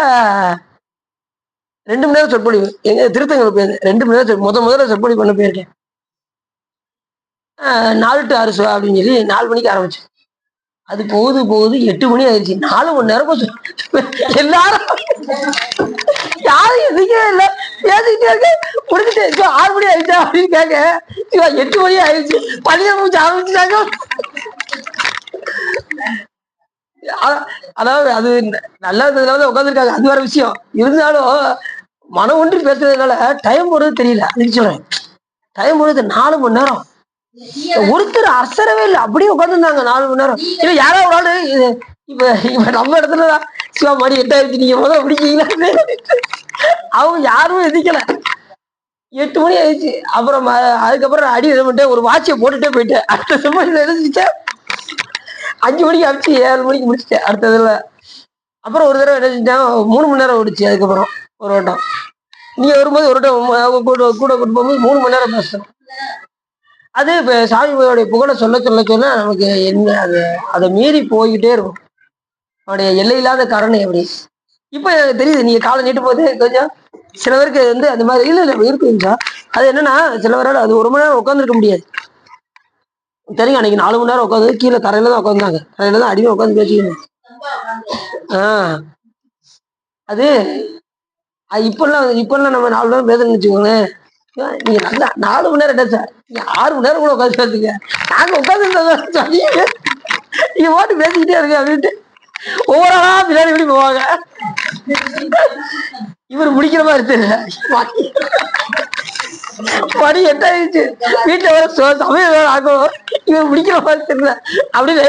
2 மணி நேரம் சொற்பொழிவு. எங்க திருத்தங்கள் போயிருந்தேன், 2 மணி நேரம் முதல்ல சொற்பொழி பண்ண போயிருக்கேன். 4 to 6 அப்படின்னு சொல்லி 4 மணிக்கு ஆரம்பிச்சேன். அது போகுது 8 மணி ஆயிடுச்சு. 4 மணி நேரம் எல்லாரும் யாரும் எதுக்கே இல்லை, பேசிக்கிட்டே இருக்க முடிச்சுட்டு 6 மணி ஆயிடுச்சா அப்படின்னு கேட்க, 8 மணி ஆயிடுச்சு, பள்ளியை முடிச்சு ஆரம்பிச்சுட்டாங்க. அதாவது அது நல்ல உட்காந்துருக்காங்க, அது வேற விஷயம். இருந்தாலும் மனம் ஒன்றி பேசுறதுனால டைம் போடுறது தெரியல. அதுக்கு சொல்றேன், டைம் போடுறது 4 மணி நேரம். ஒருத்தர் அசரவே இல்லை, அப்படியே உட்காந்துருந்தாங்க 4 மணி நேரம். இல்ல யாராவது ஒரு ஆளு இப்ப இப்ப நம்ம இடத்துலதான் சிவா மணி 8 ஆயிடுச்சு, நீங்க முதல்ல பிடிக்கீங்களா, அவங்க யாரும் எதிக்கல. 8 மணி ஆயிடுச்சு. அப்புறம் அதுக்கப்புறம் அடி என்ன பண்ணிட்டேன், ஒரு வாட்சியை போட்டுட்டே போயிட்டேன். அடுத்த செம்மணில எழுதிச்சேன் 5 மணிக்கு அடிச்சு 7 மணிக்கு முடிச்சிட்டேன் அடுத்ததுல. அப்புறம் ஒரு தடவை என்ன செஞ்சேன், 3 மணி நேரம் ஓடிச்சு. அதுக்கப்புறம் ஒரு வட்டம் நீங்க வரும்போது ஒரு வட்டம் கூட கூட்டு போகும்போது 3 மணி நேரம் பேசணும். அது இப்ப சாமியோடைய புகழை சொல்ல நமக்கு என்ன, அதை மீறி போய்கிட்டே இருக்கும். அவருடைய எல்லை இல்லாத கருணை எப்படி இப்ப தெரியுது. நீங்க காலை நீட்டு போது கொஞ்சம் சில பேருக்கு வந்து அந்த மாதிரி இல்ல இருக்குங்களா. அது என்னன்னா சில பேரால் அது 1 மணி நேரம் உட்காந்துருக்க முடியாது. தெரியும், அன்னைக்கு 4 மணி நேரம் உட்காந்து கீழே தரையில தான் உட்காந்துருந்தாங்க, தரையில தான் அடிமை உட்காந்து பேசிக்கணும். அது இப்பெல்லாம் நம்ம 4 மணி நேரம் பேசணும்னு வச்சுக்கோங்களேன். நீங்க நல்லா 4 மணி நேரம் என்ன சார், நீங்க 6 மணி நேரம் கூட உட்காந்து பேசுங்க, நாங்க உட்காந்து நீங்க பாட்டு பேசிக்கிட்டே இருக்க அப்படின்ட்டு ஒவ்வொரு ஆளா பின்னாடி இப்படி போவாங்க. இவர் முடிக்கிற மாதிரி தெரியல, மணி 8 ஆயிடுச்சு, வீட்டுல வேற சமையல் வேற ஆகும், இவர் முடிக்கிற மாதிரி தெரியல அப்படின்னு.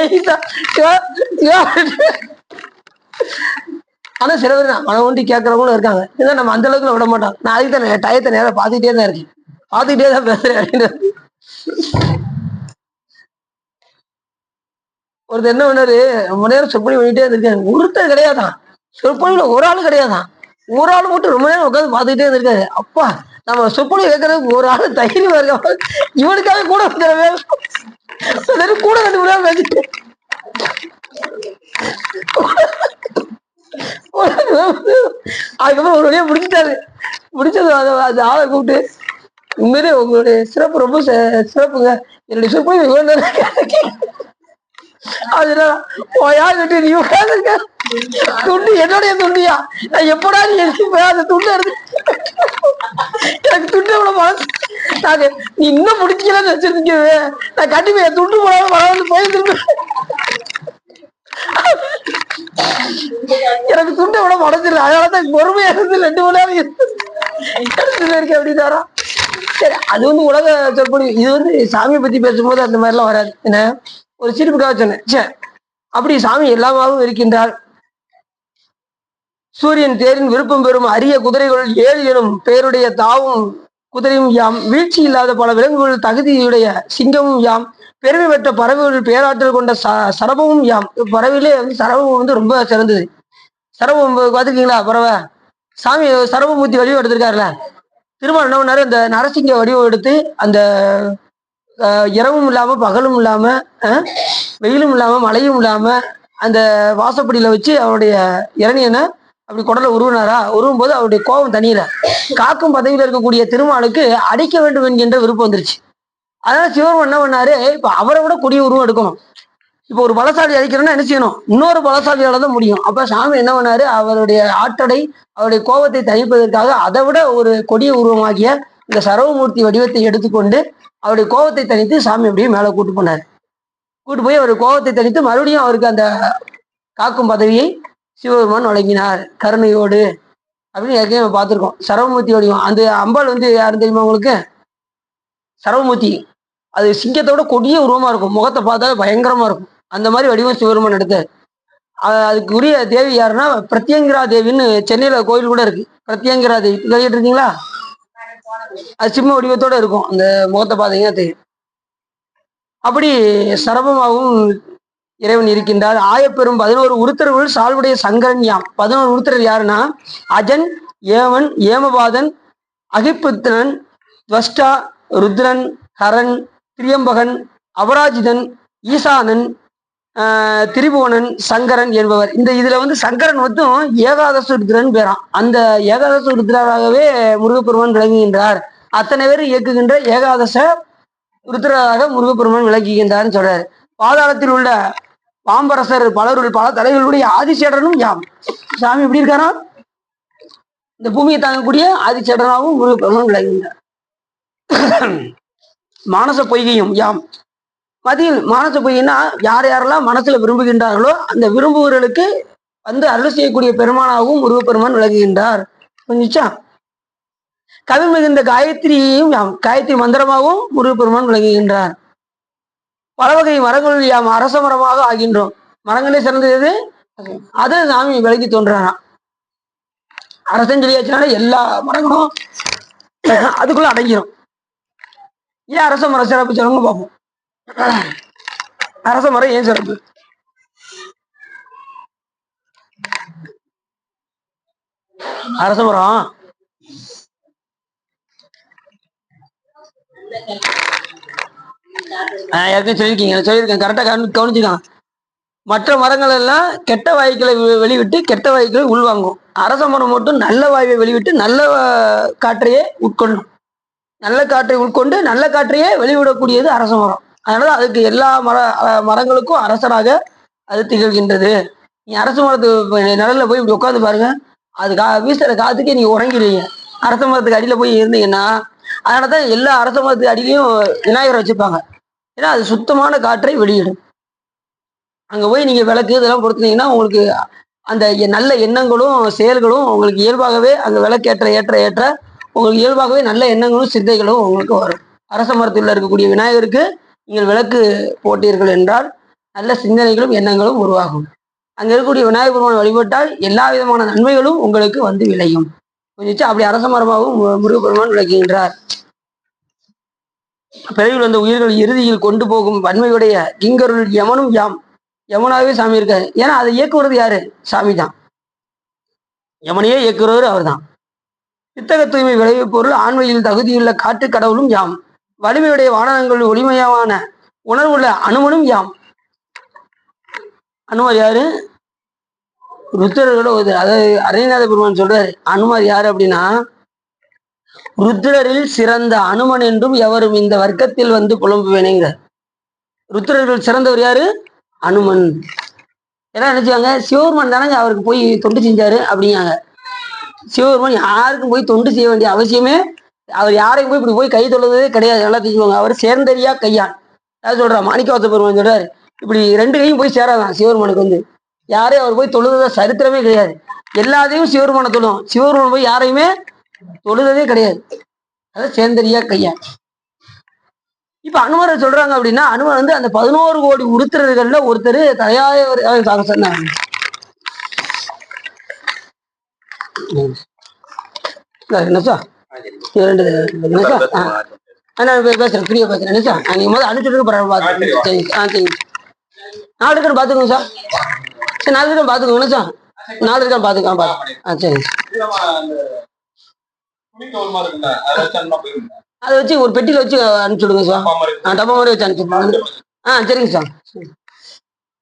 ஆனா சில பேர் தான் மனம் ஒண்டி கேட்கறவங்களும் இருக்காங்க. ஏன்னா நம்ம அந்த அளவுக்கு விட மாட்டோம். நான் அதுக்கு தான் டயத்தை நேரம் பார்த்துக்கிட்டே தான் இருக்கேன், பார்த்துக்கிட்டே தான் பேசுறேன் அப்படின்னு. ஒருத்தர் என்ன பண்ணாரு, ரொம்ப நேரம் சொற்பொழி பண்ணிட்டே இருந்திருக்காரு. ஒருத்தர் கிடையாதான், சொற்பொழிவுல ஒரு ஆளு கிடையாதான், ஒரு ஆளு மட்டும் ரொம்ப நேரம் உட்காந்து பார்த்துக்கிட்டே இருந்திருக்காரு. அப்பா, நம்ம சொற்பொழி கேட்கறதுக்கு ஒரு ஆளு தைரியமா இருக்க, இவனுக்காக கூட கூட கண்டு விடாம பேசிட்டு அதுக்கப்புறம் ஒரு வழியா முடிச்சுட்டாரு. முடிச்சது அந்த ஆளை கூப்பிட்டு, உண்மையிலே உங்களுடைய சிறப்பு ரொம்ப சிறப்புங்க, என்னுடைய சொற்பொழி அதனால விட்டு நீ உட்காந்துருக்க, துண்டு என்னுடைய துண்டியா, நான் எப்படா நீ எடுத்து அந்த துண்டு எடுத்து எனக்கு துண்டு எவ்வளவு மனசு, நாங்க நீ இன்னும் முடிச்சுக்கலன்னு வச்சிருக்கவே, நான் கண்டிப்பா என் துண்டு போடாம பரவாயில்ல போயிட்டு எனக்கு துண்டை விட மடைஞ்சிரு, அதனாலதான் பொறுமையா இருந்து 2 மணி நேரம் இருக்கு அப்படின்னாரா. சரி, அது வந்து உலக சொற்பொழி. இது வந்து சாமியை பத்தி பேசும்போது அந்த மாதிரி எல்லாம் வராது. என்ன ஒரு சிரிப்புக்காக சொன்னேன். சரி, அப்படி சாமி எல்லாமாவும் இருக்கின்றார். சூரியன் தேரின் விருப்பம் பெறும் அரிய குதிரைகள் 7 எனும் பெயருடைய தாவும் குதிரையும் யாம், வீழ்ச்சி இல்லாத பல விலங்குகள் தகுதியுடைய சிங்கமும் யாம், பெருமை பெற்ற பறவைகள் பேராற்றல் கொண்ட சரபமும் யாம். பறவையிலே வந்து சரபம் வந்து ரொம்ப சிறந்தது. சரபம் பார்த்துருக்கீங்களா? பறவை சாமி சரபமூர்த்தி வடிவம் எடுத்திருக்காருல்ல. திரும்ப என்ன பண்ணாரு, இந்த நரசிங்க வடிவம் எடுத்து அந்த இரவும் இல்லாம பகலும் இல்லாம வெயிலும் இல்லாம மழையும் இல்லாம அந்த வாசப்படியில வச்சு அவருடைய இளநியனை அப்படி குடலை உருவினாரா. உருவும் போது அவருடைய கோபம் தனியில, காக்கும் பதவியில இருக்கக்கூடிய திருமாலுக்கு அடிக்க வேண்டும் என்கின்ற விருப்பம் வந்துருச்சு. அதனால சிவன் என்ன பண்ணாரு, இப்ப அவரை விட கொடிய உருவம் எடுக்கணும். இப்ப ஒரு பலசாலி அடிக்கிறோம்னா என்ன செய்யணும், இன்னொரு பலசாலியால தான் முடியும். அப்ப சாமி என்ன பண்ணாரு, அவருடைய ஆற்றலை அவருடைய கோபத்தை தணிப்பதற்காக அதை விட ஒரு கொடிய உருவமாகிய இந்த சரவமூர்த்தி வடிவத்தை எடுத்துக்கொண்டு அவருடைய கோபத்தை தணித்து சாமி அப்படியே மேல கூட்டு போனாரு. கூட்டு போய் அவருடைய கோபத்தை தணித்து மறுபடியும் அவருக்கு அந்த காக்கும் பதவியை சிவபெருமான் வழங்கினார் கருணையோடு அப்படின்னு ஏற்கனவே பார்த்திருக்கோம். சரவமூர்த்தி வடிவம் அந்த அம்பாள் வந்து யாரும் தெரியுமா உங்களுக்கு? சரவமூர்த்தி அது சிங்கத்தோட கொடிய உருவமா இருக்கும், முகத்தை பார்த்தா பயங்கரமா இருக்கும். அந்த மாதிரி வடிவம் சிவபெருமான் எடுத்தார். அதுக்கு உரிய தேவி யாருன்னா பிரத்யங்கிரா தேவின்னு சென்னையில கோயில் கூட இருக்கு. பிரத்யங்கிரா தேவி கேட்டு இருக்கீங்களா? அது சிம்ம வடிவத்தோட இருக்கும், அந்த முகத்தை பார்த்தீங்கன்னா தெரியும். அப்படி சரபமாகவும் இறைவன் இருக்கின்றார். ஆயப்பெரும் 11 உருத்தர்கள் சால்வுடைய சங்கரன் யாம். 11 உருத்தரர் யாருன்னா அஜன், ஏவன், ஏமபாதன், அகிப்புத்திரன், துவஷ்டா, ருத்ரன், ஹரன், திரியம்பகன், அபராஜிதன், ஈசானன், திரிபுவனன், சங்கரன் என்பவர். இதுல வந்து சங்கரன் மட்டும் ஏகாதச ருத்ரன் பேரான். அந்த ஏகாதச ருத்ராகவே முருகப்பெருமான் விளங்குகின்றார். அத்தனை பேர் இயக்குகின்ற ஏகாதச ருத்ராக முருகப்பெருமான் விளங்குகின்றார்னு சொல்றாரு. பாதாளத்தில் உள்ள பாம்பரசர் பல தலைவர்களுடைய ஆதிசேடனும் யாம். சாமி எப்படி இருக்காரா? இந்த பூமியை தாங்கக்கூடிய ஆதிச்சேடனாகவும் முருகப்பெருமான் விளங்குகின்றார். மானச பொய்கையும் யாம். மதியில் மானச பொய்கைன்னா யார் யாரெல்லாம் மனசுல விரும்புகின்றார்களோ அந்த விரும்புவர்களுக்கு வந்து அருள் செய்யக்கூடிய பெருமானாகவும் முருகப்பெருமான் விளங்குகின்றார். புரிஞ்சுச்சா? கவி மிகுந்த காயத்ரியையும் யாம். காயத்ரி மந்திரமாகவும் முருகப்பெருமான் விளங்குகின்றார். பல வகை மரங்களில் யாம் அரச மரமாக ஆகின்றோம். மரங்களே சிறந்தது அது சாமி விலகி தோன்றாராம். அரசன் சொல்லியாச்சுனால எல்லா மரங்களும் அதுக்குள்ள அடங்கிடும். ஏன் அரச மரம் சிறப்பு சொல்லுங்க பார்ப்போம். அரச மரம் ஏன் சிறப்பு? அரச மரம் யாருக்கும் சொல்லியிருக்கேன் கரெக்டா கவனிச்சுக்கான். மற்ற மரங்கள் எல்லாம் கெட்ட வாயுக்களை வெளிவிட்டு கெட்ட வாயுக்களை உள்வாங்கும். அரச மரம் மட்டும் நல்ல வாயுவை வெளிவிட்டு நல்ல காற்றையே உட்கொள்ளும். நல்ல காற்றை உட்கொண்டு நல்ல காற்றையே வெளிவிடக்கூடியது அரச மரம். அதனால அதுக்கு எல்லா மரங்களுக்கும் அரசராக அது திகழ்கின்றது. நீ அரச மரத்து நிழல்ல போய் இப்படி உட்காந்து பாருங்க, அது வீசுற காத்துக்கே நீங்க உறங்கிடுவீங்க. அரச மரத்துக்கு அடியில போய் இருந்தீங்கன்னா, அதனாலதான் எல்லா அரச மரத்துக்கு அடியிலையும் விநாயகரை வச்சுப்பாங்க. ஏன்னா அது சுத்தமான காற்றை வெளியிடும். அங்க போய் நீங்க விளக்கு இதெல்லாம் பொறுத்துனீங்கன்னா உங்களுக்கு அந்த நல்ல எண்ணங்களும் செயல்களும் உங்களுக்கு இயல்பாகவே அங்க விளக்கேற்ற ஏற்ற ஏற்ற உங்களுக்கு இயல்பாகவே நல்ல எண்ணங்களும் சிந்தைகளும் உங்களுக்கு வரும். அரச மரத்தில் இருக்கக்கூடிய விநாயகருக்கு நீங்கள் விளக்கு போட்டீர்கள் என்றால் நல்ல சிந்தனைகளும் எண்ணங்களும் உருவாகும். அங்க இருக்கக்கூடிய விநாயகர் பெருமான் வழிபட்டால் எல்லா விதமான நன்மைகளும் உங்களுக்கு வந்து விளையும். கொஞ்சம் அப்படி அரச மரமாகவும் முருகப்பெருமான் விளக்குகின்றார். பிறவில் வந்த உயிர்கள் இறுதியில் கொண்டு போகும் வன்மையுடைய கிங்கருள் யமனும் யாம். யமுனாவே சாமி இருக்காரு. ஏன்னா அதை இயக்குவது யாரு? சாமி தான். யமனையே இயக்குறவர் அவர் தான். சித்தக தூய்மை விளைவு பொருள் ஆண்மையில் தகுதியுள்ள காட்டு கடவுளும் யாம். வலிமையுடைய வானங்கள் ஒளிமயமான உணர்வுள்ள அனுமனும் யாம். அனுமர் யாரு? ருத்ரர்களோட அதாவது அருணநாத பெருமான் சொல்றாரு அனுமர் யாரு அப்படின்னா, ருத்ரரில் சிறந்த அனுமன் என்றும் எவரும் இந்த வர்க்கத்தில் வந்து புலம்புவேனேங்கிறார். ருத்ரர்கள் சிறந்தவர் யாரு? அனுமன். எல்லாம் நினைச்சாங்க சிவபெருமான் தானங்க அவருக்கு போய் தொண்டு செஞ்சாரு அப்படிங்காங்க. சிவபெருமான் யாருக்கும் போய் தொண்டு செய்ய வேண்டிய அவசியமே, அவர் யாரையும் போய் இப்படி போய் கை தொழுவதே கிடையாது. நல்லா தெரிஞ்சுக்கோங்க. அவர் சேர்ந்தறியா கையான். யார் சொல்றா? மாணிக்கவாச பெருமான் சொல்றாரு இப்படி ரெண்டு கையும் போய் சேராதான் சிவபெருமானுக்கு வந்து. யாரையும் அவர் போய் தொழுத சரித்திரமே கிடையாது. எல்லாத்தையும் சிவபெருமான தொழும். சிவபெருமான் போய் யாரையுமே தொழுததே கிடையாது. அதாவது சேர்ந்தறியா கையான். இப்ப அனுமரை சொல்றாங்க அப்படின்னா, அனுமர் வந்து அந்த 11 கோடி உருத்திரர்கள்ல ஒருத்தர் தலையாயவர் சொன்னாங்க. பேசுறேன் ஃப்ரீயா பேசுறேன் சார். நீங்க முதல்ல அனுப்பிச்சுட்டு பாத்துக்கோங்க. 4 இருக்கான்னு பாத்துக்கோங்க சார். சரி 4 இருக்கான்னு பாத்துக்கோங்க சார். 4 இருக்கான்னு பாத்துக்கோங்க. சரி அதை வச்சு ஒரு பெட்டியில வச்சு அனுப்பிச்சுடுங்க சார். டப்பா மாதிரி வச்சு அனுப்பிச்சுடுங்க. சரிங்க சார்.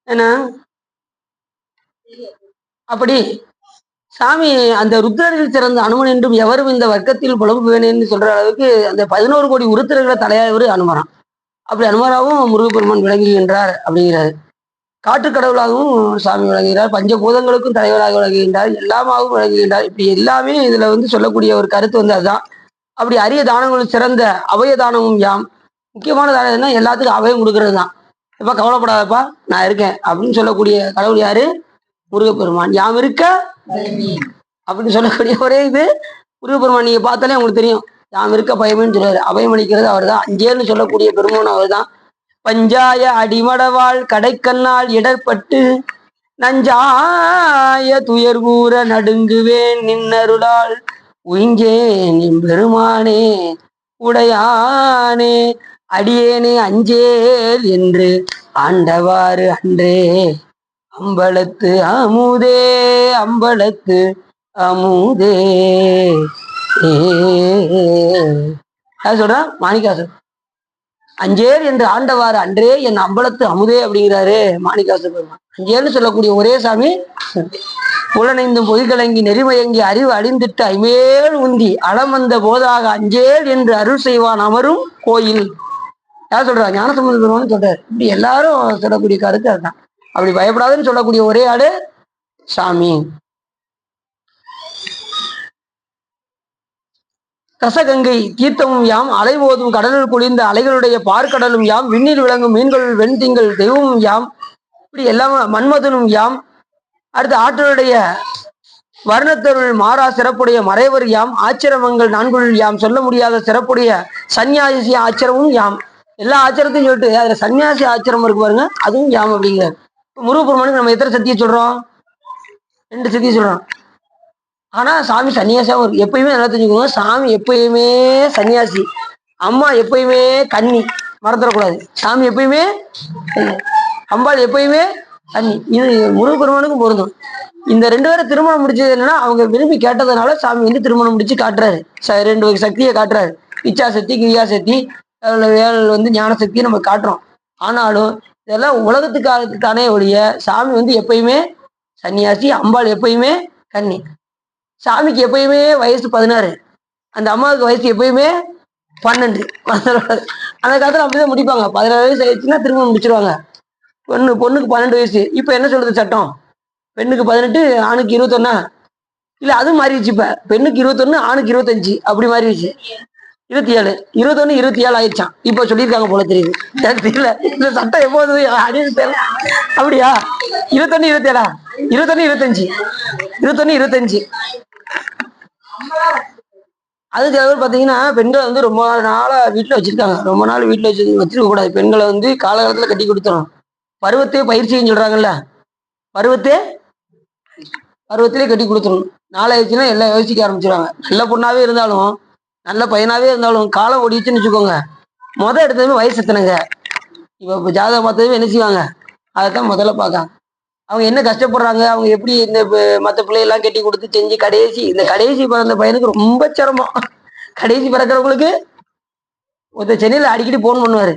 என்ன அப்படி சாமி அந்த ருத்ரரில் சிறந்த அனுமன் என்றும் எவரும் இந்த வர்க்கத்தில் புலம்புவேனேன்னு சொல்ற அளவுக்கு அந்த 11 கோடி உருத்திரர்களை தலையாயவர் அனுமரான். அப்படி அனுமராகவும் முருகப்பெருமான் விளங்குகின்றார் அப்படிங்கிறாரு. காட்டுக்கடவுளாகவும் சாமி விளங்குகிறார். பஞ்சபூதங்களுக்கும் தலைவராக விளங்குகின்றார். எல்லாமாகவும் விளங்குகின்றார். இப்படி எல்லாமே இதுல வந்து சொல்லக்கூடிய ஒரு கருத்து வந்து அதுதான். அப்படி அரிய தானங்களும் சிறந்த அபய தானமும் யாம். முக்கியமான தானம் என்ன? எல்லாத்துக்கும் அபயம் கொடுக்கறது தான். இப்ப கவலைப்படாதப்பா நான் இருக்கேன் அப்படின்னு சொல்லக்கூடிய கடவுள் யாரு? முருகப்பெருமான். யாம் இருக்க அப்படின்னு சொல்லக்கூடிய ஒரே இது முருகப்பெருமான். நீங்க பார்த்தாலே உங்களுக்கு தெரியும். யாம் இருக்க பயமேன்னு சொல்றாரு. அபயம் அளிக்கிறது அவர் தான். அஞ்சேன்னு சொல்லக்கூடிய பெருமான் அவர் தான். பஞ்சாய அடிமடவாள் கடைக்கண்ணால் இடர்பட்டு நஞ்சாய துயர் கூற நடுங்குவேன் நின்னருளால் உயிஞ்சேன் பெருமானே உடையானே அடியேனே அஞ்சேல் என்று ஆண்டவாறு அன்றே அம்பலத்து அமுதே அம்பலத்து அமுதே. சொல்ற மாணிக்காசர் அஞ்சேர் என்று ஆண்டவாறு அன்றே என் அம்பலத்து அமுதே அப்படிங்கிறாரு மாணிக்காசர் பெருமான். அஞ்சேர்னு சொல்லக்கூடிய ஒரே சாமி. புலனைந்தும் பொய்கலங்கி நெறிமயங்கி அறிவு அழிந்திட்டு ஐமேல் உந்தி அளம் வந்த போதாக அஞ்சேல் என்று அருள் செய்வான் அமரும் கோயில். யார் சொல்றா? ஞானசம்பந்த பெருமான்னு சொல்றாரு. இப்படி எல்லாரும் சொல்லக்கூடிய கருத்து அதுதான். அப்படி பயப்படாதுன்னு சொல்லக்கூடிய ஒரே ஆளு சாமி. கசகங்கை தீர்த்தமும் யாம், அலைபோதும் கடலில் குளிர்ந்த அலைகளுடைய பார்க்கடலும் யாம், விண்ணில் விளங்கும் மீன்களுள் வெண்திங்கள் தெய்வமும் யாம், இப்படி எல்லாம் மன்மதனும் யாம். அடுத்து ஆற்றலுடைய வர்ணத்தருள் மாறா சிறப்புடைய மறைவர் யாம், ஆச்சிரமங்கள் நான்குள் யாம், சொல்ல முடியாத சிறப்புடைய சன்னியாசி ஆச்சிரமும் யாம். எல்லா ஆச்சிரத்தையும் சொல்லிட்டு அதுல சன்னியாசி ஆச்சிரம் இருக்கு பாருங்க, அதுவும் யாம் அப்படிங்கிறார். முருகப்பெருமானுக்கு நம்ம எத்தனை சத்தியை சொல்றோம்? 2 சத்தியை சொல்றோம். ஆனா சாமி சன்னியாசியாவும் இருக்கு. எப்பயுமே நல்லா தெரிஞ்சுக்கோங்க, சாமி எப்பயுமே சன்னியாசி, அம்மா எப்பயுமே கன்னி, மறந்துடக்கூடாது. சாமி எப்பயுமே, அம்பாள் எப்பயுமே கன்னி. இது முருகப்பெருமானுக்கும் பொருந்தும். இந்த 2 பேரும் திருமணம் முடிச்சது என்னன்னா, அவங்க விரும்பி கேட்டதுனால சாமி வந்து திருமணம் முடிச்சு காட்டுறாரு. 2 வகை சக்தியை காட்டுறாரு. இச்சா சக்தி, கிரியா சக்தி, வேல் வந்து ஞான சக்தியை நம்ம காட்டுறோம். ஆனாலும் இதெல்லாம் உலகத்துக்காகத்தானே ஒழிய சாமி வந்து எப்பயுமே சன்னியாசி, அம்பாள் எப்பயுமே கன்னி. சாமிக்கு எப்பயுமே வயசு 16, அந்த அம்மாவுக்கு வயசு எப்பயுமே 12. அந்த காலத்துல அப்படிதான் முடிப்பாங்க. 16 வயசு ஆயிடுச்சுன்னா திருமணம் முடிச்சிருவாங்க. பொண்ணுக்கு 12 வயசு. இப்ப என்ன சொல்றது சட்டம்? பெண்ணுக்கு 18, ஆணுக்கு 21. இல்ல அதுவும் மாறிடுச்சு. இப்ப பெண்ணுக்கு 21, ஆணுக்கு 25 அப்படி மாறிடுச்சு. 27, 21, 27 ஆயிடுச்சான். இப்ப சொல்லியிருக்காங்க போல தெரியுது. தெரியல இந்த சட்டம் எப்போது அப்படியா? 21, 27, 21, 25, 21, 25. அது சில பேர் பாத்தீங்கன்னா பெண்களை வந்து ரொம்ப நாளா வீட்டுல வச்சிருக்காங்க. ரொம்ப நாள் வீட்டுல வச்சிருக்க கூடாது. பெண்களை வந்து காலகாலத்துல கட்டி கொடுத்துரும். பருவத்தே பயிற்சின்னு சொல்றாங்கல்ல, பருவத்திலே கட்டி கொடுத்துரும். நாளாயிடுச்சுன்னா எல்லாம் யோசிக்க ஆரம்பிச்சிருவாங்க. நல்ல பொண்ணாவே இருந்தாலும், நல்ல பையனாவே இருந்தாலும் காலம் ஓடிச்சுன்னு வச்சுக்கோங்க, எடுத்ததுமே வயசு எத்தனைங்க. இப்ப ஜாதகம் பார்த்ததுமே என்ன செய்வாங்க? அதைத்தான் முதல்ல பார்க்காங்க. அவங்க என்ன கஷ்டப்படுறாங்க, அவங்க எப்படி இந்த மற்ற பிள்ளையெல்லாம் கட்டி கொடுத்து செஞ்சு இந்த கடைசி பிறந்த பையனுக்கு ரொம்ப சிரமம். கடைசி பிறக்கிறவங்களுக்கு ஒருத்தர் சென்னையில் அடிக்கடி போன் பண்ணுவாரு.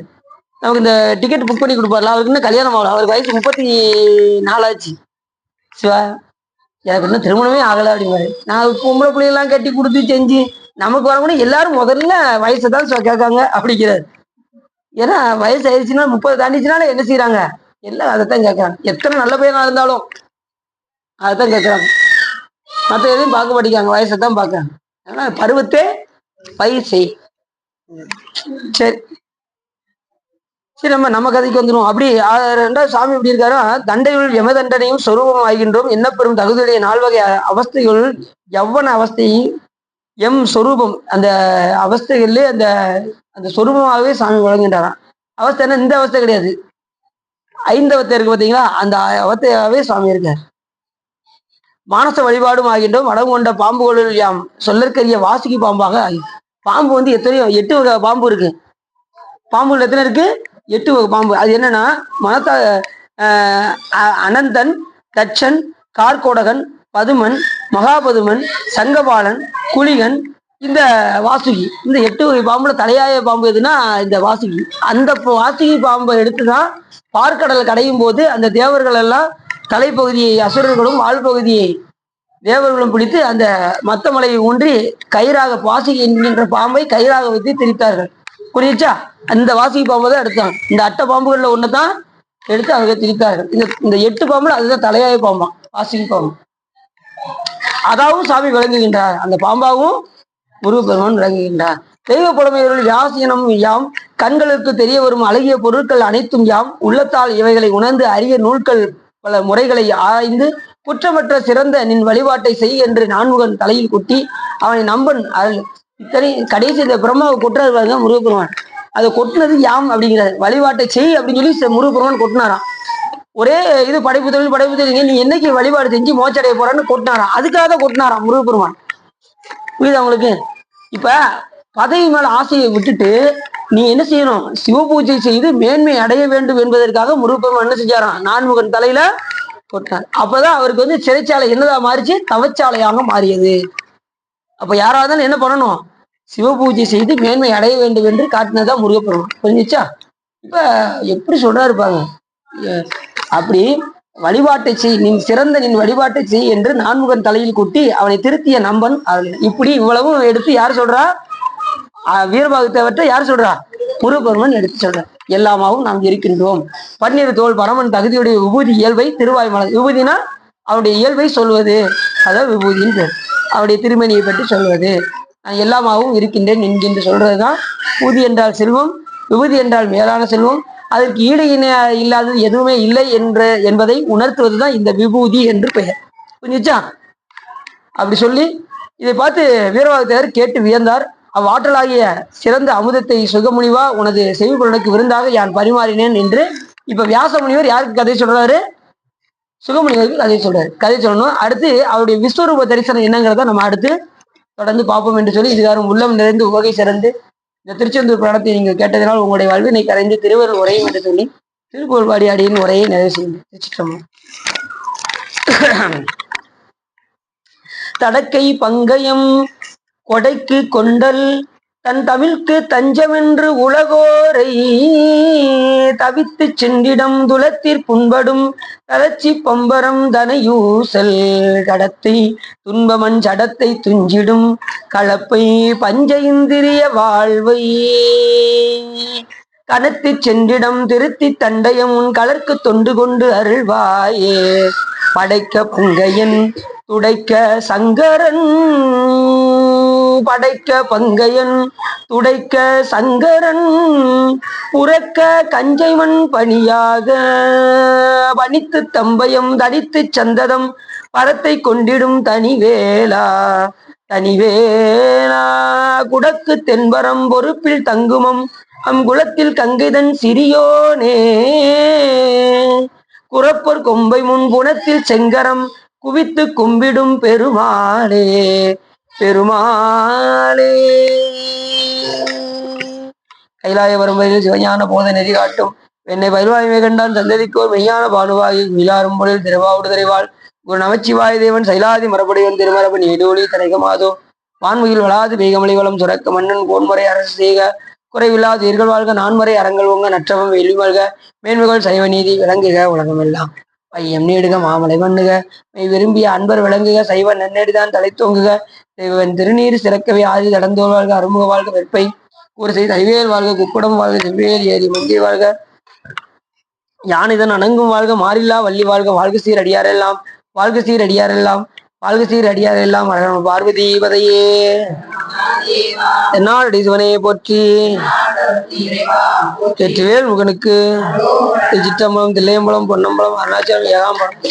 நமக்கு இந்த டிக்கெட் புக் பண்ணி கொடுப்பாருல, அவருக்கு இன்னும் கல்யாணம் ஆகல. அவருக்கு வயசு 34 ஆச்சு. சிவா, எனக்கு இன்னும் திருமணமே ஆகலை அப்படிங்கிறாரு. நான் பொம்பளை பிள்ளையெல்லாம் கட்டி கொடுத்து செஞ்சு நமக்கு வரக்கூட எல்லாரும் முதல்ல வயசை தான் கேட்காங்க அப்படிங்கிறாரு. ஏன்னா வயசு ஆயிடுச்சுன்னா 30 தாண்டிச்சுனால என்ன செய்யறாங்க? எல்லாம் அதைத்தான் கேட்கறாங்க. எத்தனை நல்ல பையனா இருந்தாலும் அதைத்தான் கேட்கறாங்க. மற்ற எதையும் பார்க்க மாட்டேங்காங்க, வயசை தான் பார்க்கறாங்க. ஆனா பருவத்தே பயிர் செய். சரி சரி, நம்ம கதைக்கு வந்துடும். அப்படி 2வது சாமி எப்படி இருக்காரோ, தண்டையுள் யம தண்டனையும் சொரூபம் ஆகின்றோம். என்ன பெரும் தகுதியுடைய 4 வகை அவஸ்தைகள், எவ்வன அவஸ்தை எம் சொரூபம், அந்த அவஸ்தைகள்ல அந்த அந்த சொரூபமாகவே சாமி வழங்குகின்றாராம். அவஸ்தைன்னா இந்த அவஸ்தை கிடையாது, 5 அவஸ்தை இருக்கு பார்த்தீங்களா, அந்த அவஸ்தையாகவே சாமி இருக்கார். மானச வழிபாடும் ஆகின்றோம். வடம் கொண்ட பாம்புகளில் யாம் சொல்லற்கரிய வாசுகி பாம்பாக ஆகி. பாம்பு வந்து எத்தனையோ 8 வகை பாம்பு இருக்கு. பாம்புகள் எத்தனை இருக்கு? 8 வகை பாம்பு. அது என்னன்னா, அனந்தன், தட்சன், கார்கோடகன், பதுமன், மகாபதுமன், சங்கபாலன், குளிகன், இந்த வாசுகி. இந்த 8 வகை பாம்புல தலையாய பாம்பு எதுனா இந்த வாசுகி. அந்த வாசுகி பாம்பை எடுத்துதான் பார்க்கடல் கடையும் போது அந்த தேவர்கள் எல்லாம் தலைப்பகுதியை அசுரர்களும் வாழ்பகுதியை தேவர்களும் பிடித்து அந்த மத்த மலையை ஊன்றி கயிறாக, வாசுகி என்கின்ற பாம்பை கயிறாக வைத்து திரித்தார்கள். புரியுச்சா? அந்த வாசுகி பாம்பை தான் எடுத்தாங்க. இந்த அட்டை பாம்புகள்ல ஒண்ணுதான் எடுத்து அவங்க திரித்தார்கள். இந்த 8 பாம்புல அதுதான் தலையாய பாம்பாம், வாசுகி பாம்பு. அதாவும் சாமி விளங்குகின்றார். அந்த பாம்பாவும் முருகப்பெருமான் விளங்குகின்றார். தெய்வ புலமையொருள் யாசினம் யாம், கண்களுக்கு தெரிய வரும் அழகிய பொருட்கள் அனைத்தும் யாம், உள்ளத்தால் இவைகளை உணர்ந்து அரிய நூல்கள் பல முறைகளை ஆராய்ந்து குற்றமற்ற சிறந்த நின் வழிபாட்டை செய் என்று நான்முகன் தலையில் கொட்டி அவனை நம்பன் இத்தனை கடைசி இந்த பிரம்மாவை கொட்டுறாரு முருகப்பெருமான். அதை கொட்டினது யாம் அப்படிங்கிறாரு. வழிபாட்டை செய் அப்படின்னு சொல்லி முருகப்பெருமான் கொட்டினாராம். ஒரே இது படைப்பு தொழில் நீ என்னைக்கு வழிபாடு செஞ்சு மோச்சடைய போறான்னு கொட்டினாராம். அதுக்காக தான் கொட்டினாராம் முருகப்பெருமான். புரியுது அவங்களுக்கு? இப்ப பதவி மேல ஆசையை விட்டுட்டு நீ என்ன செய்யணும்? சிவபூஜை செய்து மேன்மை அடைய வேண்டும் என்பதற்காக முருகப்பெருமான் என்ன செஞ்சாராம்? நான்முகன் தலையில கொட்டினார். அப்பதான் அவருக்கு வந்து சிறைச்சாலை என்னதா மாறிச்சு? தவச்சாலையாக மாறியது. அப்ப யாராவது என்ன பண்ணணும்? சிவபூஜை செய்து மேன்மை அடைய வேண்டும் என்று காட்டினதான் முருகப்பெருமான். புரிஞ்சிச்சா? இப்ப எப்படி சொல்றாரு பாருங்க. அப்படி வழிபாட்டை செய், நின் சிறந்த நின் வழிபாட்டை செய் என்று நான்முகன் தலையில் கொட்டி அவனை திருத்திய நம்பன். இப்படி இவ்வளவும் எடுத்து யார் சொல்றா? வீரபாகத்தவற்றை யார் சொல்றா? முருகப்பெருமான் எடுத்து சொல்ற. எல்லாமாவும் நாம் இருக்கின்றோம். 12 தோல் பரமன் தகுதியுடைய விபூதி இயல்பை திருவாய் மலர். விபூதினா அவருடைய இயல்பை சொல்வது, அதாவது விபூதின்னு பேர். அவருடைய திருமணியை பற்றி சொல்வது. நான் எல்லாமாகவும் இருக்கின்றேன் என்கின்ற சொல்றதுதான் பூதி என்றால் செல்வம், விபூதி என்றால் மேலான செல்வம், அதற்கு ஈடு இணை இல்லாதது எதுவுமே இல்லை என்பதை உணர்த்துவதுதான் இந்த விபூதி என்று பெயர். புரிஞ்சுச்சா? அப்படி சொல்லி இதை பார்த்து வீரவாகுத்தேவர் கேட்டு வியந்தார். அவ்வாற்றலாகிய சிறந்த அமுதத்தை சுகமுனிவா உனது செவிப்புலனுக்கு விருந்தாக யான் பரிமாறினேன் என்று இப்ப வியாச முனிவர் யாருக்கு கதை சொல்றாரு? சுகமுனிவருக்கு கதை சொல்றாரு. கதை சொல்லணும். அடுத்து அவருடைய விஸ்வரூப தரிசனம் என்னங்கிறத நம்ம அடுத்து தொடர்ந்து பார்ப்போம் என்று சொல்லி இதுகாரும் உள்ளம் நிறைந்து உவகை சிறந்து இந்த திருச்செந்தூர் புராணத்தை நீங்கள் கேட்டதனால் உங்களுடைய வாழ்வினை கரைந்து திருவருள் உரையும் என்று சொல்லி திருப்புகழ்பாடி அடியின் உரையை நிறைவு செய்யுங்க. திருச்சிற்றம்பலம். தடக்கை பங்கயம் கொடைக்கு கொண்டல் தன் தமிழ்க்கு தஞ்சமென்று உலகோரை தவித்து சென்றிடம் துலத்திற் புண்படும் தளர்ச்சி பம்பரம் தனையூசல் கடத்தை துன்பமன் சடத்தை துஞ்சிடும் கலப்பை பஞ்ச இந்திரிய வாழ்வை கனத்து சென்றிடம் திருத்தி தண்டயம் உன் கலர்க்கு தொண்டு கொண்டு அருள்வாயே படைக்க பங்கையன் துடைக்க சங்கரன் படைக்க பங்கையன் துடைக்க சங்கரன் புறக்க கஞ்சைமண் பணியாக பணித்து தம்பயம் தடித்து சந்ததம் பரத்தை கொண்டிடும் தனிவேலா தனிவேலா குடக்கு தென்பரம் பொறுப்பில் தங்குமம் அங்குளத்தில் கங்கைதன் சிறியோனே குறப்பொர் கொம்பை முன் புனத்தில் செங்கரம் குவித்து கும்பிடும் பெருமாளே பெருமாளே. கைலாய வரம்பையில் சிவஞான போத நெறி காட்டும் என்னை பயில்வாய்மை கண்டான் சந்ததிக்கோர் மெய்யான பானுவாகி விழாரும் பொருள் திருவாவுடு திரைவாள் குரு நமச்சிவாய தேவன் சைலாதி மரபடிவன் திருமரபு நீடோழி தரைகமாதோ வான்முகில் வளாது வேகமொழி வளம் சுரக்க மன்னன் கோன்முறை அரசு செய்க குறைவில்லாத உயிர்கள் வாழ்க நான்முறை அறங்கள் ஓங்க நற்றவம் வெள்ளி மல்க மேன்மைகள் சைவ நீதி விளங்குக உலகமெல்லாம் பையம் நீடுக மாமலை மண்ணுக மெய் விரும்பிய அன்பர் விளங்குக சைவ நன்னெடிதான் தலைத்தோங்குக தெய்வன் திருநீர் சிறக்கவே ஆதி தடந்தோல் வாழ்க அருமுக வாழ்க வெற்பை ஒரு செய்த அறிவியல் வாழ்க குக்குடம் வாழ்க செவ்வியல் ஏறி மங்கை வாழ்க யானிதன் அணங்கும் வாழ்க மாறில்லா வள்ளி வாழ்க வாழ்க சீர் அடியாரெல்லாம் வாழ்க சீர் அடியாரெல்லாம் வாழ்க சீர் அடியாரெல்லாம் பார்வதி பதையே என்னாடி சிவனையை போற்றி வெற்றிவேல் முகனுக்கு சிற்றம்பலம் தில்லையம்பலம் பொன்னம்பலம் அருணாச்சலம் ஏகாம்பலம்